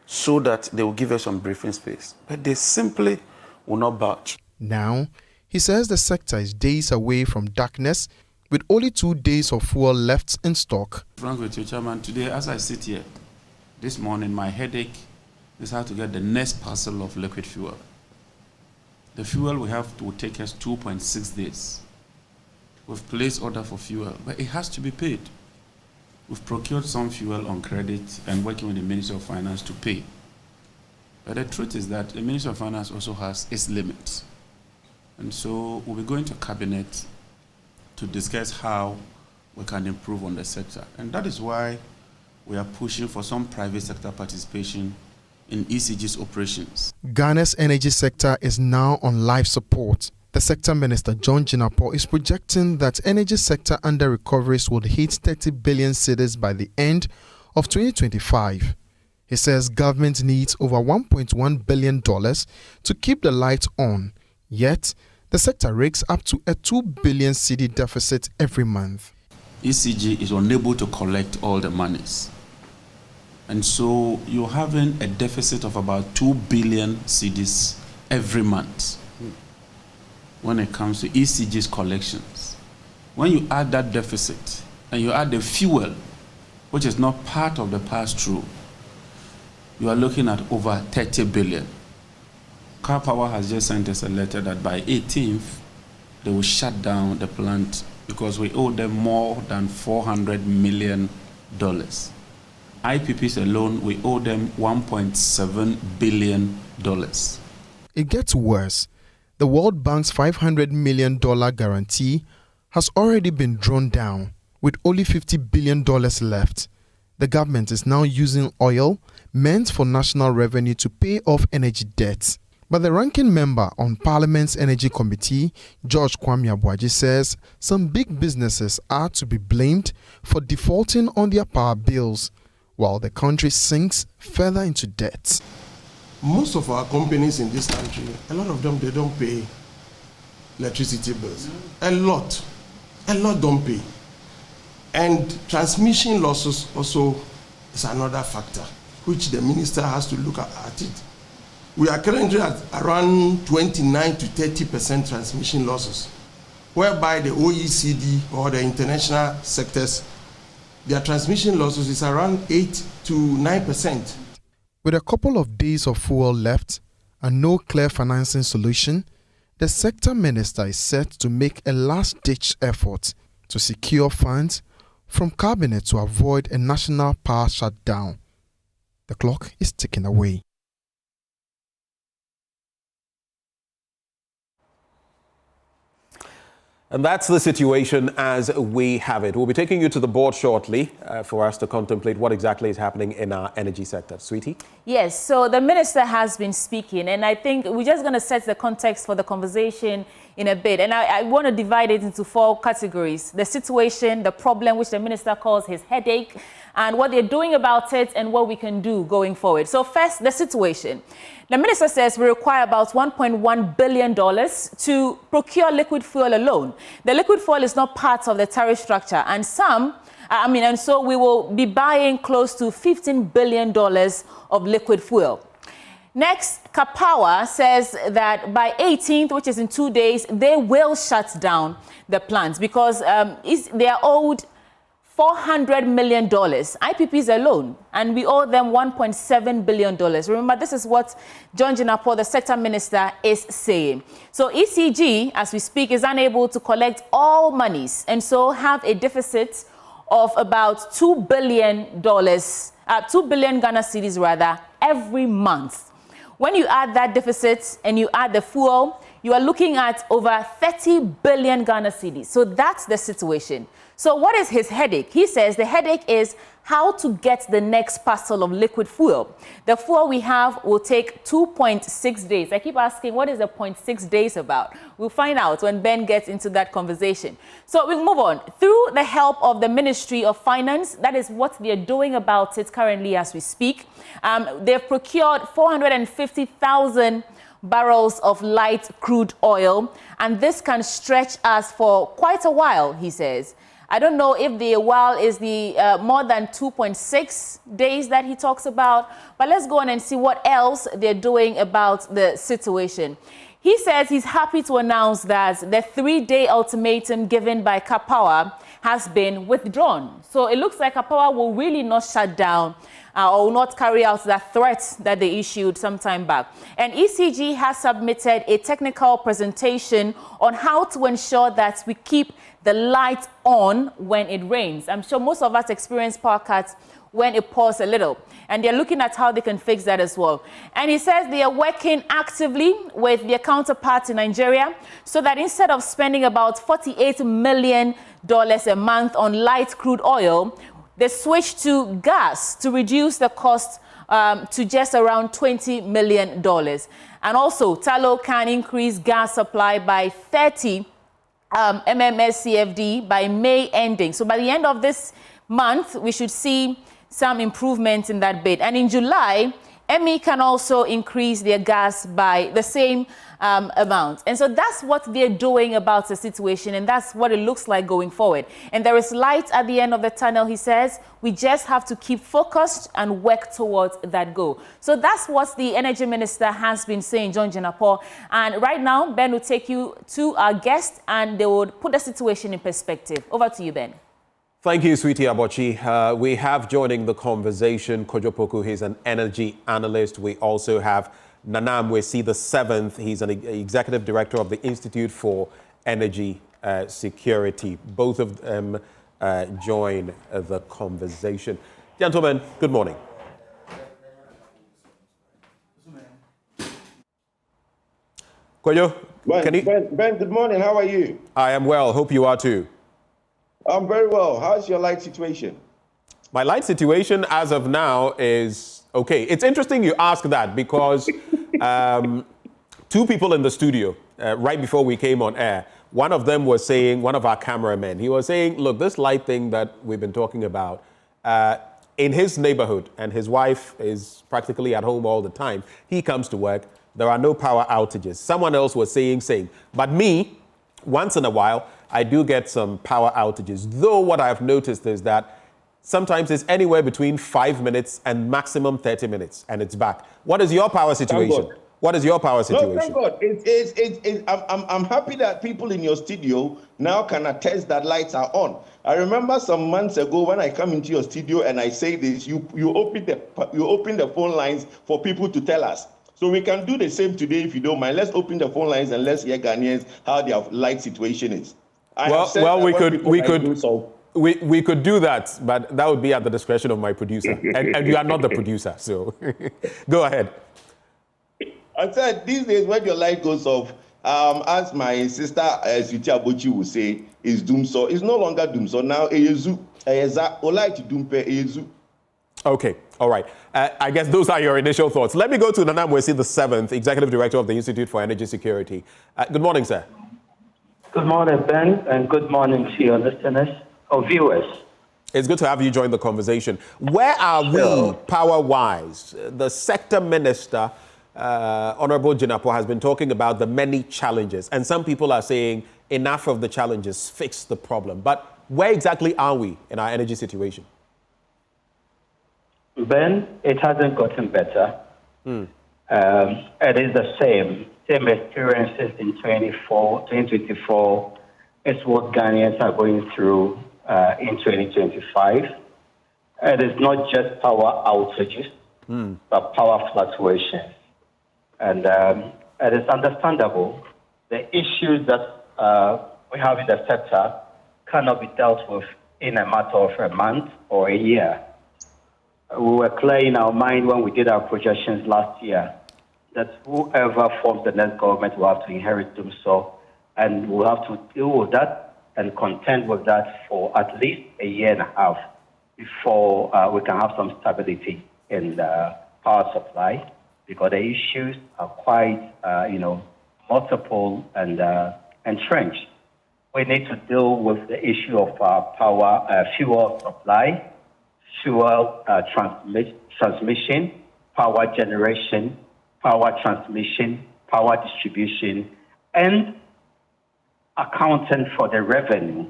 so that they will give us some briefing space. But they simply will not budge. Now, he says the sector is days away from darkness with only 2 days of fuel left in stock. Frank with you, Chairman, today as I sit here, this morning my headache is how to get the next parcel of liquid fuel. The fuel we have to take us 2.6 days. We've placed order for fuel, but it has to be paid. We've procured some fuel on credit and working with the Ministry of Finance to pay. But the truth is that the Ministry of Finance also has its limits. And so we'll be going to Cabinet to discuss how we can improve on the sector. And that is why we are pushing for some private sector participation in ECG's operations. Ghana's energy sector is now on life support. The sector minister, John Jinapor, is projecting that energy sector under recoveries would hit 30 billion cedis by the end of 2025. He says government needs over $1.1 billion to keep the lights on, yet the sector rakes up to a 2 billion cedi deficit every month. ECG is unable to collect all the monies. And so you're having a deficit of about 2 billion cedis every month when it comes to ECG's collections. When you add that deficit and you add the fuel, which is not part of the pass-through, you are looking at over 30 billion. Car Power has just sent us a letter that by 18th, they will shut down the plant because we owe them more than $400 million. IPPs alone, we owe them $1.7 billion. It gets worse. The World Bank's $500 million guarantee has already been drawn down, with only $50 billion left. The government is now using oil meant for national revenue to pay off energy debts. But the ranking member on Parliament's Energy Committee, George Kwame Abuaji, says some big businesses are to be blamed for defaulting on their power bills, while the country sinks further into debt. Most of our companies in this country, a lot of them, they don't pay electricity bills. A lot don't pay. And transmission losses also is another factor, which the minister has to look at it. We are currently at around 29 to 30% transmission losses, whereby the OECD or the international sectors, their transmission losses is around 8 to 9%. With a couple of days of fuel left and no clear financing solution, the sector minister is set to make a last-ditch effort to secure funds from Cabinet to avoid a national power shutdown. The clock is ticking away. And that's the situation as we have it. We'll be taking you to the board shortly for us to contemplate what exactly is happening in our energy sector. Sweetie? Yes, so the minister has been speaking, and I think we're just going to set the context for the conversation in a bit. And I want to divide it into 4 categories: the situation, the problem, which the minister calls his headache, and what they're doing about it and what we can do going forward. So first, the situation. The minister says we require about $1.1 billion to procure liquid fuel alone. The liquid fuel is not part of the tariff structure, and so we will be buying close to $15 billion of liquid fuel. Next, Kapawa says that by 18th, which is in 2 days, they will shut down the plants because they are owed $400 million, IPPs alone, and we owe them $1.7 billion. Remember, this is what John Jinapor, the sector minister, is saying. So ECG, as we speak, is unable to collect all monies and so have a deficit of about $2 billion, 2 billion Ghana cedis rather, every month. When you add that deficit and you add the fuel, you are looking at over 30 billion Ghana cedis. So that's the situation. So what is his headache? He says the headache is how to get the next parcel of liquid fuel. The fuel we have will take 2.6 days. I keep asking, what is the 0.6 days about? We'll find out when Ben gets into that conversation. So we'll move on. Through the help of the Ministry of Finance, that is what they're doing about it currently as we speak. They've procured 450,000 barrels of light crude oil, and this can stretch us for quite a while, he says. I don't know if the while is the more than 2.6 days that he talks about, but let's go on and see what else they're doing about the situation. He says he's happy to announce that the 3-day ultimatum given by Kapawa has been withdrawn. So it looks like Kapawa will really not shut down or will not carry out that threat that they issued some time back. And ECG has submitted a technical presentation on how to ensure that we keep the light on when it rains. I'm sure most of us experience power cuts when it pours a little, and they're looking at how they can fix that as well. And he says they are working actively with their counterparts in Nigeria so that instead of spending about $48 million a month on light crude oil, they switch to gas to reduce the cost to just around $20 million. And also, Talo can increase gas supply by 30 MMSCFD by May ending. So by the end of this month, we should see some improvement in that bit. And in July, ME can also increase their gas by the same amount. And so that's what they're doing about the situation, and that's what it looks like going forward. And there is light at the end of the tunnel, he says. We just have to keep focused and work towards that goal. So that's what the Energy Minister has been saying, John Jinapor. And right now, Ben will take you to our guest, and they will put the situation in perspective. Over to you, Ben. Thank you, Sweetie Abochi. We have joining the conversation Kojo Poku. He's an energy analyst. We also have Nana Mwesi the seventh. He's an executive director of the Institute for Energy Security. Both of them join the conversation. Gentlemen, good morning. Kojo, Ben, good morning. How are you? I am well. Hope you are too. I'm very well. How's your light situation? My light situation as of now is okay. It's interesting you ask that because two people in the studio right before we came on air, one of them was saying, one of our cameramen, he was saying, look, this light thing that we've been talking about, in his neighborhood, and his wife is practically at home all the time, he comes to work, there are no power outages. Someone else was saying same. But me, once in a while, I do get some power outages, though what I've noticed is that sometimes it's anywhere between 5 minutes and maximum 30 minutes, and it's back. What is your power situation? What is your power situation? No, thank God. I'm happy that people in your studio now can attest that lights are on. I remember some months ago when I come into your studio and I say this, you open the phone lines for people to tell us. So we can do the same today if you don't mind. Let's open the phone lines and let's hear Ghanaians how their light situation is. We could do that, but that would be at the discretion of my producer, and you are not the producer, so go ahead. I said these days when your light goes off, as my sister Sweetie Abochi will say, is doomso. It's no longer doomso now. Okay, all right. I guess those are your initial thoughts. Let me go to Nana Mwesi the seventh, executive director of the Institute for Energy Security. Good morning, sir. Good morning, Ben, and good morning to your listeners or viewers. It's good to have you join the conversation. Where are we power-wise? The sector minister, Honorable Jinapor, has been talking about the many challenges, and some people are saying enough of the challenges, fix the problem. But where exactly are we in our energy situation? Ben, it hasn't gotten better. It is the same experiences in 2024 is what Ghanaians are going through in 2025. It is not just power outages, but power fluctuations. And it is understandable. The issues that we have in the sector cannot be dealt with in a matter of a month or a year. We were clear in our mind when we did our projections last year that whoever forms the next government will have to inherit them so, and we'll have to deal with that and contend with that for at least a year and a half before we can have some stability in the power supply, because the issues are quite, multiple and entrenched. We need to deal with the issue of fuel supply, fuel transmission, power generation, power transmission, power distribution, and accounting for the revenue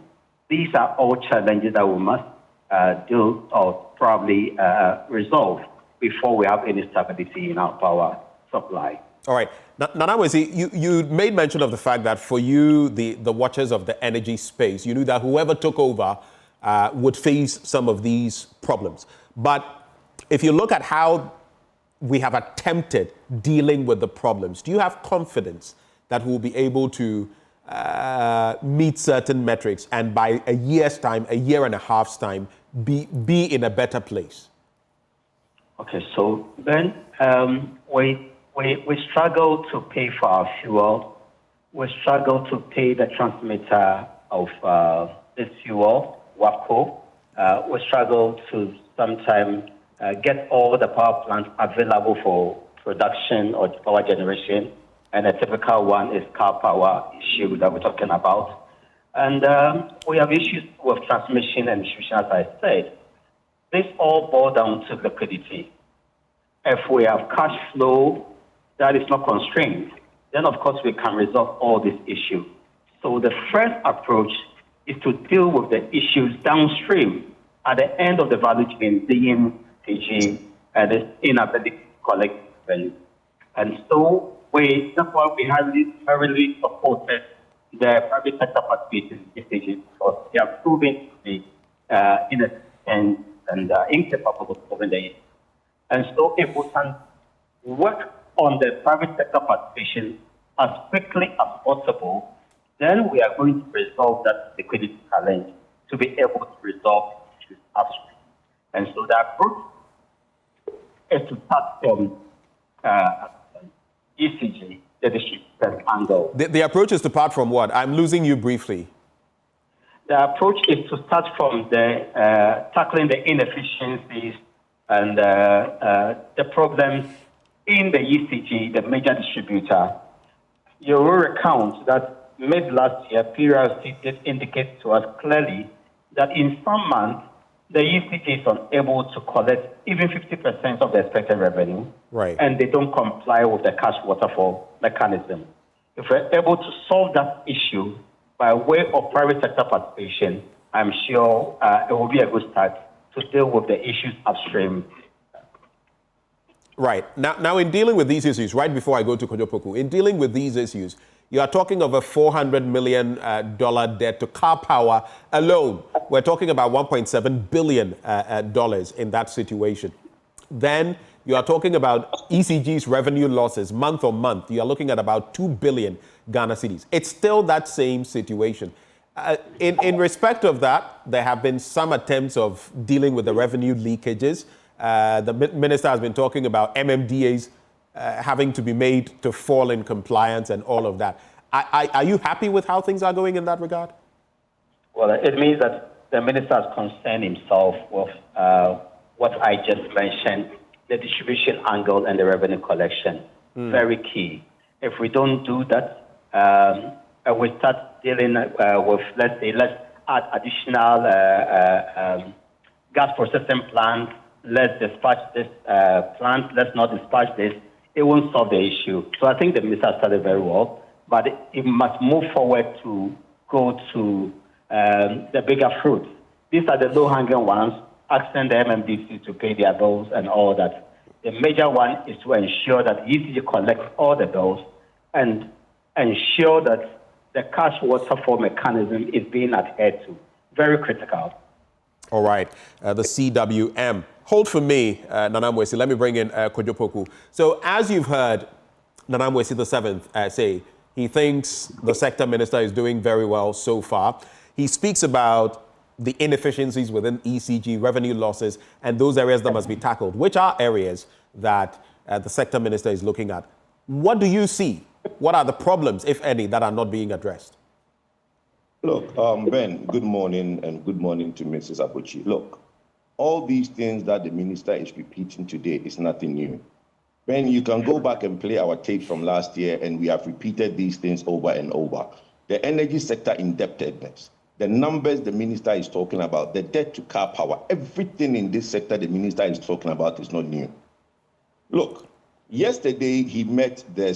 these are all challenges that we must deal or probably resolve before we have any stability in our power supply. All right. Nana Nwesi, you made mention of the fact that for you, the watchers of the energy space, you knew that whoever took over would face some of these problems. But if you look at how we have attempted dealing with the problems, do you have confidence that we'll be able to meet certain metrics and by a year's time, a year and a half's time, be in a better place? Okay, so Ben, we struggle to pay for our fuel. We struggle to pay the transmitter of this fuel, WAPCO. We struggle to sometimes get all the power plants available for production or power generation. And a typical one is car power issue that we're talking about. And we have issues with transmission and distribution, as I said. This all boils down to liquidity. If we have cash flow that is not constrained, then of course we can resolve all these issues. So the first approach is to deal with the issues downstream at the end of the value chain, being TG and its inability to collect revenue. And so that's why we have heavily supported the private sector participation in TG, because they are proven to be inefficient and incapable of solving the issue. And so if we can work on the private sector participation as quickly as possible, then we are going to resolve that liquidity challenge to be able to resolve issues upstream. And so the approach is to start from ECG, the distribution angle. The approach is to part from what? I'm losing you briefly. The approach is to start from the tackling the inefficiencies and the problems in the ECG, the major distributor. You will recount that mid last year, PRC did indicate to us clearly that in some months, the ECG is unable to collect even 50% of the expected revenue, right? And they don't comply with the cash waterfall mechanism. If we're able to solve that issue by way of private sector participation, I'm sure it will be a good start to deal with the issues upstream. Right. Now, in dealing with these issues, right before I go to Kojopoku, in dealing with these issues, you are talking of a $400 million debt to car power alone. We're talking about $1.7 billion in that situation. Then you are talking about ECG's revenue losses month on month. You are looking at about 2 billion Ghana cedis. It's still that same situation. In respect of that, there have been some attempts of dealing with the revenue leakages. The minister has been talking about MMDAs having to be made to fall in compliance and all of that. Are you happy with how things are going in that regard? Well, it means that the minister has concerned himself with what I just mentioned, the distribution angle and the revenue collection. Very key. If we don't do that, we start dealing with, let's add additional gas processing plants. Let's dispatch this plant, let's not dispatch this. It won't solve the issue. So I think the minister started very well, but it must move forward to go to the bigger fruit. These are the low-hanging ones, asking the MMDC to pay their bills and all that. The major one is to ensure that ECG collects all the bills and ensure that the cash waterfall mechanism is being adhered to. Very critical. All right, the CWM. Hold for me, Nana Nwesi. Let me bring in Kojopoku. So as you've heard Nana Nwesi the 7th say, he thinks the sector minister is doing very well so far. He speaks about the inefficiencies within ECG, revenue losses, and those areas that must be tackled. Which are areas that the sector minister is looking at? What do you see? What are the problems, if any, that are not being addressed? Look, Ben, good morning, and good morning to Mrs. Abuchi. Look, all these things that the minister is repeating today is nothing new. Ben, you can go back and play our tape from last year, and we have repeated these things over and over. The energy sector indebtedness, the numbers the minister is talking about, the debt to car power, everything in this sector the minister is talking about is not new. Look, yesterday he met the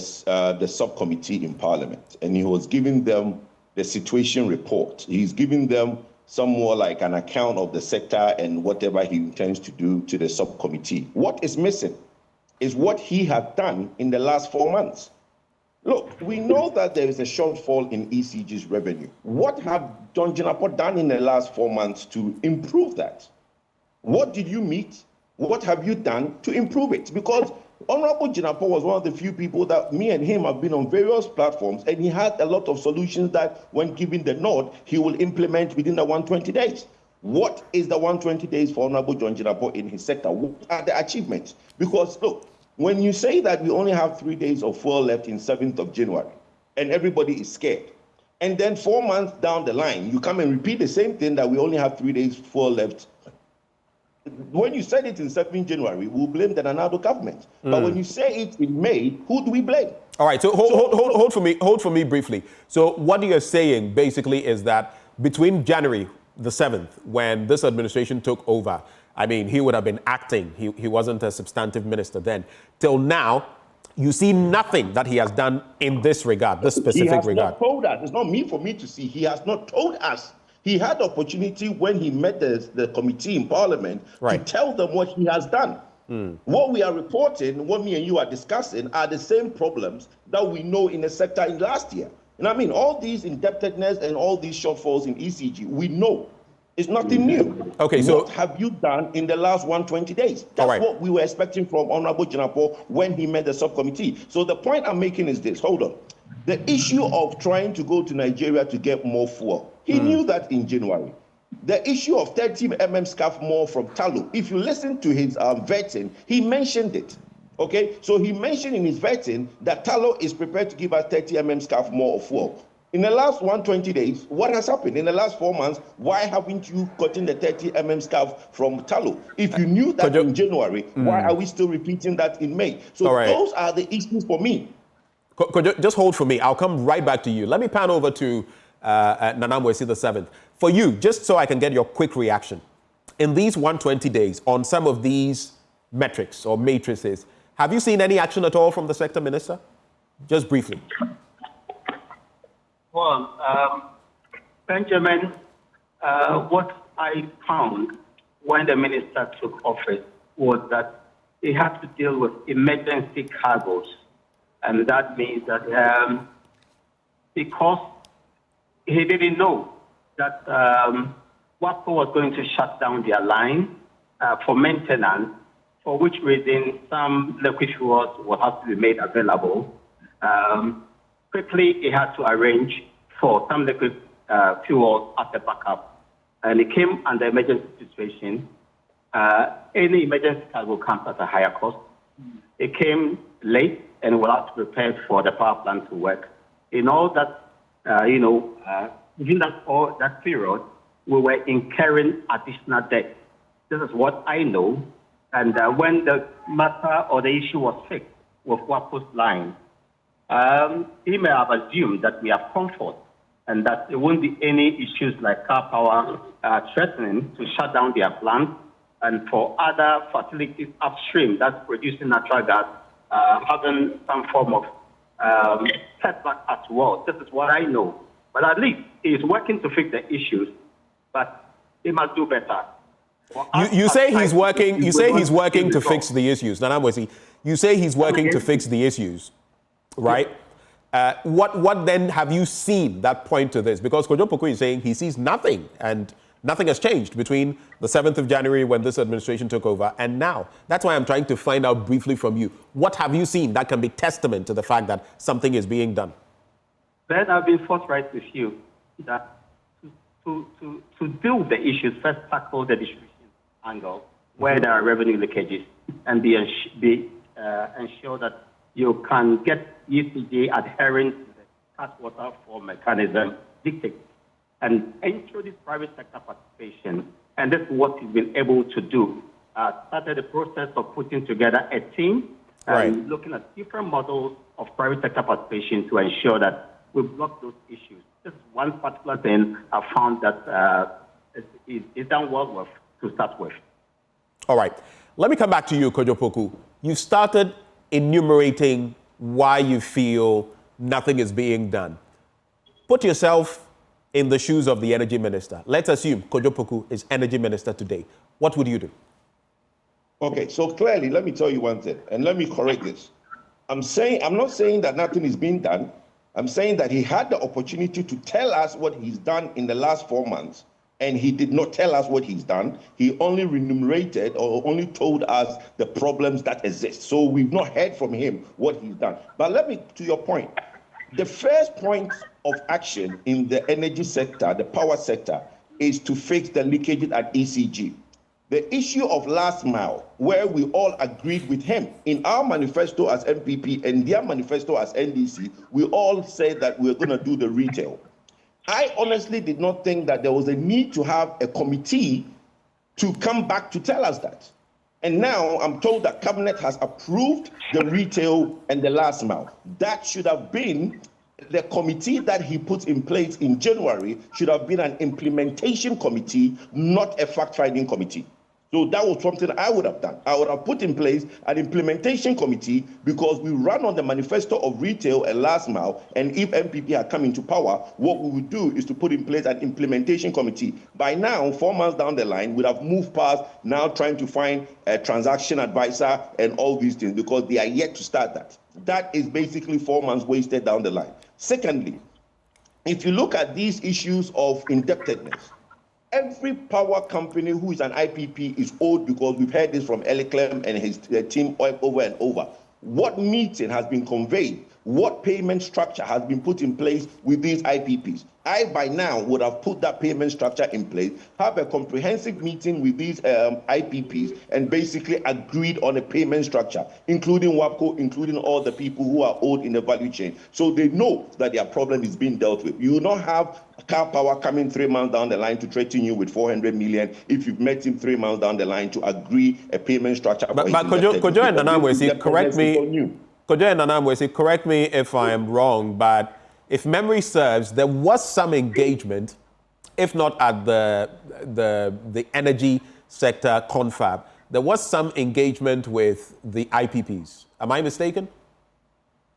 subcommittee in Parliament, and he was giving them the situation report. He's giving them some more like an account of the sector and whatever he intends to do to the subcommittee. What is missing is what he has done in the last 4 months. Look, we know that there is a shortfall in ECG's revenue. What have Don Jinapor done in the last 4 months to improve that? What did you meet? What have you done to improve it? Because Honorable Jinapor was one of the few people that me and him have been on various platforms, and he had a lot of solutions that, when given the nod, he will implement within the 120 days. What is the 120 days for Honorable John Jinapor in his sector? What are the achievements? Because, look, when you say that we only have 3 days of fuel left in 7th of January, and everybody is scared, and then 4 months down the line, you come and repeat the same thing that we only have 3 days fuel left. When you said it in 7th January, we'll blame the Nanado government. But when you say it in May, who do we blame? All right, so hold for me briefly. So what you're saying basically is that between January the 7th, when this administration took over, I mean, he would have been acting. He wasn't a substantive minister then. Till now, you see nothing that he has done in this regard, this specific regard. He has not told us. It's not me for me to see. He has not told us. He had the opportunity when he met the committee in Parliament to tell them what he has done. What we are reporting, what me and you are discussing, are the same problems that we know in the sector in last year. And I mean, all these indebtedness and all these shortfalls in ECG, we know. It's nothing new. Okay, so what have you done in the last 120 days? That's what we were expecting from Honorable Jinapor when he met the subcommittee. So the point I'm making is this. Hold on. The issue of trying to go to Nigeria to get more fuel, he knew that in January. The issue of 30 scarf more from Talo, if you listen to his vetting, he mentioned it. Okay, so he mentioned in his vetting that Talo is prepared to give us 30 scarf more of fuel. In the last 120 days, what has happened? In the last 4 months, why haven't you gotten the 30 scarf from Talo? If you knew that in January, why are we still repeating that in May? So those are the issues for me. Just hold for me. I'll come right back to you. Let me pan over to Nana Moesi the 7th. For you, just so I can get your quick reaction. In these 120 days, on some of these metrics or matrices, have you seen any action at all from the sector minister? Just briefly. Well, Benjamin, what I found when the minister took office was that he had to deal with emergency cargoes. And that means that because he didn't know that WAPCO was going to shut down their line for maintenance, for which reason some liquid fuels will have to be made available. Quickly, he had to arrange for some liquid fuels as a backup. And it came under emergency situation. Any emergency cargo comes at a higher cost. It came late and we'll have to prepare for the power plant to work. In all that, within that period, we were incurring additional debt. This is what I know. And when the matter or the issue was fixed with WAPCO's line, he may have assumed that we have comfort and that there won't be any issues like Car Power threatening to shut down their plant and for other facilities upstream that's producing natural gas having some form of setback as well. This is what I know. But at least he is working to fix the issues, but he must do better. You say he's working. You say he's working to fix the issues. Nana Moesi, you say he's working to fix the issues, right? What then have you seen that point to this? Because Kojo Poku is saying he sees nothing, and nothing has changed between the 7th of January when this administration took over and now. That's why I'm trying to find out briefly from you. What have you seen that can be testament to the fact that something is being done? Then I've been forthright with you that to deal with the issues, first tackle the distribution angle where there are revenue leakages and ensure that you can get ECG adhering to the cash water for mechanism dictated and introduce private sector participation. And that's what he's been able to do. Started the process of putting together a team and looking at different models of private sector participation to ensure that we block those issues. This is one particular thing I found that is done well with to start with. All right. Let me come back to you, Kojo Poku. You started enumerating why you feel nothing is being done. Put yourself in the shoes of the energy minister. Let's assume Kojo Poku is energy minister today. What would you do? Okay, so clearly, let me tell you one thing, and let me correct this. I'm not saying that nothing is being done. I'm saying that he had the opportunity to tell us what he's done in the last 4 months, and he did not tell us what he's done. He only enumerated or only told us the problems that exist. So we've not heard from him what he's done. But let me, to your point, the first point of action in the energy sector, the power sector, is to fix the leakages at ECG. The issue of last mile, where we all agreed with him in our manifesto as MPP and their manifesto as NDC, we all said that we're going to do the retail. I honestly did not think that there was a need to have a committee to come back to tell us that. And now I'm told that Cabinet has approved the retail and the last mile. That should have been the committee that he put in place in January should have been an implementation committee, not a fact-finding committee. So that was something I would have done. I would have put in place an implementation committee because we run on the manifesto of retail and last mile. And if MPP had come into power, what we would do is to put in place an implementation committee. By now, 4 months down the line, we'd have moved past now trying to find a transaction advisor and all these things because they are yet to start that. That is basically 4 months wasted down the line. Secondly, if you look at these issues of indebtedness, every power company who is an IPP is owed because we've heard this from Eliclem and his team over and over. What meeting has been conveyed? What payment structure has been put in place with these IPPs? I, by now, would have put that payment structure in place, have a comprehensive meeting with these IPPs, and basically agreed on a payment structure, including WAPCO, including all the people who are owed in the value chain. So they know that their problem is being dealt with. You will not have Car Power coming 3 months down the line to threaten you with 400 million if you've met him 3 months down the line to agree a payment structure. But Kojo and Nanamwesi, correct me. Kojo and Nanamwesi, correct me if I am wrong, but if memory serves, there was some engagement, if not at the energy sector confab, there was some engagement with the IPPs. Am I mistaken?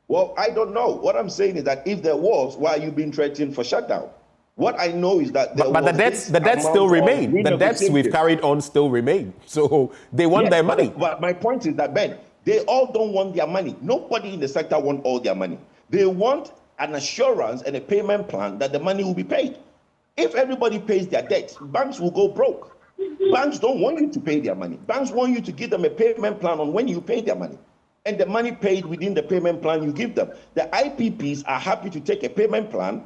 Well, I don't know. What I'm saying is that if there was, why are you being threatened for shutdown? What I know is that but the debts still remain. The debts we've carried on still remain. So they want their money. But my point is that, Ben, they all don't want their money. Nobody in the sector wants all their money. They want an assurance and a payment plan that the money will be paid. If everybody pays their debts, banks will go broke. Banks don't want you to pay their money. Banks want you to give them a payment plan on when you pay their money. And the money paid within the payment plan you give them. The IPPs are happy to take a payment plan.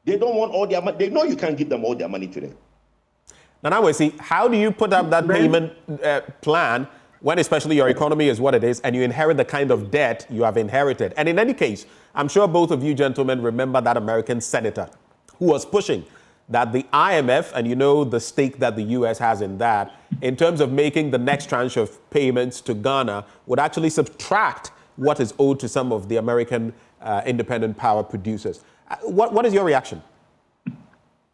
They don't want all their money. They know you can't give them all their money today. Nanawesi, how do you put up that payment plan when especially your economy is what it is and you inherit the kind of debt you have inherited? And in any case, I'm sure both of you gentlemen remember that American senator who was pushing that the IMF, and you know the stake that the US has in that, in terms of making the next tranche of payments to Ghana, would actually subtract what is owed to some of the American independent power producers. What is your reaction?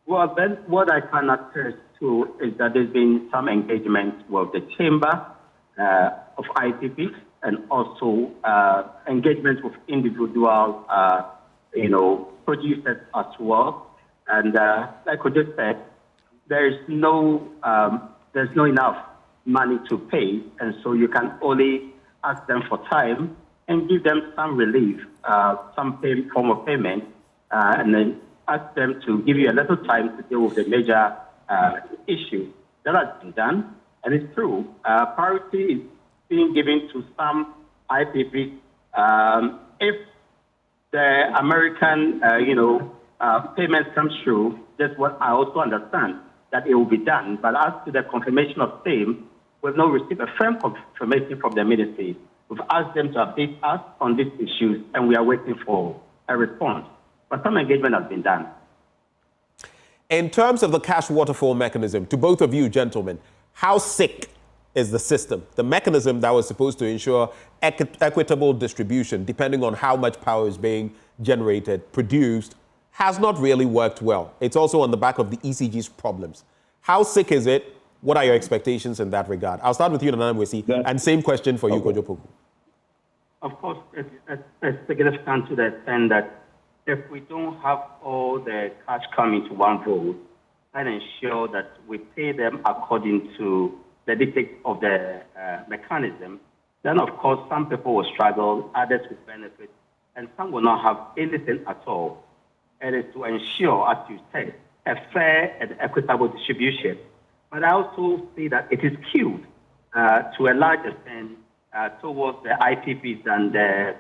Well, then what I can attest to is that there's been some engagement with the Chamber of IPPs and also engagement with individual, producers as well. And like I just said, there's no enough money to pay, and so you can only ask them for time and give them some relief, some form of payment, and then ask them to give you a little time to deal with the major issues. That has been done, and it's true. Priority is being given to some IPPs. If the American, payments come through, that's what I also understand, that it will be done. But as to the confirmation of same, we've not received a firm confirmation from the ministry. We've asked them to update us on these issues, and we are waiting for a response. But some engagement has been done. In terms of the cash waterfall mechanism, to both of you gentlemen, how sick is the system? The mechanism that was supposed to ensure equitable distribution, depending on how much power is being generated, produced, has not really worked well. It's also on the back of the ECG's problems. How sick is it? What are your expectations in that regard? I'll start with you, Nanamwesi, and same question for you, Kojo Poku. Of course, it's significant to the extent that if we don't have all the cash coming to one vote, and ensure that we pay them according to the dictates of the mechanism, then of course some people will struggle, others will benefit, and some will not have anything at all. It is to ensure, as you said, a fair and equitable distribution. But I also see that it is skewed to a large extent towards the IPPs and the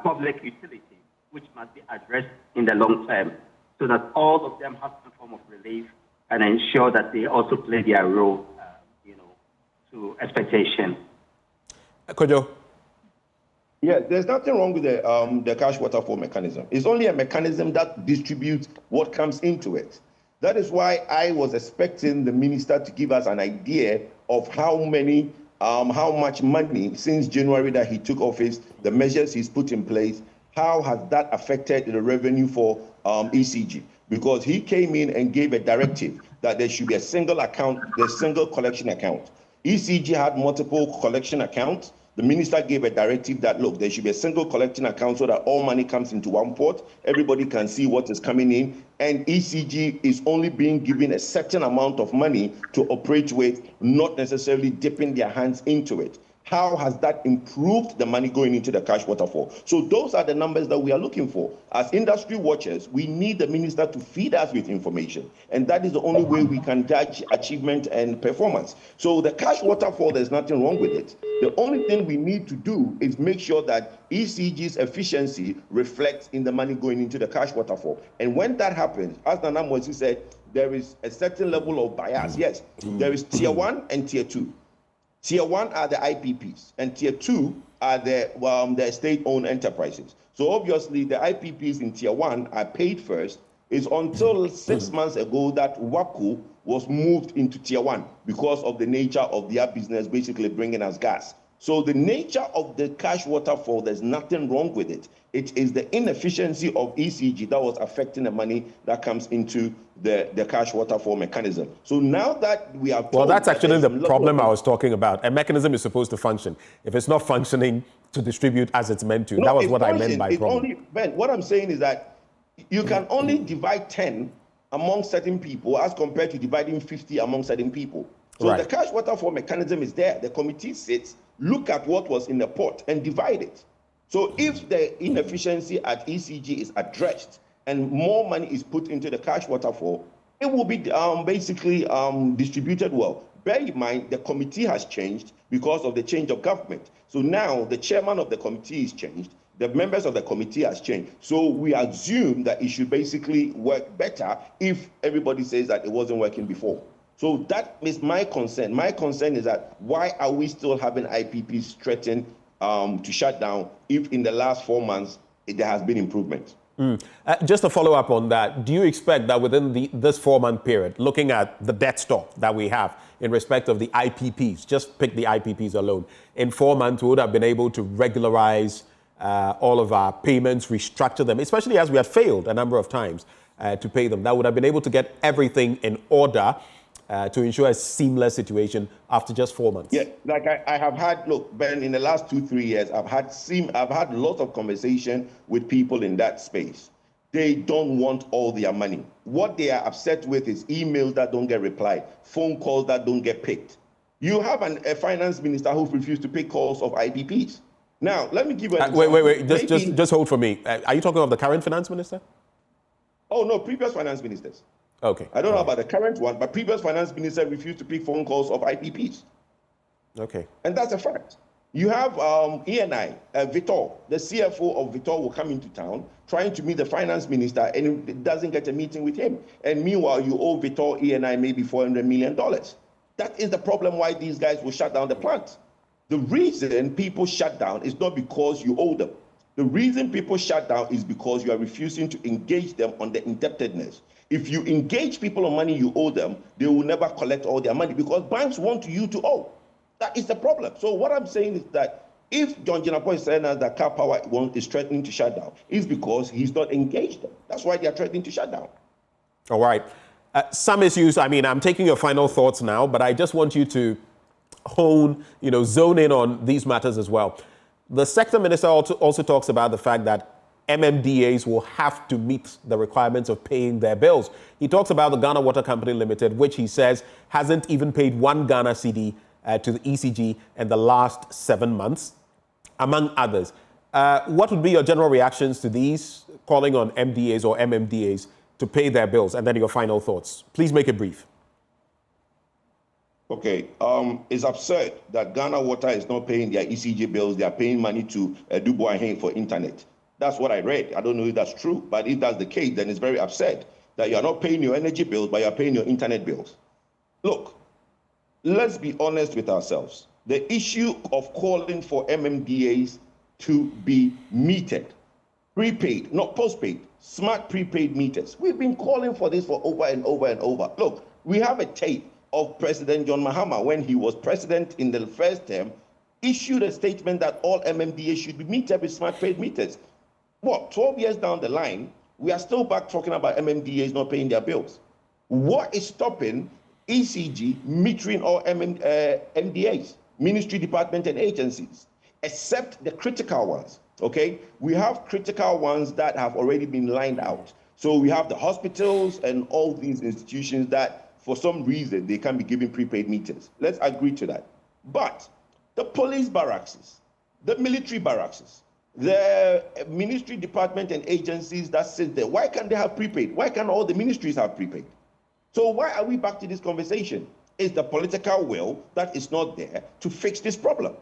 public utilities, which must be addressed in the long term, so that all of them have some form of relief and ensure that they also play their role, to expectation. Kojo? Yeah, there's nothing wrong with the cash waterfall mechanism. It's only a mechanism that distributes what comes into it. That is why I was expecting the minister to give us an idea of how much money since January that he took office, the measures he's put in place, how has that affected the revenue for ECG? Because he came in and gave a directive that there should be a single account, the single collection account. ECG had multiple collection accounts. The minister gave a directive that, look, there should be a single collecting account so that all money comes into one pot. Everybody can see what is coming in. And ECG is only being given a certain amount of money to operate with, not necessarily dipping their hands into it. How has that improved the money going into the cash waterfall? So those are the numbers that we are looking for. As industry watchers, we need the minister to feed us with information. And that is the only way we can judge achievement and performance. So the cash waterfall, there's nothing wrong with it. The only thing we need to do is make sure that ECG's efficiency reflects in the money going into the cash waterfall. And when that happens, as Nana Mosi said, there is a certain level of bias. Yes, there is tier 1 and tier 2. Tier 1 are the IPPs, and Tier 2 are the state-owned enterprises. So obviously, the IPPs in Tier 1 are paid first. It's until 6 months ago that WACO was moved into Tier 1 because of the nature of their business, basically bringing us gas. So the nature of the cash waterfall, there's nothing wrong with it. It is the inefficiency of ECG that was affecting the money that comes into the cash waterfall mechanism. So now that we are... Well, that's actually the problem I was talking about. A mechanism is supposed to function. If it's not functioning to distribute as it's meant to, that was what I meant by problem. Ben, what I'm saying is that you can only divide 10 among certain people as compared to dividing 50 among certain people. So the cash waterfall mechanism is there. The committee sits, look at what was in the pot and divide it. So if the inefficiency at ECG is addressed and more money is put into the cash waterfall, it will be basically distributed well. Bear in mind, the committee has changed because of the change of government. So now the chairman of the committee is changed. The members of the committee has changed. So we assume that it should basically work better if everybody says that it wasn't working before. So that is my concern. My concern is that why are we still having IPPs threatened to shut down if in the last 4 months there has been improvement? Just to follow up on that, do you expect that within this 4-month period, looking at the debt stock that we have in respect of the IPPs, just pick the IPPs alone, in 4 months we would have been able to regularize all of our payments, restructure them, especially as we have failed a number of times to pay them? That would have been able to get everything in order to ensure a seamless situation after just 4 months? Yeah, like I have had, look, Ben, in the last 2-3 years, I've had lots of conversation with people in that space. They don't want all their money. What they are upset with is emails that don't get replied, phone calls that don't get picked. You have a finance minister who refused to pick calls of IPPs. Now, let me give you an example. Wait. Just hold for me. Are you talking of the current finance minister? Oh, no, previous finance ministers. Okay. I don't know about the current one, but previous finance minister refused to pick phone calls of IPPs. Okay. And that's a fact. You have ENI, Vitor, the CFO of Vitor will come into town trying to meet the finance minister and it doesn't get a meeting with him. And meanwhile, you owe Vitor, ENI maybe $400 million. That is the problem why these guys will shut down the plant. The reason people shut down is not because you owe them. The reason people shut down is because you are refusing to engage them on the indebtedness. If you engage people on money you owe them, they will never collect all their money because banks want you to owe. That is the problem. So what I'm saying is that if John Jinapor is saying that Car Power is threatening to shut down, it's because he's not engaged them. That's why they are threatening to shut down. All right. Some issues, I mean, I'm taking your final thoughts now, but I just want you to zone in on these matters as well. The sector minister also talks about the fact that MMDAs will have to meet the requirements of paying their bills. He talks about the Ghana Water Company Limited, which he says hasn't even paid 1 Ghana cedi to the ECG in the last 7 months, among others. What would be your general reactions to these, calling on MDAs or MMDAs to pay their bills, and then your final thoughts? Please make it brief. Okay, it's absurd that Ghana Water is not paying their ECG bills. They are paying money to Dubois for internet. That's what I read. I don't know if that's true, but if that's the case, then it's very absurd that you're not paying your energy bills, but you're paying your internet bills. Look, let's be honest with ourselves. The issue of calling for MMDAs to be metered, prepaid, not postpaid, smart prepaid meters. We've been calling for this for over and over and over. Look, we have a tape of President John Mahama when he was president in the first term, issued a statement that all MMDAs should be metered with smart prepaid meters. What, 12 years down the line, we are still back talking about MMDAs not paying their bills. What is stopping ECG metering all MDAs, ministry, department, and agencies, except the critical ones, okay? We have critical ones that have already been lined out. So we have the hospitals and all these institutions that, for some reason, they can be giving prepaid meters. Let's agree to that. But the police barracks, the military barracks, the ministry, department, and agencies that sit there, why can't they have prepaid? Why can't all the ministries have prepaid? So why are we back to this conversation? Is the political will that is not there to fix this problem?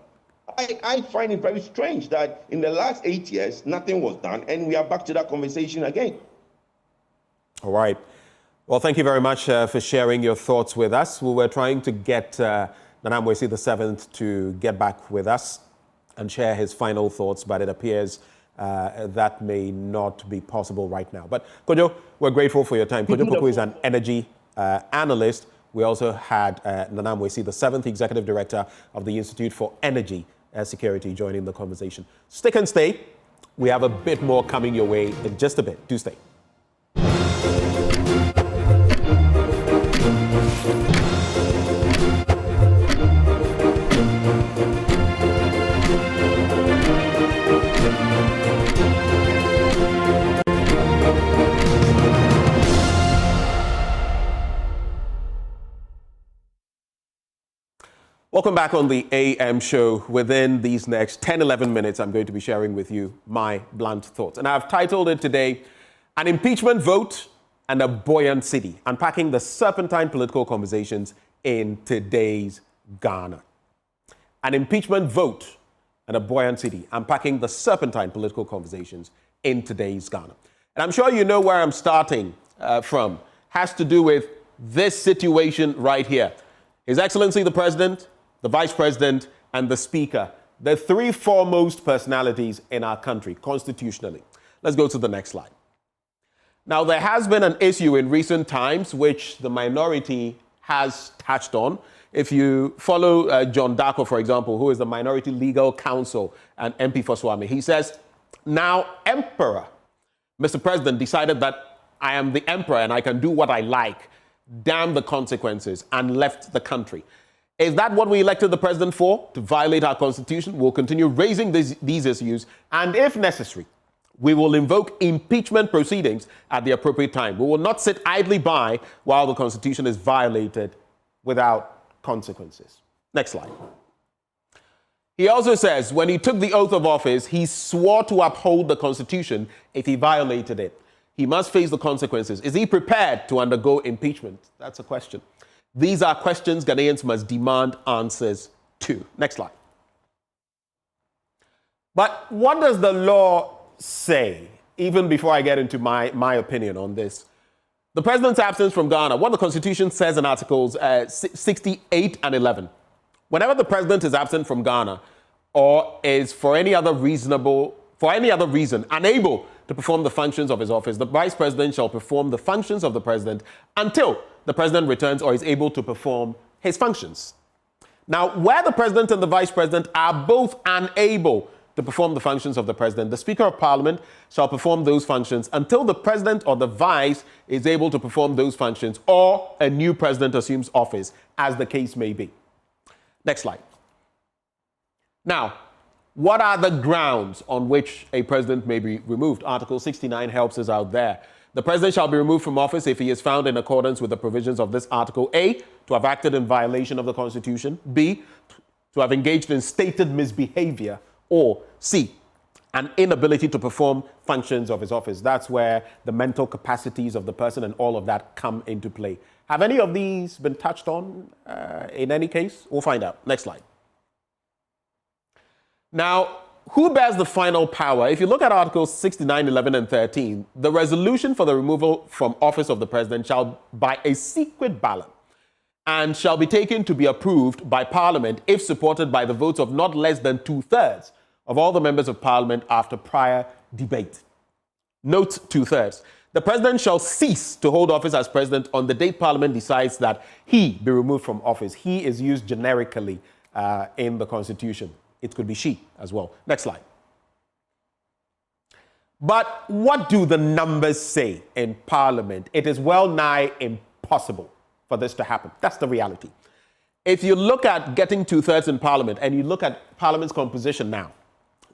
I find it very strange that in the last 8 years, nothing was done, and we are back to that conversation again. All right. Well, thank you very much for sharing your thoughts with us. We were trying to get Nana Mwesi VII to get back with us and share his final thoughts, but it appears that may not be possible right now. But Kojo, we're grateful for your time. Kojo Poku is an energy analyst. We also had Nana Mwesi VII, Executive Director of the Institute for Energy Security, joining the conversation. Stick and stay. We have a bit more coming your way in just a bit. Do stay. Welcome back on the AM show. Within these next 10, 11 minutes, I'm going to be sharing with you my blunt thoughts. And I've titled it today, An Impeachment Vote and a Buoyant City, unpacking the serpentine political conversations in today's Ghana. An impeachment vote and a buoyant city, unpacking the serpentine political conversations in today's Ghana. And I'm sure you know where I'm starting from. Has to do with this situation right here. His Excellency the President, the Vice President, and the Speaker, the three foremost personalities in our country, constitutionally. Let's go to the next slide. Now, there has been an issue in recent times which the minority has touched on. If you follow John Darko, for example, who is the Minority Legal Counsel and MP for Swami, he says, now, Emperor, Mr. President decided that I am the Emperor and I can do what I like, damn the consequences, and left the country. Is that what we elected the president for? To violate our constitution? We'll continue raising these issues, and if necessary, we will invoke impeachment proceedings at the appropriate time. We will not sit idly by while the constitution is violated without consequences. Next slide. He also says when he took the oath of office, he swore to uphold the constitution if he violated it. He must face the consequences. Is he prepared to undergo impeachment? That's a question. These are questions Ghanaians must demand answers to. Next slide. But what does the law say? Even before I get into my opinion on this. The president's absence from Ghana, what the Constitution says in Articles 68 and 11. Whenever the president is absent from Ghana or is for any other reason unable to perform the functions of his office, the vice president shall perform the functions of the president until the president returns or is able to perform his functions. Now, where the president and the vice president are both unable to perform the functions of the president, the Speaker of Parliament shall perform those functions until the president or the vice is able to perform those functions or a new president assumes office, as the case may be. Next slide. Now, What are the grounds on which a president may be removed? Article 69 helps us out there. The president shall be removed from office if he is found in accordance with the provisions of this article: A, to have acted in violation of the Constitution; B, to have engaged in stated misbehavior; or C, an inability to perform functions of his office. That's where the mental capacities of the person and all of that come into play. Have any of these been touched on in any case? We'll find out. Next slide. Now, who bears the final power? If you look at Articles 69, 11, and 13, the resolution for the removal from office of the president shall by a secret ballot and shall be taken to be approved by Parliament if supported by the votes of not less than 2/3 of all the members of Parliament after prior debate. Note 2/3. The president shall cease to hold office as president on the date Parliament decides that he be removed from office. He is used generically in the Constitution. It could be she as well. Next slide. But what do the numbers say in Parliament? It is well nigh impossible for this to happen. That's the reality. If you look at getting 2/3 in Parliament and you look at Parliament's composition now,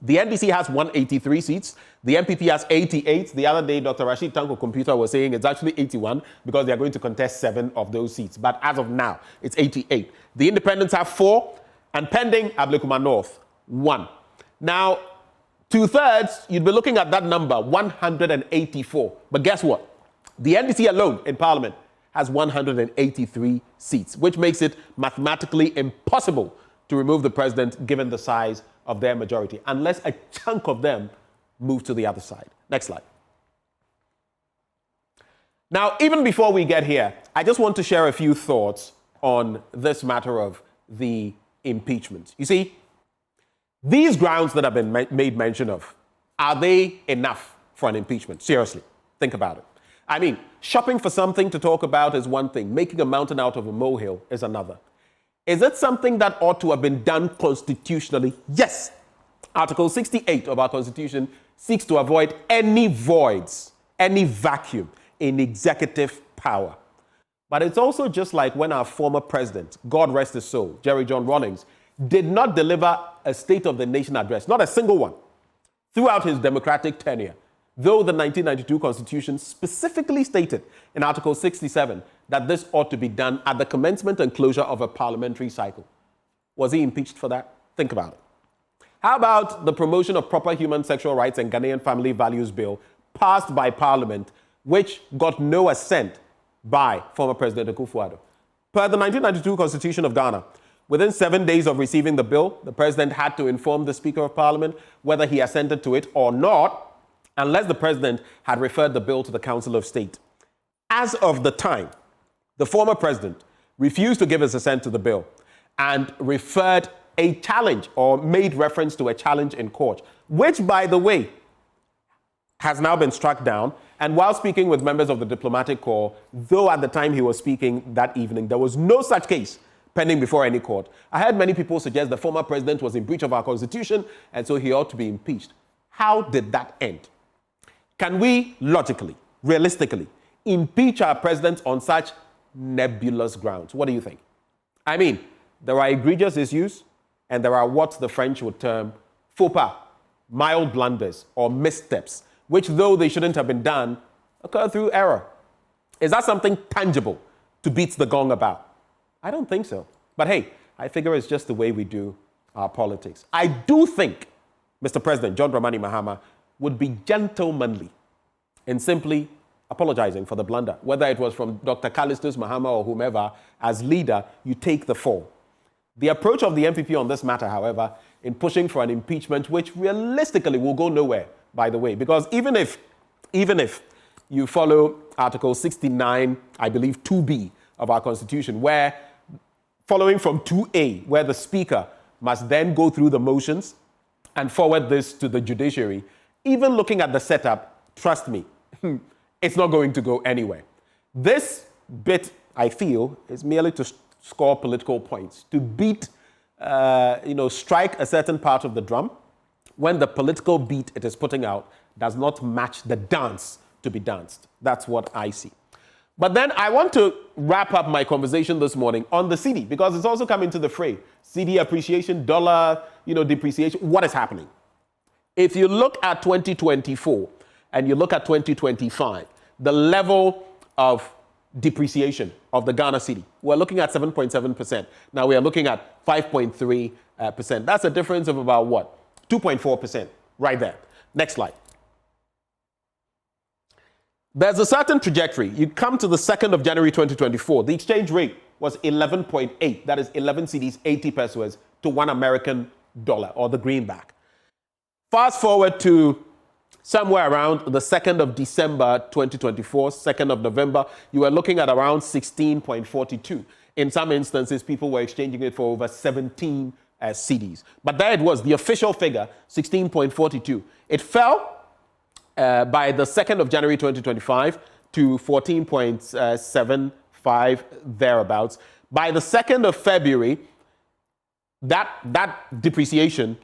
the NDC has 183 seats. The MPP has 88. The other day, Dr. Rashid Tanko Computer was saying it's actually 81 because they're going to contest 7 of those seats. But as of now, it's 88. The Independents have 4, and pending Ablekuma North, 1. Now, 2/3, you'd be looking at that number, 184. But guess what? The NDC alone in Parliament has 183 seats, which makes it mathematically impossible to remove the president given the size of their majority, unless a chunk of them move to the other side. Next slide. Now, even before we get here, I just want to share a few thoughts on this matter of the impeachment. You see, these grounds that have been made mention of, are they enough for an impeachment? Seriously, think about it. I mean, shopping for something to talk about is one thing. Making a mountain out of a molehill is another. Is it something that ought to have been done constitutionally? Yes. Article 68 of our Constitution seeks to avoid any voids, any vacuum in executive power. But it's also just like when our former president, God rest his soul, Jerry John Rawlings, did not deliver a State of the Nation address, not a single one, throughout his democratic tenure, though the 1992 Constitution specifically stated in Article 67 that this ought to be done at the commencement and closure of a parliamentary cycle. Was he impeached for that? Think about it. How about the promotion of proper human sexual rights and Ghanaian family values bill passed by Parliament, which got no assent by former President Akufo-Addo? Per the 1992 Constitution of Ghana, within 7 days of receiving the bill, the president had to inform the Speaker of Parliament whether he assented to it or not, unless the president had referred the bill to the Council of State. As of the time, the former president refused to give his assent to the bill and referred a challenge or made reference to a challenge in court, which, by the way, has now been struck down. And while speaking with members of the diplomatic corps, though at the time he was speaking that evening, there was no such case pending before any court. I heard many people suggest the former president was in breach of our Constitution and so he ought to be impeached. How did that end? Can we logically, realistically, impeach our president on such nebulous grounds? What do you think? I mean, there are egregious issues and there are what the French would term faux pas, mild blunders or missteps, which, though they shouldn't have been done, occur through error. Is that something tangible to beat the gong about? I don't think so. But hey, I figure it's just the way we do our politics. I do think Mr. President John Dramani Mahama would be gentlemanly in simply apologizing for the blunder. Whether it was from Dr. Callistus Mahama or whomever, as leader, you take the fall. The approach of the MPP on this matter, however, in pushing for an impeachment, which realistically will go nowhere, by the way, because even if you follow Article 69, I believe 2B of our Constitution, where following from 2A, where the Speaker must then go through the motions and forward this to the judiciary, even looking at the setup, trust me, it's not going to go anywhere. This bit, I feel, is merely to score political points, to beat, strike a certain part of the drum when the political beat it is putting out does not match the dance to be danced. That's what I see. But then I want to wrap up my conversation this morning on the cedi, because it's also come into the fray. Cedi appreciation, dollar, depreciation. What is happening? If you look at 2024 and you look at 2025, the level of depreciation of the Ghana cedi, we're looking at 7.7%. Now we are looking at 5.3%. That's a difference of about what? 2.4% right there. Next slide. There's a certain trajectory. You come to the 2nd of January 2024, the exchange rate was 11.8. That is 11 cedis, 80 pesos to $1 American dollar, or the greenback. Fast forward to somewhere around the 2nd of December 2024, 2nd of November, you were looking at around 16.42. In some instances, people were exchanging it for over 17 cedis. But there it was, the official figure, 16.42. It fell by the 2nd of January 2025 to 14.75 thereabouts. By the 2nd of February, that depreciation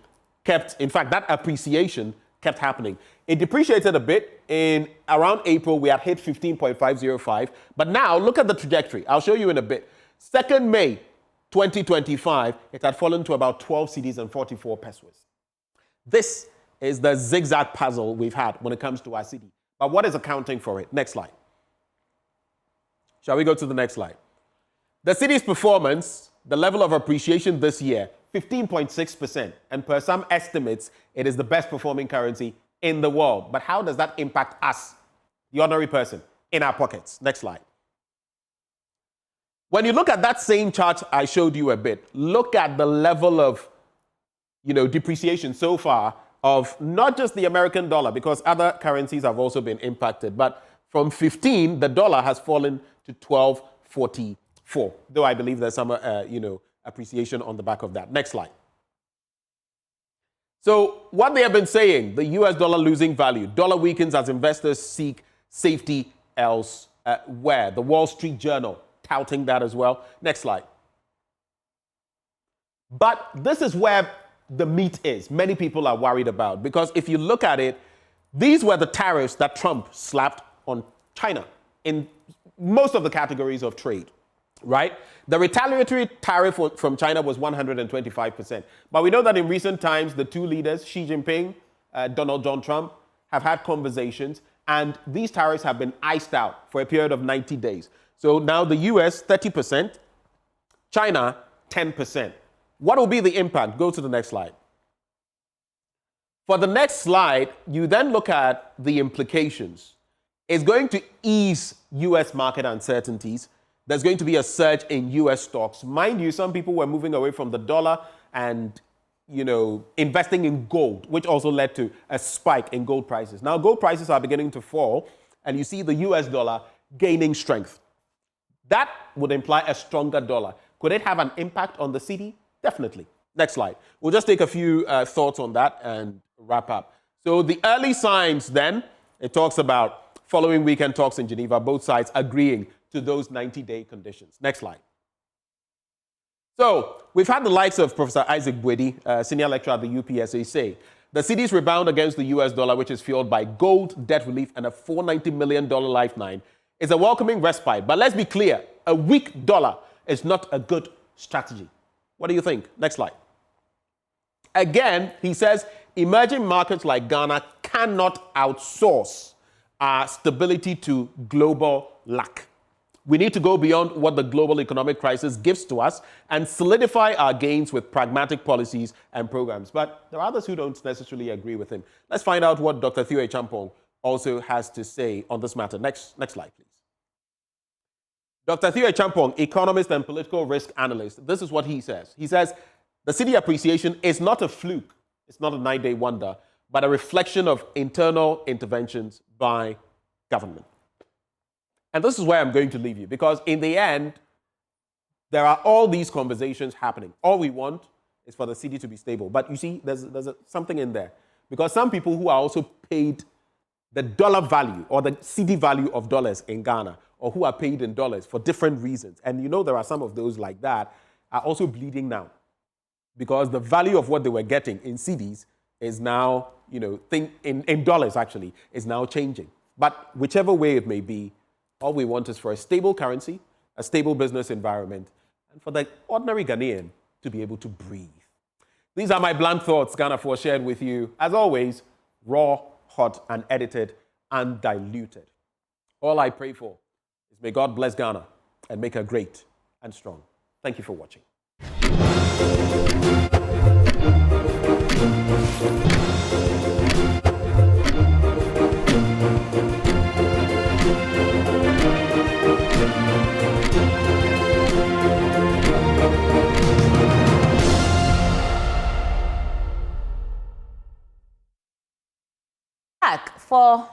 that appreciation kept happening. It depreciated a bit. In around April, we had hit 15.505. But now, look at the trajectory. I'll show you in a bit. 2nd May 2025, it had fallen to about 12 cedis and 44 pesos. This is the zigzag puzzle we've had when it comes to our cedi. But what is accounting for it? Next slide. Shall we go to the next slide? The cedi's performance, the level of appreciation this year, 15.6%. And per some estimates, it is the best performing currency in the world. But how does that impact us, the ordinary person, in our pockets? Next slide. When you look at that same chart I showed you a bit, look at the level of, depreciation so far of not just the American dollar, because other currencies have also been impacted, but from 15, the dollar has fallen to 12.44, though I believe there's some, appreciation on the back of that. Next slide. So what they have been saying, the US dollar losing value, dollar weakens as investors seek safety elsewhere. The Wall Street Journal touting that as well. Next slide. But this is where the meat is. Many people are worried about, because if you look at it, these were the tariffs that Trump slapped on China in most of the categories of trade, right? The retaliatory tariff from China was 125%. But we know that in recent times, the two leaders, Xi Jinping, Donald John Trump, have had conversations, and these tariffs have been iced out for a period of 90 days. So now the US, 30%, China, 10%. What will be the impact? Go to the next slide. For the next slide, you then look at the implications. It's going to ease US market uncertainties. There's going to be a surge in US stocks. Mind you, some people were moving away from the dollar and, investing in gold, which also led to a spike in gold prices. Now, gold prices are beginning to fall, and you see the US dollar gaining strength. That would imply a stronger dollar. Could it have an impact on the cedi? Definitely. Next slide. We'll just take a few thoughts on that and wrap up. So the early signs then, it talks about following weekend talks in Geneva, both sides agreeing to those 90-day conditions. Next slide. So we've had the likes of Professor Isaac Bwedi, senior lecturer at the UPSA, say the cedi's rebound against the US dollar, which is fueled by gold, debt relief, and a $490 million lifeline, is a welcoming respite. But let's be clear, a weak dollar is not a good strategy. What do you think? Next slide. Again, he says, emerging markets like Ghana cannot outsource our stability to global luck. We need to go beyond what the global economic crisis gives to us and solidify our gains with pragmatic policies and programs. But there are others who don't necessarily agree with him. Let's find out what Dr. Theo Champong also has to say on this matter. Next slide, please. Dr. Theo Champong, economist and political risk analyst, this is what he says. He says, the cedi appreciation is not a fluke, it's not a 9-day wonder, but a reflection of internal interventions by government. And this is where I'm going to leave you, because in the end, there are all these conversations happening. All we want is for the cedi to be stable. But you see, there's something in there, because some people who are also paid the dollar value or the cedi value of dollars in Ghana, or who are paid in dollars for different reasons, and there are some of those like that, are also bleeding now, because the value of what they were getting in cedis is now, in dollars actually, is now changing. But whichever way it may be, All we want is for a stable currency, a stable business environment, and for the ordinary Ghanaian to be able to breathe. These are my blunt thoughts Ghana for shared with you. As always, raw, hot, unedited, undiluted. All I pray for is may God bless Ghana and make her great and strong. Thank you for watching.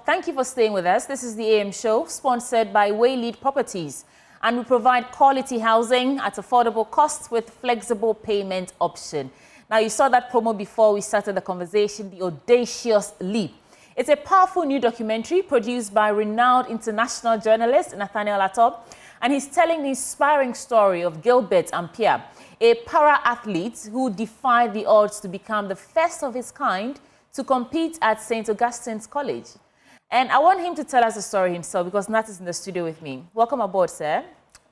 Thank you for staying with us. This is the AM show, sponsored by Waylead Properties. And we provide quality housing at affordable costs with flexible payment option. Now, you saw that promo before we started the conversation, The Audacious Leap. It's a powerful new documentary produced by renowned international journalist Nathaniel Atop, and he's telling the inspiring story of Gilbert Ampia, a para-athlete who defied the odds to become the first of his kind to compete at St. Augustine's College. And I want him to tell us the story himself because Nat is in the studio with me. Welcome aboard, sir.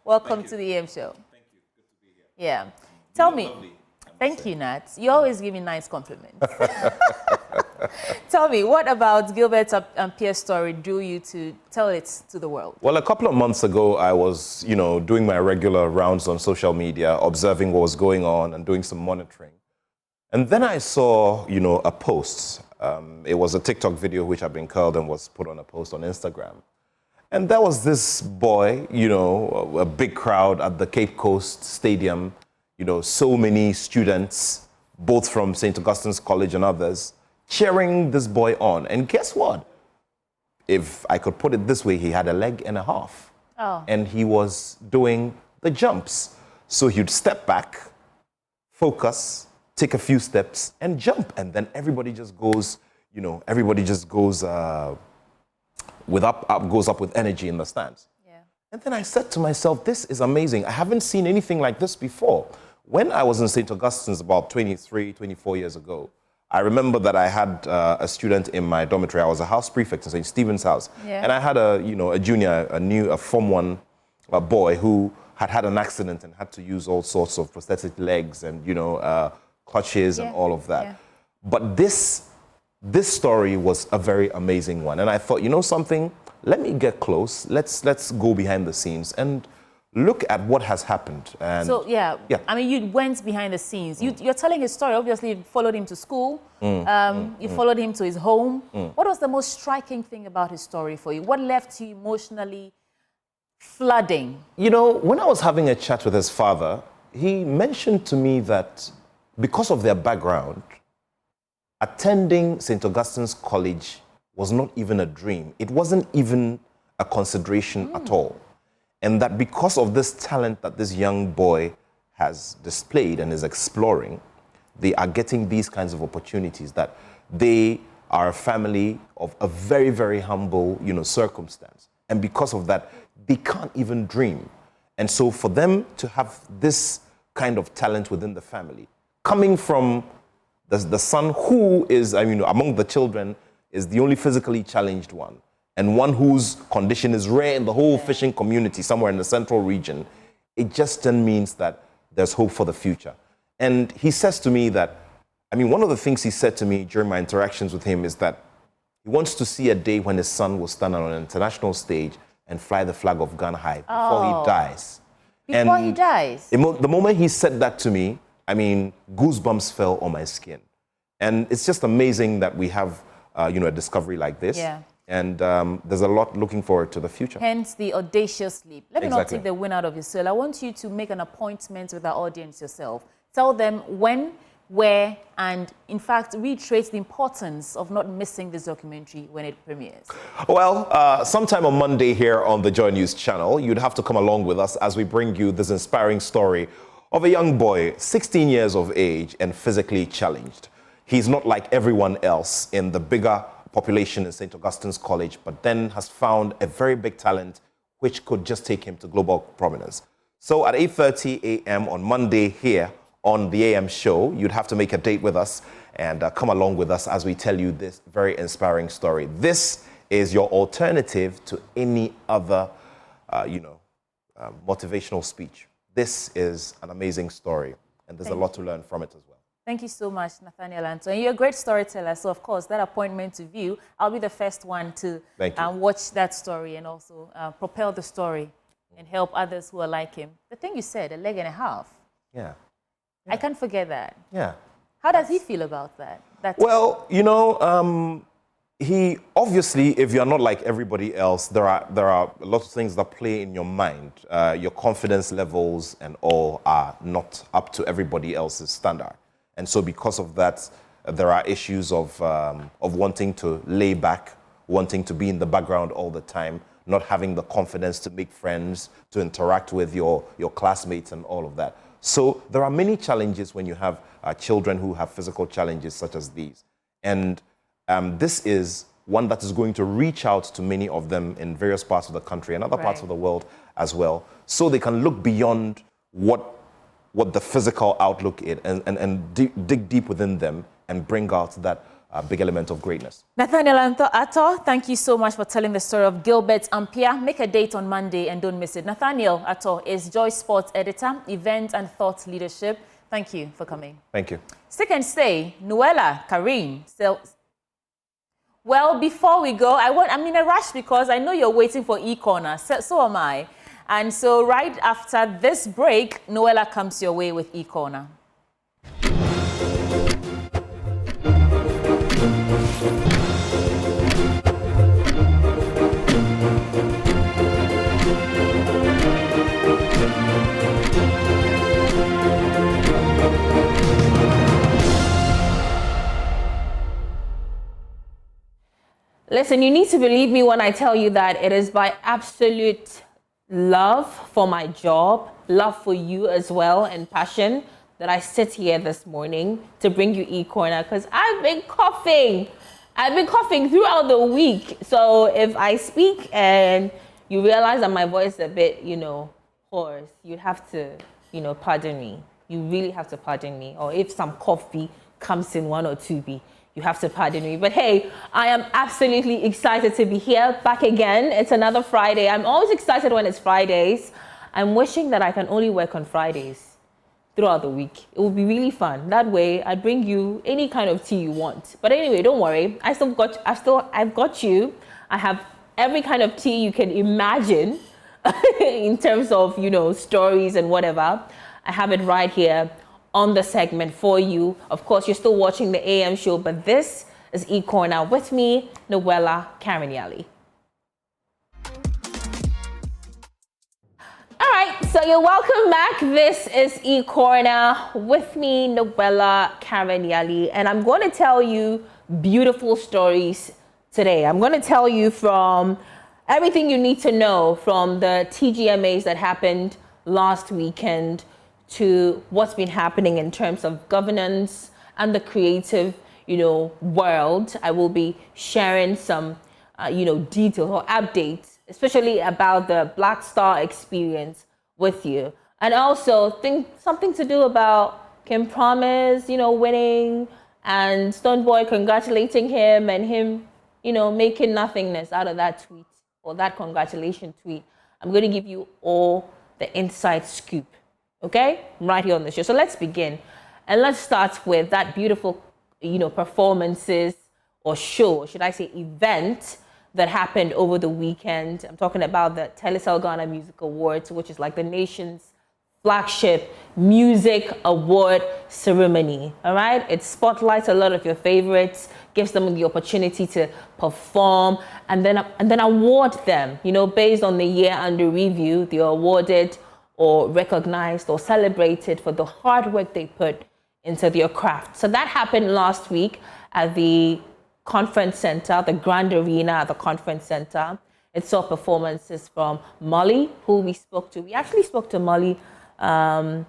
Welcome to the AM show. Thank you. Good to be here. Yeah. Tell me. Thank you, Nat. You always give me nice compliments. Tell me, what about Gilbert Ampia's story drew you to tell it to the world? Well, a couple of months ago, I was, doing my regular rounds on social media, observing what was going on and doing some monitoring. And then I saw, a post. It was a TikTok video which had been curled and was put on a post on Instagram. And there was this boy, a big crowd at the Cape Coast Stadium, so many students, both from St. Augustine's College and others, cheering this boy on. And guess what? If I could put it this way, he had a leg and a half. Oh. And he was doing the jumps. So he'd step back, focus, take a few steps and jump. And then everybody just goes, goes up with energy in the stands. Yeah. And then I said to myself, this is amazing. I haven't seen anything like this before. When I was in St. Augustine's about 23, 24 years ago, I remember that I had a student in my dormitory. I was a house prefect in St. Stephen's House. Yeah. And I had a junior, a Form 1 boy who had an accident and had to use all sorts of prosthetic legs and, clutches and all of that. Yeah. But this story was a very amazing one. And I thought, something, let me get close. Let's go behind the scenes and look at what has happened. And so, I mean, you went behind the scenes. You're telling his story. Obviously, you followed him to school. You followed him to his home. What was the most striking thing about his story for you? What left you emotionally flooding? When I was having a chat with his father, he mentioned to me that because of their background, attending St. Augustine's College was not even a dream. It wasn't even a consideration at all. And that because of this talent that this young boy has displayed and is exploring, they are getting these kinds of opportunities, that they are a family of a very, very humble, circumstance. And because of that, they can't even dream. And so for them to have this kind of talent within the family, coming from the son who is, among the children, is the only physically challenged one, and one whose condition is rare in the whole fishing community somewhere in the central region, it just then means that there's hope for the future. And he says to me that, one of the things he said to me during my interactions with him is that he wants to see a day when his son will stand on an international stage and fly the flag of Ghana high before he dies. Before he dies? The moment he said that to me, goosebumps fell on my skin. And it's just amazing that we have, a discovery like this. Yeah. And there's a lot looking forward to the future. Hence the audacious leap. Let me not take the wind out of your sail. I want you to make an appointment with our audience yourself. Tell them when, where, and in fact, reiterate the importance of not missing this documentary when it premieres. Well, sometime on Monday here on the Joy News channel, you'd have to come along with us as we bring you this inspiring story of a young boy, 16 years of age and physically challenged. He's not like everyone else in the bigger population in St. Augustine's College, but then has found a very big talent which could just take him to global prominence. So at 8:30 a.m. on Monday here on the AM show, you'd have to make a date with us and come along with us as we tell you this very inspiring story. This is your alternative to any other motivational speech. This is an amazing story, and there's a lot to learn from it as well. Thank you so much, Nathaniel Anton. You're a great storyteller, so of course, that appointment to view, I'll be the first one to watch that story and also propel the story and help others who are like him. The thing you said, 1.5 legs. Yeah. I can't forget that. Yeah. How does he feel about that? Well, he obviously, if you're not like everybody else, there are a lot of things that play in your mind. Your confidence levels and all are not up to everybody else's standard. And so because of that, there are issues of wanting to lay back, wanting to be in the background all the time, not having the confidence to make friends, to interact with your classmates and all of that. So there are many challenges when you have children who have physical challenges such as these. And this is one that is going to reach out to many of them in various parts of the country and other parts of the world as well, so they can look beyond what the physical outlook is and dig deep within them and bring out that big element of greatness. Nathaniel Atto, thank you so much for telling the story of Gilbert Ampia. Make a date on Monday and don't miss it. Nathaniel Atto is Joy Sports Editor, Event and Thought Leadership. Thank you for coming. Thank you. Second stay, Noella Karim. Well, before we go, I'm in a rush because I know you're waiting for E-Corner. So am I. And so right after this break, Noella comes your way with E-Corner. Listen, you need to believe me when I tell you that it is by absolute love for my job, love for you as well, and passion that I sit here this morning to bring you E-Corner, because I've been coughing. I've been coughing throughout the week. So if I speak and you realize that my voice is a bit, hoarse, you have to, pardon me. You really have to pardon me. Or if some coffee comes in 1 or 2B, you have to pardon me. But hey, I am absolutely excited to be here back again. It's another Friday. I'm always excited when it's Fridays. I'm wishing that I can only work on Fridays throughout the week. It would be really fun. That way, I bring you any kind of tea you want. But anyway, don't worry. I've got you. I have every kind of tea you can imagine in terms of, stories and whatever. I have it right here on the segment for you. Of course, you're still watching the AM show, but this is E-Corner with me, Noella Carignelli. All right, so you're welcome back. This is E-Corner with me, Noella Carignelli, and I'm going to tell you beautiful stories today. I'm going to tell you from everything you need to know from the TGMAs that happened last weekend to what's been happening in terms of governance and the creative, world. I will be sharing some, details or updates, especially about the Black Star experience with you. And also something to do about Kim Promise, winning, and Stonebwoy congratulating him and him, making nothingness out of that tweet or that congratulation tweet. I'm going to give you all the inside scoop. Okay, right here on the show. So let's begin. And let's start with that beautiful, performances or show, should I say event that happened over the weekend. I'm talking about the Telecel Ghana Music Awards, which is like the nation's flagship music award ceremony. All right, it spotlights a lot of your favorites, gives them the opportunity to perform, and then award them, based on the year under review. They're awarded or recognized or celebrated for the hard work they put into their craft. So that happened last week at the conference center, the Grand Arena at the conference center. It saw performances from Molly, who we spoke to. We actually spoke to Molly on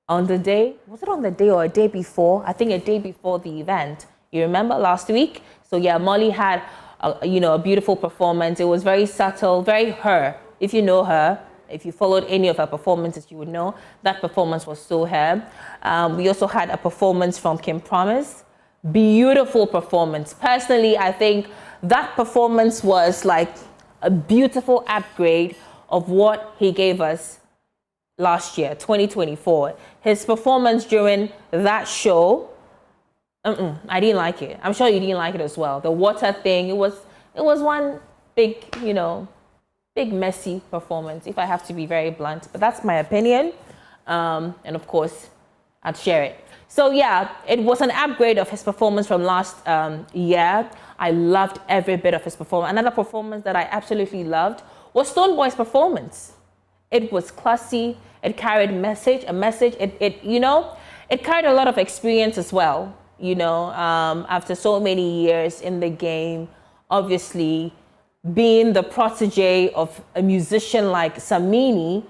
the day, was it on the day or a day before? I think a day before the event. You remember last week? So yeah, Molly had a beautiful performance. It was very subtle, very her. If you know her, if you followed any of her performances, you would know that performance was so her. We also had a performance from Kim Promise. Beautiful performance. Personally, I think that performance was like a beautiful upgrade of what he gave us last year, 2024. His performance during that show, I didn't like it. I'm sure you didn't like it as well. The water thing, it was one big, big messy performance, if I have to be very blunt. But that's my opinion. And of course, I'd share it. So yeah, it was an upgrade of his performance from last year. I loved every bit of his performance. Another performance that I absolutely loved was Stoneboy's performance. It was classy. It carried a message. It carried a lot of experience as well. After so many years in the game, obviously being the protege of a musician like Samini,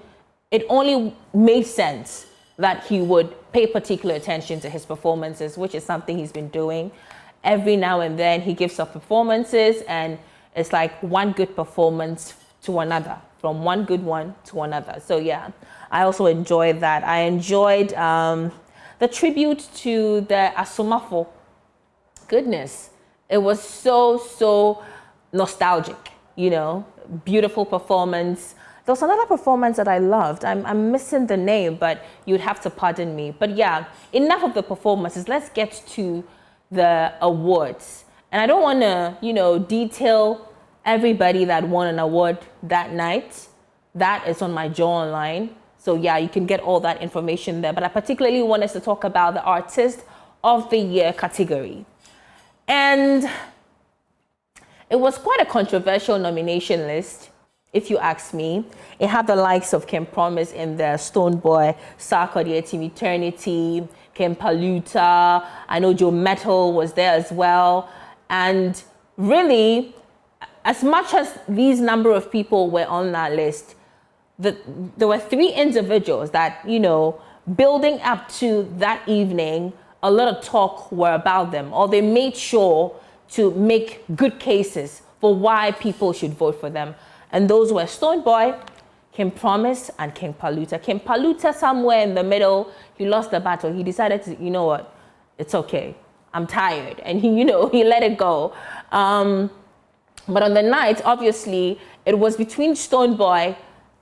it only made sense that he would pay particular attention to his performances, which is something he's been doing. Every now and then he gives up performances, and it's like one good performance to another, from one good one to another. So yeah, I also enjoyed that. I enjoyed the tribute to the Asomafo. Goodness, it was so nostalgic, beautiful performance. There was another performance that I loved. I'm missing the name, but you'd have to pardon me. But yeah, enough of the performances. Let's get to the awards. And I don't want to, detail everybody that won an award that night. That is on my Joe Online. So yeah, you can get all that information there. But I particularly want us to talk about the Artist of the Year category. And it was quite a controversial nomination list, if you ask me. It had the likes of Kim Promise in there, Stoneboy, Sarkodie, Team Eternity, Kim Paluta. I know Joe Metal was there as well. And really, as much as these number of people were on that list, there were three individuals that, building up to that evening, a lot of talk were about them, or they made sure to make good cases for why people should vote for them. And those were Stoneboy, Kim Promise, and King Paluta. King Paluta, somewhere in the middle, he lost the battle. He decided to, you know what, it's okay. I'm tired. And he let it go. But on the night, obviously, it was between Stoneboy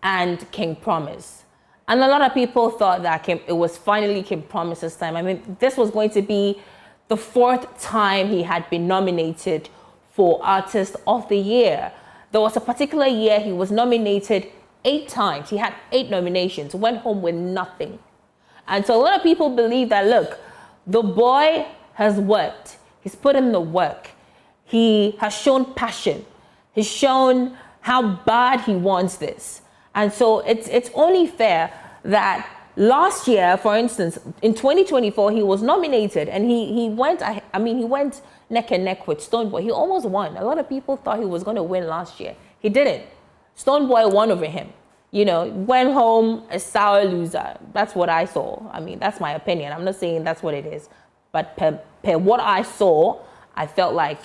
and King Promise. And a lot of people thought that it was finally King Promise's time. I mean, this was going to be the fourth time he had been nominated for Artist of the Year. There was a particular year he was nominated 8 times. He had 8 nominations, went home with nothing. And so a lot of people believe that, look, the boy has worked. He's put in the work. He has shown passion. He's shown how bad he wants this. And so it's only fair that last year, for instance, in 2024, he was nominated and he went neck and neck with Stoneboy. He almost won. A lot of people thought he was going to win last year. He didn't. Stoneboy won over him. Went home a sour loser. That's what I saw. I mean, that's my opinion. I'm not saying that's what it is. But per what I saw, I felt like,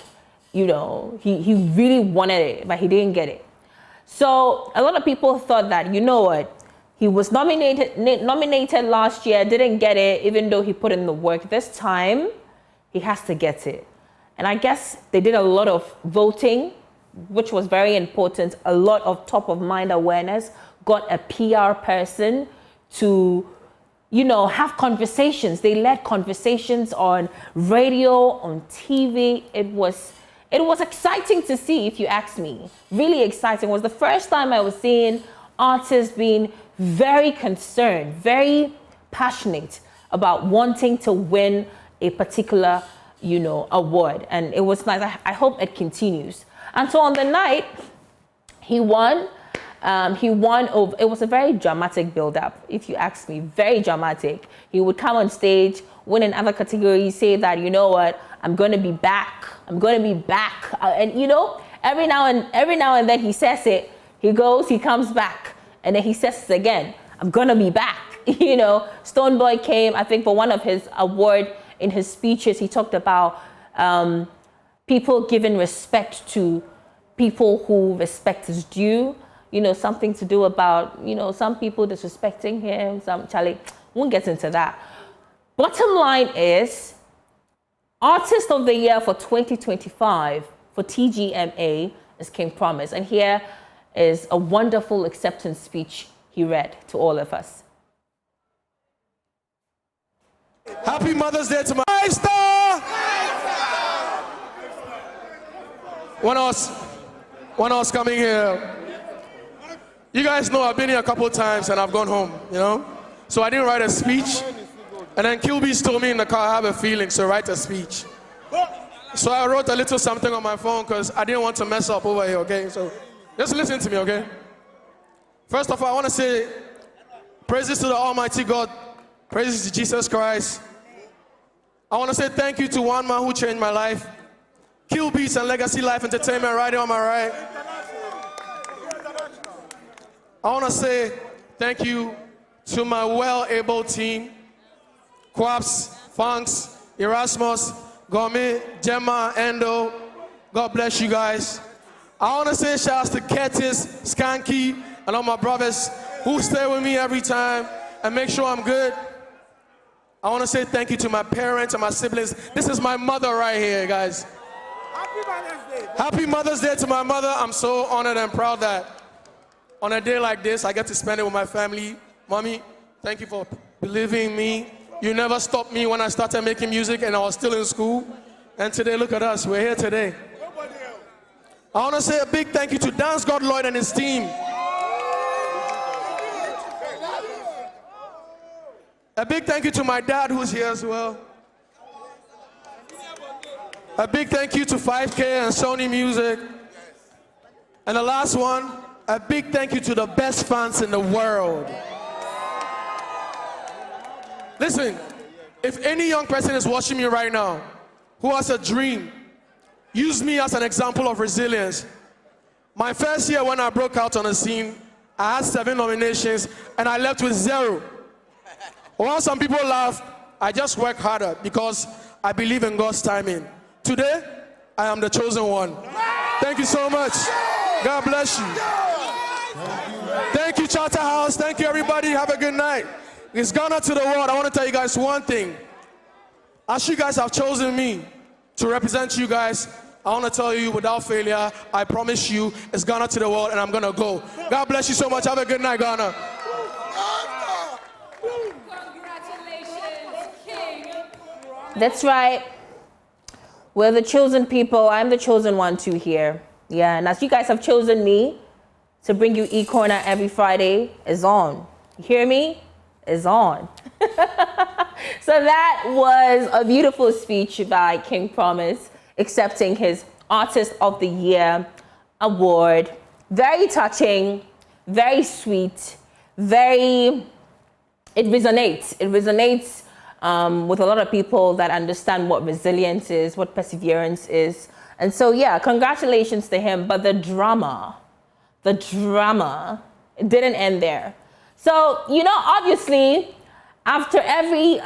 he really wanted it, but he didn't get it. So a lot of people thought that, he was nominated last year, didn't get it, even though he put in the work. This time, he has to get it. And I guess they did a lot of voting, which was very important, a lot of top-of-mind awareness, got a PR person to, have conversations. They led conversations on radio, on TV. It was exciting to see, if you ask me. Really exciting. It was the first time I was seeing artists being very concerned, very passionate about wanting to win a particular, award. And it was nice. I hope it continues. And so on the night, he won. It was a very dramatic build-up, if you ask me. Very dramatic. He would come on stage, win in other categories, say that, I'm going to be back. I'm going to be back. And, every now and then he says it. He goes, he comes back. And then he says it again. I'm going to be back. Stoneboy came, I think, for one of his award. In his speeches, he talked about people giving respect to people who respect is due. Something to do about, some people disrespecting him. Charlie, won't get into that. Bottom line is, Artist of the Year for 2025 for TGMA is King Promise. And here, is a wonderful acceptance speech he read to all of us. Happy Mother's Day to my 5-star! When I was coming here, you guys know I've been here a couple of times and I've gone home, you know? So I didn't write a speech. And then Kilby's told me in the car, I have a feeling, so write a speech. So I wrote a little something on my phone because I didn't want to mess up over here, okay? So just listen to me, okay? First of all, I want to say praises to the Almighty God. Praises to Jesus Christ. I want to say thank you to one man who changed my life. Kill Beats and Legacy Life Entertainment right here on my right. I want to say thank you to my well-able team. Quaps, Funks, Erasmus, Gourmet, Gemma, Endo. God bless you guys. I want to say shouts to Curtis, Skanky, and all my brothers who stay with me every time and make sure I'm good. I want to say thank you to my parents and my siblings. This is my mother right here, guys. Happy Mother's Day. Happy Mother's Day to my mother. I'm so honored and proud that on a day like this, I get to spend it with my family. Mommy, thank you for believing in me. You never stopped me when I started making music and I was still in school. And today, look at us, we're here today. I want to say a big thank you to Dance God Lloyd and his team. A big thank you to my dad who's here as well. A big thank you to 5K and Sony Music. And the last one, a big thank you to the best fans in the world. Listen, if any young person is watching me right now who has a dream, use me as an example of resilience. My first year when I broke out on the scene, I had 7 nominations and I left with 0. While some people laughed, I just worked harder because I believe in God's timing. Today, I am the chosen one. Thank you so much. God bless you. Thank you, Charterhouse. Thank you, everybody. Have a good night. It's Ghana to the world. I want to tell you guys one thing. As you guys have chosen me to represent you guys, I want to tell you without failure, I promise you, it's Ghana to the world and I'm going to go. God bless you so much. Have a good night, Ghana. That's right. We're the chosen people. I'm the chosen one too here. Yeah, and as you guys have chosen me to bring you E-Corner every Friday, is on. You hear me? Is on. So that was a beautiful speech by King Promise, accepting his Artist of the Year award. Very touching, very sweet, it resonates. It resonates with a lot of people that understand what resilience is, what perseverance is. And so, yeah, congratulations to him. But the drama didn't end there. So, you know, obviously, after every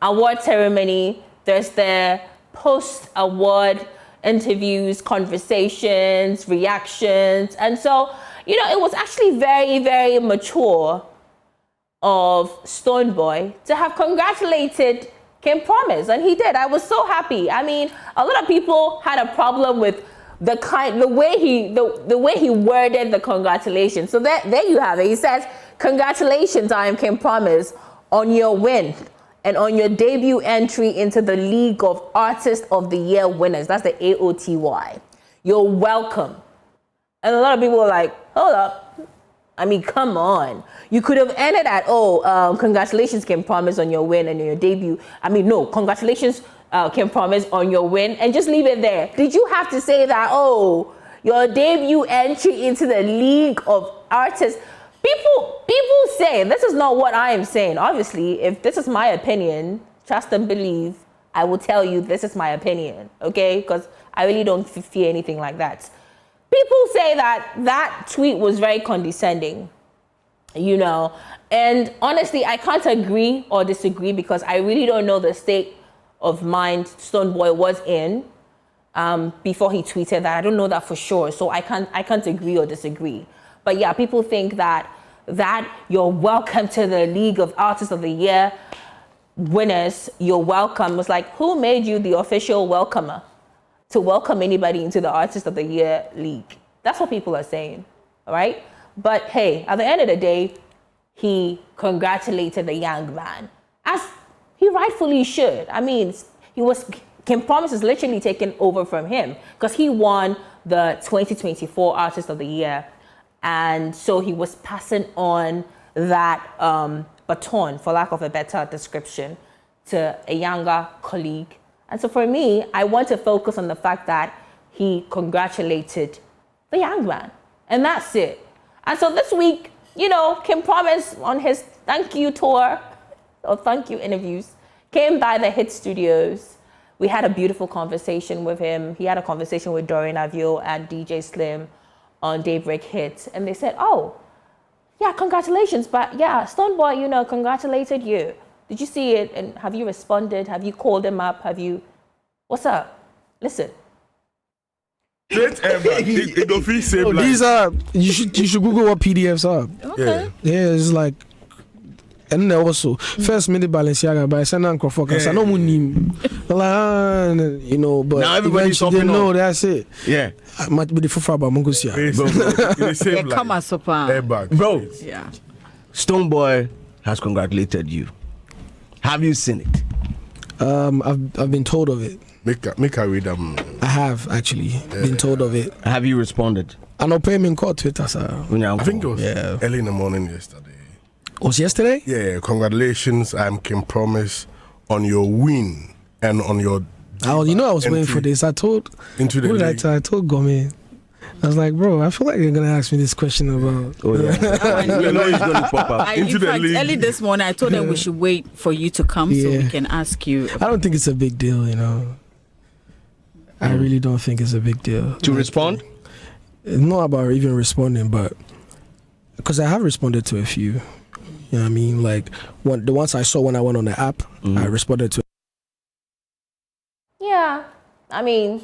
award ceremony, there's the post-award interviews, conversations, reactions. And so, you know, it was actually very, very mature of Stonebwoy to have congratulated King Promise, and he did. I was so happy. I mean, a lot of people had a problem with the way he worded the congratulations. So there you have it. He says, "Congratulations, I am King Promise, on your win and on your debut entry into the League of Artist of the Year winners." That's the AOTY. You're welcome. And a lot of people were like, hold up. I mean, come on. You could have ended at, congratulations, King Promise, on your win and your debut. I mean, no, congratulations, King Promise, on your win, and just leave it there. Did you have to say that, your debut entry into the League of Artists? People say, this is not what I am saying. Obviously, if this is my opinion, trust and believe, I will tell you this is my opinion, okay? Because I really don't fear anything like that. People say that tweet was very condescending, you know, and honestly, I can't agree or disagree because I really don't know the state of mind Stonebwoy was in before he tweeted that. I don't know that for sure, so I can't agree or disagree. But yeah, people think that you're welcome to the League of Artists of the Year winners. You're welcome. It's like, who made you the official welcomer to welcome anybody into the Artist of the Year League? That's what people are saying, all right? But hey, at the end of the day, he congratulated the young man, as he rightfully should. I mean, Kim Promise is literally taken over from him because he won the 2024 Artist of the Year. And so he was passing on that baton, for lack of a better description, to a younger colleague. And so for me, I want to focus on the fact that he congratulated the young man. And that's it. And so this week, you know, Kim Promise on his thank you tour, or thank you interviews, came by the Hit Studios. We had a beautiful conversation with him. He had a conversation with Dorian Avio and DJ Slim on Daybreak Hits. And they said, oh, yeah, congratulations. But yeah, Stonebwoy, you know, congratulated you. Did you see it? And have you responded? Have you called him up? What's up? Listen. These are, you should Google what PDFs are. Okay. Yeah, it's like, and then also first made the Balenciaga by Sanan Krofok. I know you know, but now everybody's they know that's it. Yeah. I might be the fufa about Mongosia. Come on, Sopa. Bro. Yeah. Stonebwoy has congratulated you. Have you seen it? I've been told of it. Make her read them. I have actually been told of it. Have you responded? I know payment called Twitter, sir. I think it was early in the morning yesterday. Was yesterday? Yeah, congratulations, I'm Kim Promise, on your win and on your. You know, I was waiting for this. I told. Into the league. I told Gomez. I was like, bro, I feel like you're gonna ask me this question about. Oh yeah. You know it's gonna pop up. In fact, early this morning, I told them we should wait for you to come so we can ask you. I don't think it's a big deal, you know. I really don't think it's a big deal. To respond? It's not about even responding, but because I have responded to a few. You know what I mean? Like the ones I saw when I went on the app, I responded to. Yeah, I mean,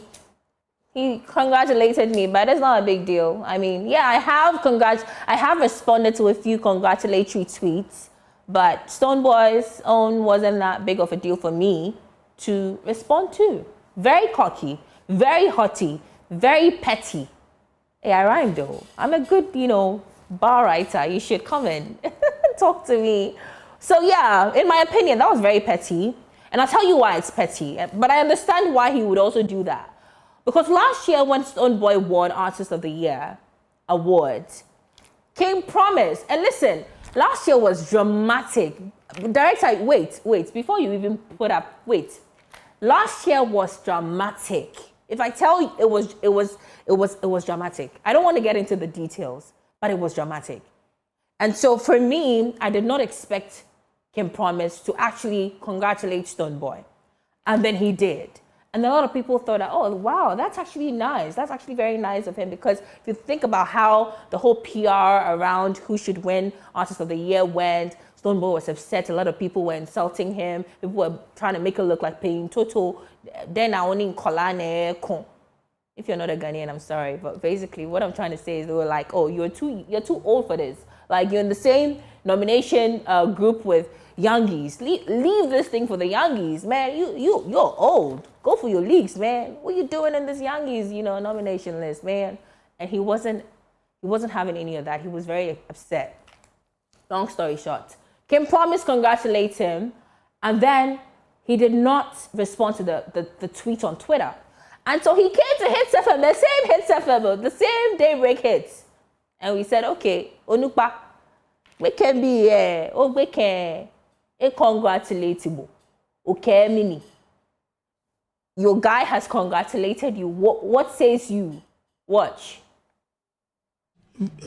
he congratulated me, but it's not a big deal. I mean, yeah, I have responded to a few congratulatory tweets, but Stonebwoy's own wasn't that big of a deal for me to respond to. Very cocky, very haughty, very petty. Hey, I rhymed though. I'm a good, you know, bar writer. You should come and talk to me. So yeah, in my opinion, that was very petty. And I'll tell you why it's petty. But I understand why he would also do that. Because last year when Stonebwoy won Artist of the Year awards, Kim Promise, and listen, last year was dramatic. Director, wait, before you even put up, last year was dramatic. If I tell you, it was dramatic. I don't want to get into the details, but it was dramatic. And so for me, I did not expect Kim Promise to actually congratulate Stonebwoy. And then he did. And a lot of people thought, oh, wow, that's actually nice. That's actually very nice of him. Because if you think about how the whole PR around who should win Artist of the Year went, Stonebwoy was upset. A lot of people were insulting him. People were trying to make it look like paying Toto. Then I only Kolane Kon. If you're not a Ghanaian, I'm sorry. But basically, what I'm trying to say is they were like, oh, you're too old for this. Like, you're in the same nomination group with youngies. Leave this thing for the youngies, man. You're old. Go for your leagues, man. What are you doing in this youngies, nomination list, man? And he wasn't having any of that. He was very upset. Long story short, Kim Promise congratulates him, and then he did not respond to the tweet on Twitter. And so he came to Hits FM, the same Hits FM, the same Daybreak Hits. And we said, okay, Onukpa, we can be here, we can incongratulatable. Okay, Mini. Your guy has congratulated you. What says you? Watch.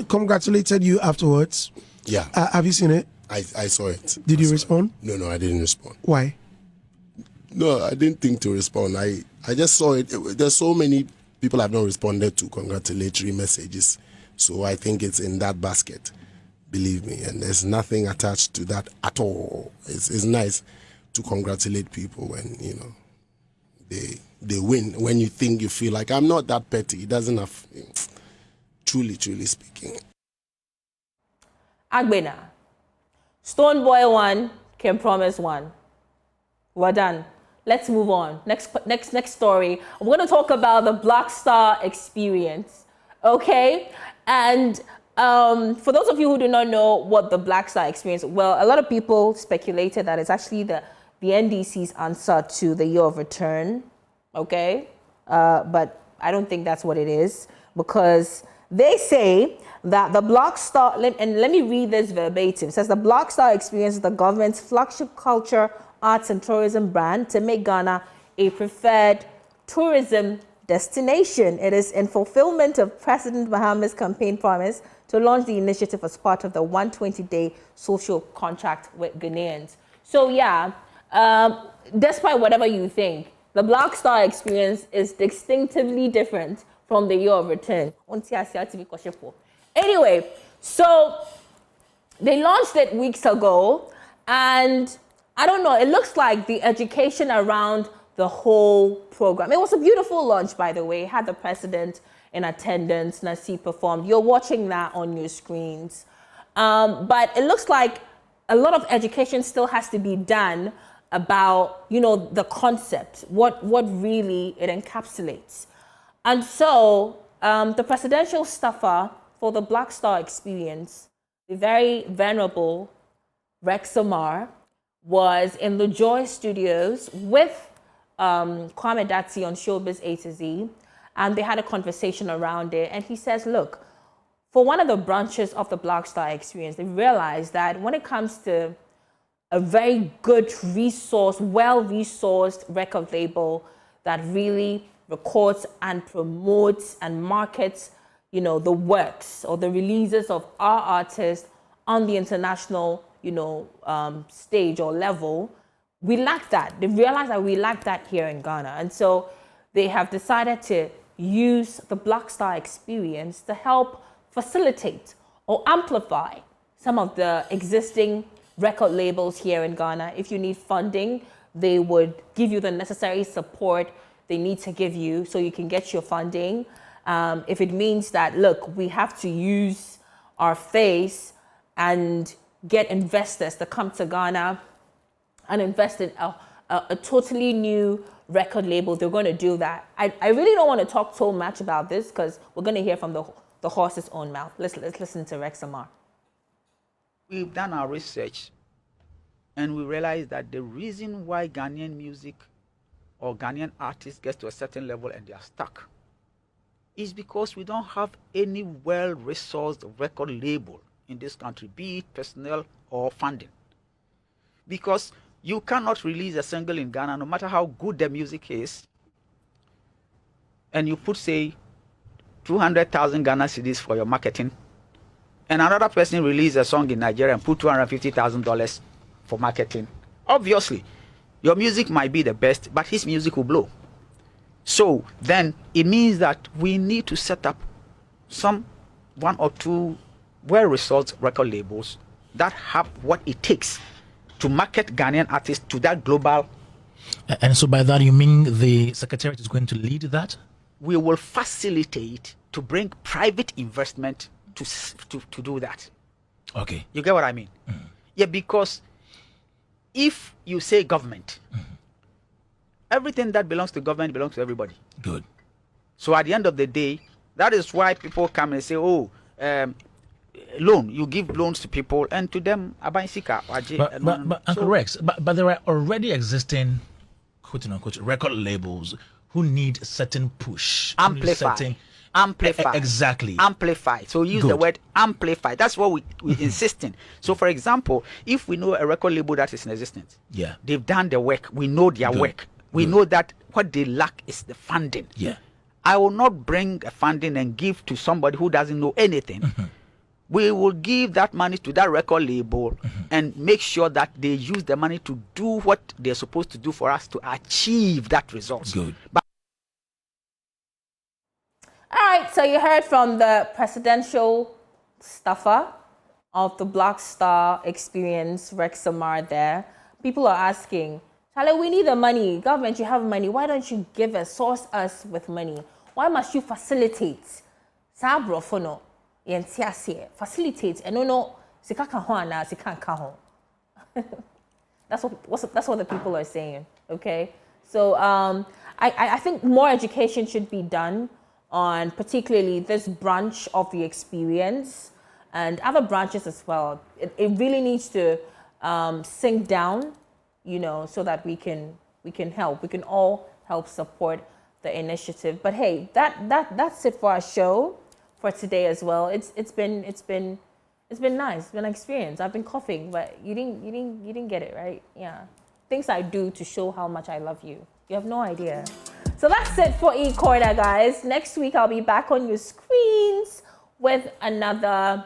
Congratulated you afterwards. Yeah. Have you seen it? I saw it. Did you respond? No, I didn't respond. Why? No, I didn't think to respond. I just saw it. There's so many people have not responded to congratulatory messages. So I think it's in that basket, believe me. And there's nothing attached to that at all. It's nice to congratulate people when, they win. When you feel like, I'm not that petty. It doesn't have, truly speaking. Agbena. Stonebwoy won, Kim Promise won. We're done. Let's move on. Next story. I'm going to talk about the Black Star experience. Okay? And for those of you who do not know what the Black Star experience, well, a lot of people speculated that it's actually the NDC's answer to the year of return, okay? But I don't think that's what it is, because they say that the Black Star, and let me read this verbatim. It says the Black Star experience is the government's flagship culture, arts and tourism brand to make Ghana a preferred tourism destination. It is in fulfillment of President Mahama's campaign promise to launch the initiative as part of the 120-day social contract with Ghanaians. So yeah, despite whatever you think, the Black Star experience is distinctively different from the year of return. Anyway, so they launched it weeks ago, and I don't know, it looks like the education around the whole program. It was a beautiful launch, by the way. It had the president in attendance. Nasi performed. You're watching that on your screens. But it looks like a lot of education still has to be done about, you know, the concept, what really it encapsulates. And so the presidential staffer for the Black Star experience, the very venerable Rex Amar, was in the Joy Studios with Kwame Datsi on Showbiz A to Z, and they had a conversation around it. And he says, look, for one of the branches of the Black Star experience, they realized that when it comes to a very good resource, well-resourced record label that really records and promotes and markets, you know, the works or the releases of our artists on the international, you know, stage or level, we lack that. They realized that we lack that here in Ghana. And so they have decided to use the Black Star experience to help facilitate or amplify some of the existing record labels here in Ghana. If you need funding, they would give you the necessary support they need to give you so you can get your funding. If it means that, look, we have to use our face and get investors to come to Ghana and invest in a totally new record label, they're going to do that. I really don't want to talk so much about this because we're going to hear from the horse's own mouth. Let's listen to Rex Amar. We've done our research and we realized that the reason why Ghanaian music or Ghanaian artists get to a certain level and they are stuck is because we don't have any well-resourced record label in this country, be it personnel or funding. Because you cannot release a single in Ghana, no matter how good the music is, and you put, say, 200,000 Ghana cedis for your marketing, and another person release a song in Nigeria and put $250,000 for marketing. Obviously, your music might be the best, but his music will blow. So then it means that we need to set up one or two well-resourced record labels that have what it takes to market Ghanaian artists to that global. And so by that you mean the Secretariat is going to lead that? We will facilitate to bring private investment to do that. Okay. You get what I mean? Mm-hmm. Yeah, because if you say government, everything that belongs to government belongs to everybody. Good. So at the end of the day, that is why people come and say, oh, loan, you give loans to people, and to them, but Uncle Rex, but there are already existing, quote unquote, record labels who need certain push. Amplify. Exactly. Amplify. So use the word amplify. That's what we insist in. So for example, if we know a record label that is in existence, yeah, they've done the work, we know their work. We know that what they lack is the funding. Yeah. I will not bring a funding and give to somebody who doesn't know anything. Mm-hmm. We will give that money to that record label and make sure that they use the money to do what they're supposed to do for us to achieve that result. Good. All right, so you heard from the presidential staffer of the Black Star experience, Rex Amar there. People are asking, Charlie, we need the money. Government, you have money. Why don't you give us, source us with money? Why must you facilitate? Facilitate. And no, that's what the people are saying. Okay, so I think more education should be done on particularly this branch of the experience and other branches as well. It really needs to sink down, you know, so that we can help. We can all help support the initiative. But hey, that's it for our show for today as well. It's been nice. It's been an experience. I've been coughing, but you didn't get it, right? Yeah. Things I do to show how much I love you. You have no idea. So that's it for E-Corner, guys. Next week, I'll be back on your screens with another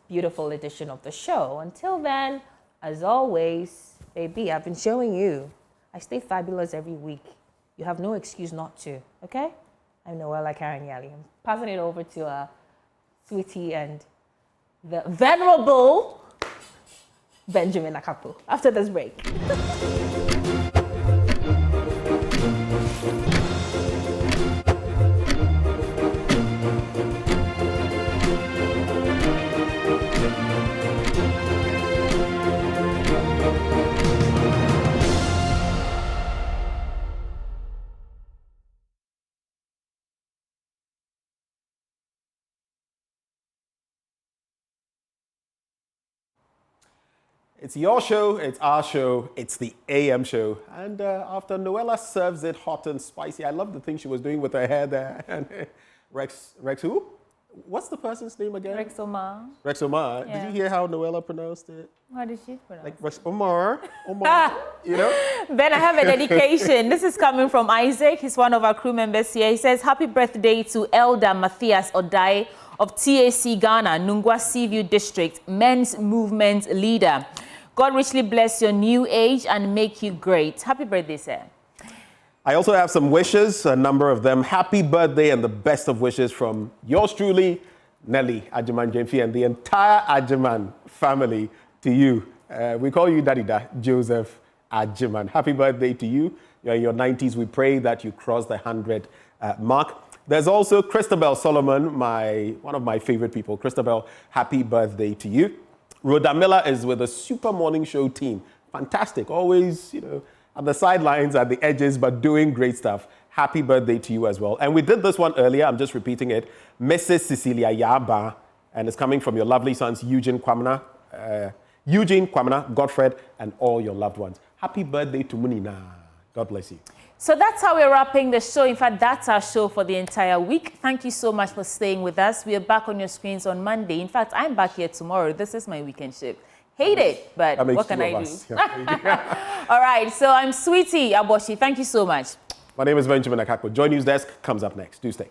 beautiful edition of the show. Until then, as always, baby, I've been showing you. I stay fabulous every week. You have no excuse not to, okay? I'm Noella Karanyali. I'm passing it over to Sweetie and the venerable Benjamin Akapo after this break. It's your show, it's our show, it's the AM show. And after Noella serves it hot and spicy, I love the thing she was doing with her hair there. And Rex who? What's the person's name again? Rex Omar. Rex Omar. Yeah. Did you hear how Noella pronounced it? How did she pronounce Like Rex Omar. You know? Ben, I have a dedication. This is coming from Isaac. He's one of our crew members here. He says, happy birthday to Elder Matthias Odai of TAC Ghana, Nungwa Seaview District, men's movement leader. God richly bless your new age and make you great. Happy birthday, sir. I also have some wishes, a number of them. Happy birthday and the best of wishes from yours truly, Nelly Ajiman Jemfi, and the entire Ajiman family to you. We call you Daddy Da, Joseph Ajiman. Happy birthday to you. You're in your 90s. We pray that you cross the 100 mark. There's also Christabel Solomon, one of my favorite people. Christabel, happy birthday to you. Rhoda Miller is with the Super Morning Show team. Fantastic. Always, you know, at the sidelines, at the edges, but doing great stuff. Happy birthday to you as well. And we did this one earlier. I'm just repeating it. Mrs. Cecilia Yaba. And it's coming from your lovely sons, Eugene Kwamna, Godfred, and all your loved ones. Happy birthday to Munina. God bless you. So that's how we're wrapping the show. In fact, that's our show for the entire week. Thank you so much for staying with us. We are back on your screens on Monday. In fact, I'm back here tomorrow. This is my weekend shift. Hate it, but what can I do? All right, so I'm Sweetie Aboshi. Thank you so much. My name is Benjamin Akakpo. Joy News Desk comes up next. Do stay.